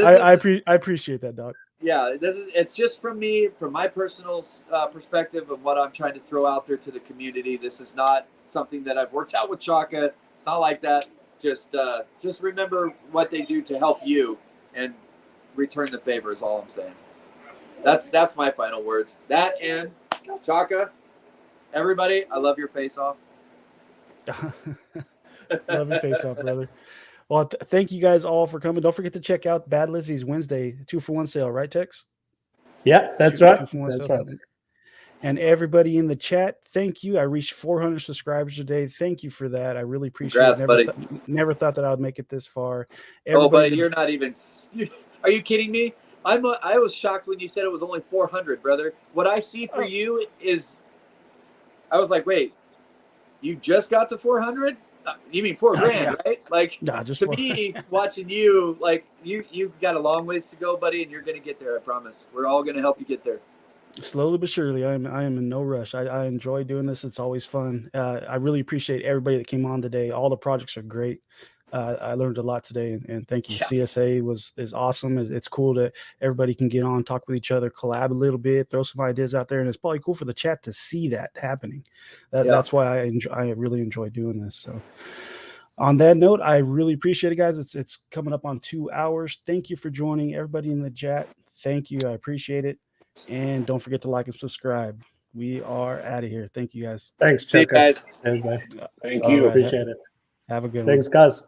Speaker 1: I appreciate that, Doc.
Speaker 3: Yeah, it's just from me, from my personal perspective of what I'm trying to throw out there to the community. This is not something that I've worked out with Chaka. It's not like that. Just remember what they do to help you and return the favor is all I'm saying. That's my final words. That and Chaka, everybody, I love your face off.
Speaker 1: Love your face off, brother. Well, thank you guys all for coming. Don't forget to check out Bad Lizzie's Wednesday 2-for-1 sale, right, Tex?
Speaker 9: Yeah, that's right. That's right.
Speaker 1: And everybody in the chat, thank you. I reached 400 subscribers today. Thank you for that. I really appreciate it. Never thought that I would make it this far.
Speaker 3: Buddy, you're not even. Are you kidding me? I was shocked when you said it was only 400, brother. What I see for you is, I was like, wait, you just got to 400? You mean $4,000, right? Like,
Speaker 1: just
Speaker 3: to me, watching you, like, you've got a long ways to go, buddy, and you're going to get there, I promise. We're all going to help you get there.
Speaker 1: Slowly but surely. I am in no rush. I enjoy doing this. It's always fun. I really appreciate everybody that came on today. All the projects are great. I learned a lot today, and thank you. Yeah. CSA is awesome. It's cool that everybody can get on, talk with each other, collab a little bit, throw some ideas out there, and it's probably cool for the chat to see that happening. That's why I really enjoy doing this. So on that note, I really appreciate it, guys. It's coming up on 2 hours. Thank you for joining, everybody in the chat. Thank you. I appreciate it. And don't forget to like and subscribe. We are out of here. Thank you, guys.
Speaker 9: Thanks,
Speaker 3: see you guys.
Speaker 2: Thank you.
Speaker 9: Appreciate it.
Speaker 1: Have a good
Speaker 9: one. Thanks, guys.